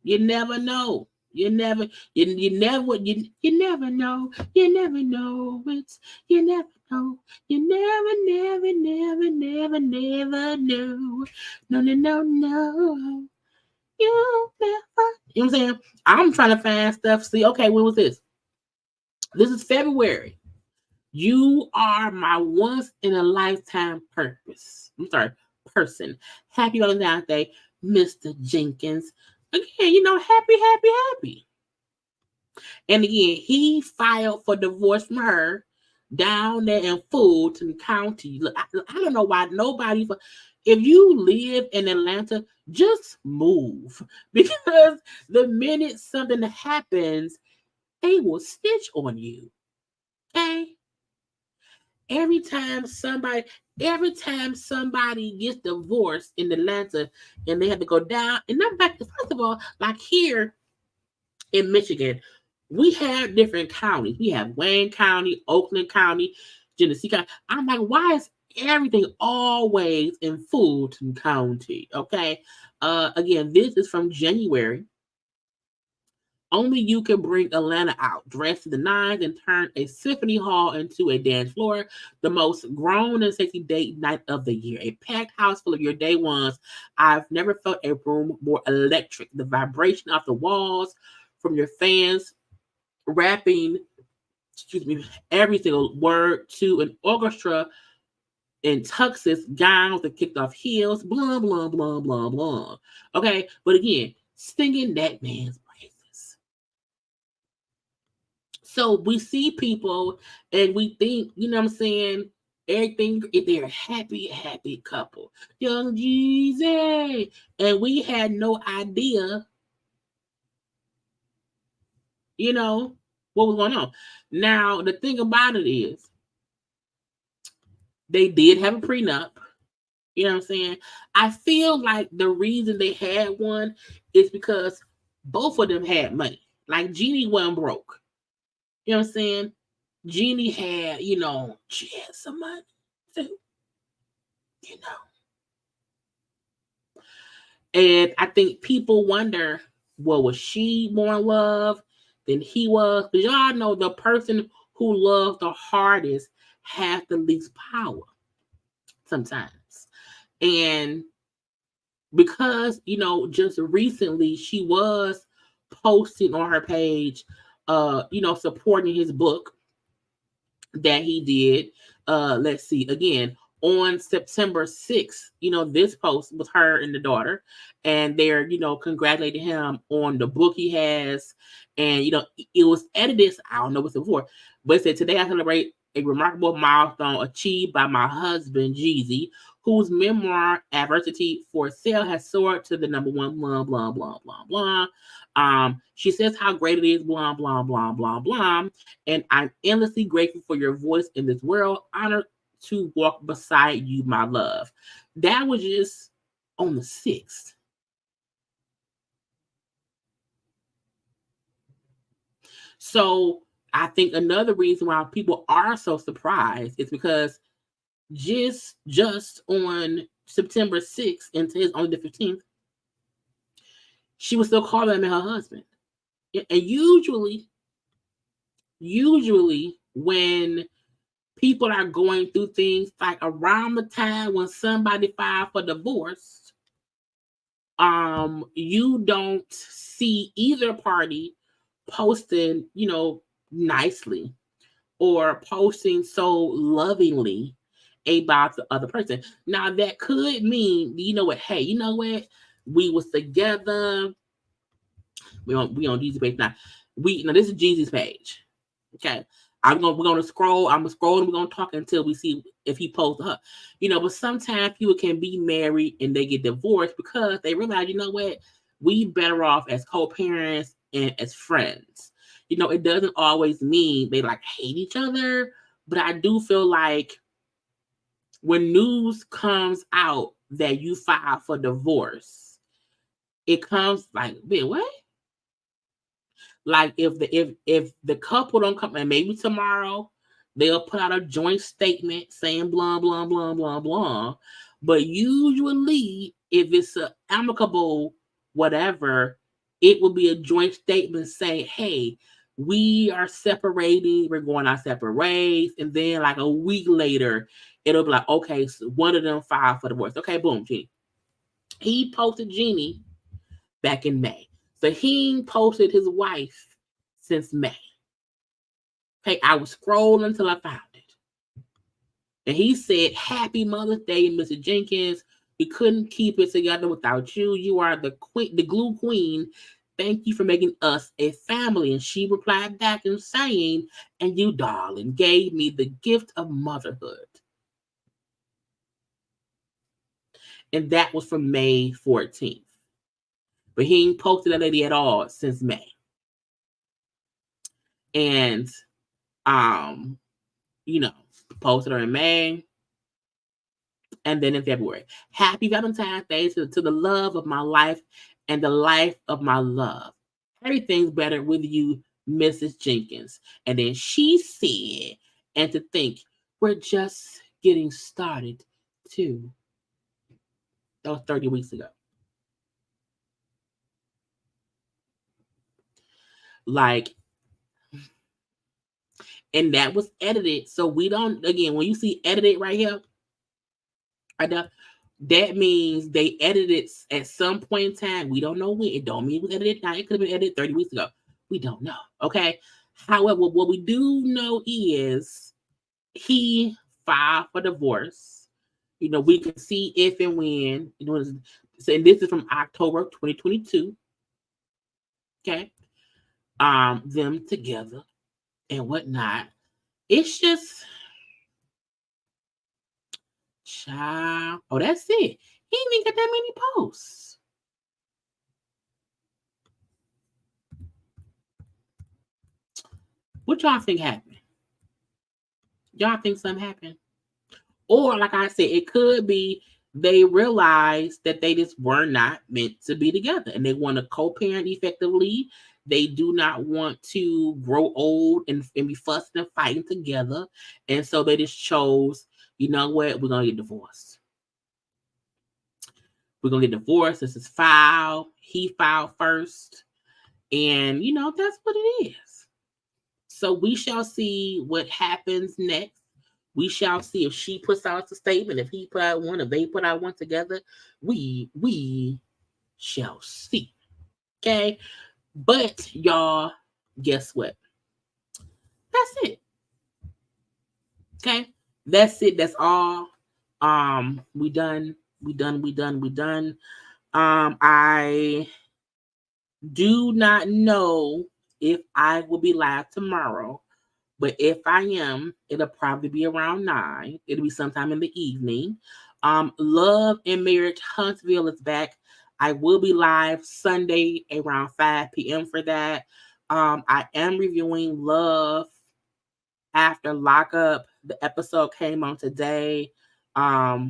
You never know. You never know. You never know. You never know. You never, never know. No. You never. You know what I'm saying? I'm trying to find stuff. See, okay, when was this? This is February. You are my once in a lifetime person. Happy Valentine's Day, Mr. Jenkins. Again, you know, happy. And again, he filed for divorce from her down there in Fulton County. Look, I don't know why nobody. If you live in Atlanta, just move, because the minute something happens, they will snitch on you. Okay. Every time somebody gets divorced in Atlanta and they have to go down, and I'm back to, first of all, like here in Michigan, we have different counties. We have Wayne County, Oakland County, Genesee County. I'm like, why is everything always in Fulton County? Okay. Again, this is from January. Only you can bring Atlanta out, dress to the nines, and turn a symphony hall into a dance floor. The most grown and sexy date night of the year. A packed house full of your day ones. I've never felt a room more electric. The vibration off the walls from your fans rapping, every single word to an orchestra in tuxes, gowns that kicked off heels, blah, blah, blah, blah, blah. Okay, but again, singing that man's praises. So we see people and we think, you know what I'm saying, everything, they're a happy, happy couple. Young Jeezy. And we had no idea, you know, what was going on. Now, the thing about it is, they did have a prenup. You know what I'm saying? I feel like the reason they had one is because both of them had money. Like Jeannie wasn't broke. You know what I'm saying? Jeannie had, she had some money too. You know. And I think people wonder, well, was she more in love than he was? Because y'all know the person who loved the hardest has the least power sometimes. And because, just recently she was posting on her page, supporting his book that he did. Let's see, again, on September 6th, this post with her and the daughter, and they're, congratulating him on the book he has. And, it was edited, I don't know what's before, but it said, today I celebrate a remarkable milestone achieved by my husband, Jeezy, whose memoir, Adversity for Sale, has soared to the number one, blah, blah, blah, blah, blah. She says how great it is, blah, blah, blah, blah, blah. And I'm endlessly grateful for your voice in this world. Honored to walk beside you, my love. That was just on the 6th. So I think another reason why people are so surprised is because just on September 6th and today's only the 15th, she was still calling him her husband. And usually when people are going through things like around the time when somebody filed for divorce, you don't see either party posting, nicely or posting so lovingly about the other person. Now that could mean, hey, we was together. We on Jeezy's page now. This is Jeezy's page. Okay. We're gonna scroll. I'm gonna scroll and we're gonna talk until we see if he posted her. But sometimes people can be married and they get divorced because they realize, we better off as co-parents and as friends. It doesn't always mean they hate each other, but I do feel like when news comes out that you filed for divorce, it comes like, wait, what? Like if the couple don't come, and maybe tomorrow they'll put out a joint statement saying blah blah blah blah blah. But usually, if it's an amicable whatever, it will be a joint statement saying, "Hey, we are separating. We're going our separate ways." And then, like a week later, it'll be like, "Okay, so one of them filed for divorce." Okay, boom, Jeannie. He posted Jeannie back in May. So he posted his wife since May. Okay, I was scrolling until I found it. And he said, "Happy Mother's Day, Mr. Jenkins. We couldn't keep it together without you. You are the queen, the glue queen. Thank you for making us a family." And she replied back and saying, "And you, darling, gave me the gift of motherhood." And that was from May 14th. But he ain't posted that lady at all since May. And posted her in May and then in February. "Happy Valentine's Day to the love of my life and the life of my love. Everything's better with you, Mrs. Jenkins." And then she said, "And to think, we're just getting started too." That was 30 weeks ago. Like, and that was edited. So we don't, again, when you see edited right here, that means they edited at some point in time. We don't know when. It don't mean it was edited now. It could have been edited 30 weeks ago. We don't know. Okay. However, what we do know is he filed for divorce. You know, we can see if and when. You know, so, and this is from October 2022. Okay. Them together and whatnot. It's just, child. Oh, that's it. He ain't even got that many posts. What y'all think happened? Y'all think something happened? Or, like I said, it could be they realized that they just were not meant to be together and they want to co-parent effectively. They do not want to grow old and be fussing and fighting together. And so they just chose, you know what, we're going to get divorced. We're going to get divorced. This is filed. He filed first. And, you know, that's what it is. So we shall see what happens next. We shall see if she puts out a statement, if he put out one, if they put out one together. We shall see. Okay? But, y'all, guess what? That's it. Okay? That's it. That's all. We done. I do not know if I will be live tomorrow, but if I am, it'll probably be around 9. It'll be sometime in the evening. Love and Marriage Huntsville is back. I will be live Sunday around 5 p.m. for that. I am reviewing Love After Lockup. The episode came on today. I'll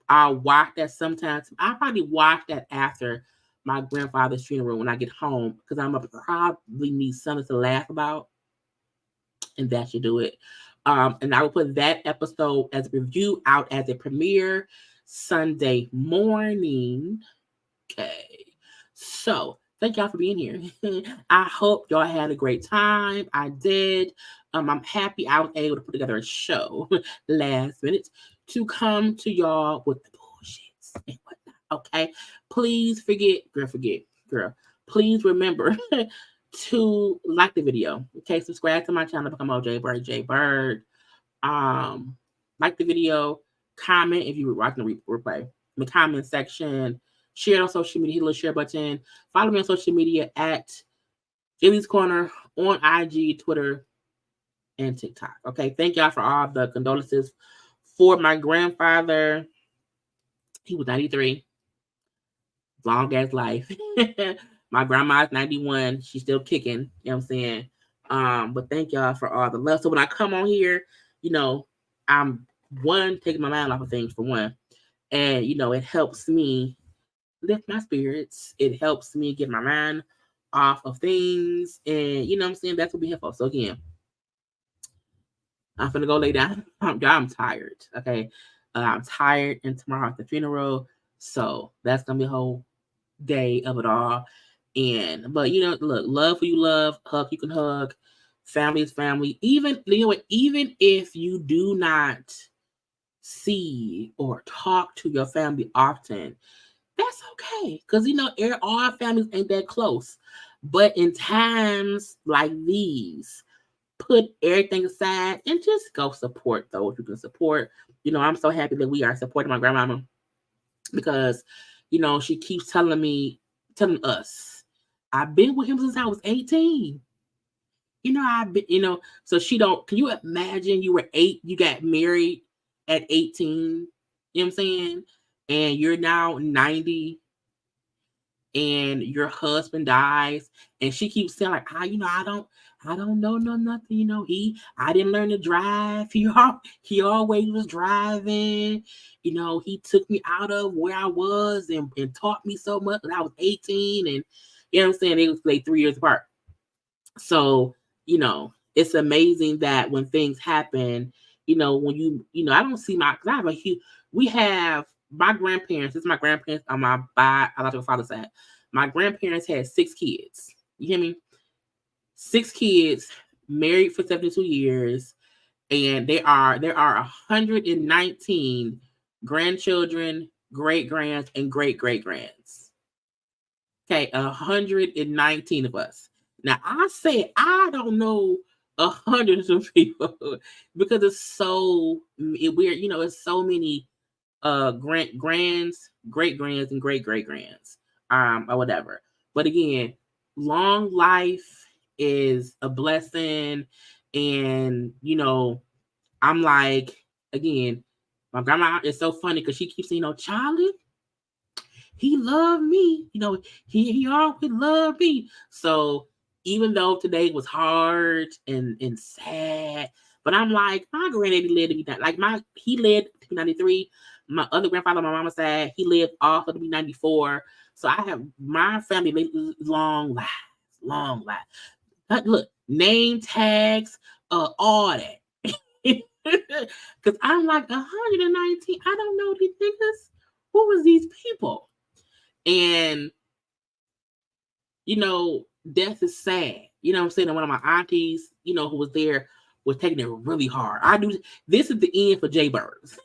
watch that sometimes. I'll probably watch that after my grandfather's funeral when I get home because I'm going to probably need something to laugh about. And that should do it. And I will put that episode as a review out as a premiere Sunday morning. Okay. So thank y'all for being here. I hope y'all had a great time. I did. I'm happy I was able to put together a show last minute to come to y'all with the bullshits and whatnot. Okay. Please girl. Please remember to like the video. Okay, subscribe to my channel, become a JayBird. Like the video, comment if you were watching the replay in the comment section, share it on social media, hit the little share button, follow me on social media at JayLeesCorner on IG, Twitter, and TikTok. Okay, thank y'all for all the condolences for my grandfather. He was 93. Long ass life. My grandma's 91. She's still kicking. You know what I'm saying? But thank y'all for all the love. So when I come on here, you know, I'm taking my mind off of things for one. And, you know, it helps me lift my spirits. It helps me get my mind off of things. And, you know what I'm saying? That's what we here for. So again, I'm finna go lay down. I'm tired. Okay. I'm tired, and tomorrow at the funeral. So that's gonna be a whole day of it all. But you know, look, love who you love, hug you can hug, family is family. Even, you know what, even if you do not see or talk to your family often, that's okay. Because you know, all families ain't that close. But in times like these, put everything aside and just go support those you can support. You know, I'm so happy that we are supporting my grandmama because, you know, she keeps telling us, I've been with him since I was 18. You know, so can you imagine you were 8, you got married at 18, you know what I'm saying? And you're now 90 and your husband dies and she keeps saying like, I don't know nothing, you know, I didn't learn to drive. He always was driving, you know, he took me out of where I was and taught me so much when I was 18, and you know what I'm saying, they was like 3 years apart. So, you know, it's amazing that when things happen, you know, when you know, I don't see we have my grandparents, this is my grandparents on my biological father's side. My grandparents had 6 kids. You hear me? 6 kids, married for 72 years, and there are 119 grandchildren, great-grands, and great-great-grands. Okay, 119 of us. Now, I said I don't know 100 of people because it's so weird. You know, it's so many grands, great-grands, and great-great-grands, or whatever. But again, long life is a blessing, and you know, I'm like, again, my grandma is so funny because she keeps saying, Charlie, he loved me. You know, he always loved me. So even though today was hard and sad, but I'm like, my granddaddy lived to be like he lived to be 93. My other grandfather, my mama said, he lived also to be 94. So I have my family long lives, long lives. Look, name tags, all that. Because I'm like 119. I don't know these niggas. Who was these people? And you know, death is sad. You know what I'm saying? And one of my aunties, you know, who was there was taking it really hard. This is the end for JayBirds.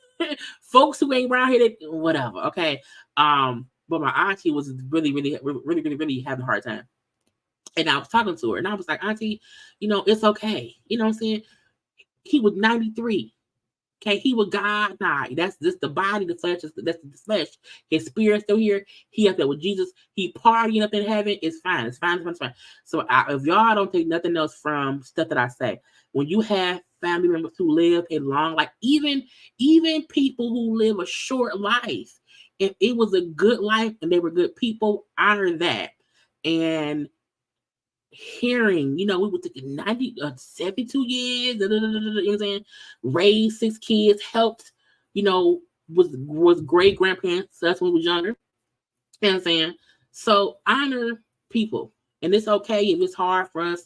Folks who ain't around here, whatever. Okay. But my auntie was really having a hard time. And I was talking to her and I was like, Auntie, you know, it's okay. You know what I'm saying? He was 93. Okay, he was God. Nah, that's just the body, the flesh. That's the flesh. His spirit's still here. He up there with Jesus. He partying up in heaven. It's fine. It's fine. It's fine. So if y'all don't take nothing else from stuff that I say, when you have family members who live a long life, even people who live a short life, if it was a good life and they were good people, honor that. And hearing, you know, we were thinking 72 years, you know what I'm saying? Raised 6 kids, helped, you know, was great grandparents. That's when we was younger. You know what I'm saying? So honor people. And it's okay if it's hard for us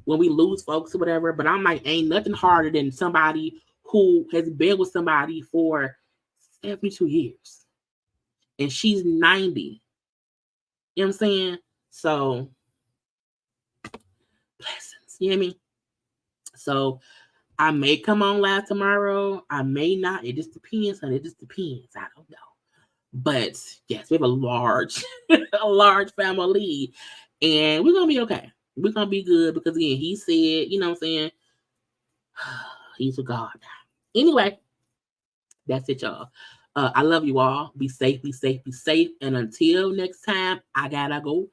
when we lose folks or whatever. But I'm like, ain't nothing harder than somebody who has been with somebody for 72 years. And she's 90. You know what I'm saying? So blessings. You know what I mean? So I may come on live tomorrow. I may not. It just depends, honey. It just depends. I don't know. But yes, we have a large family. And we're gonna be okay. We're gonna be good because again, he said, you know what I'm saying? He's a God. Anyway, that's it, y'all. I love you all. Be safe, be safe, be safe. And until next time, I gotta go.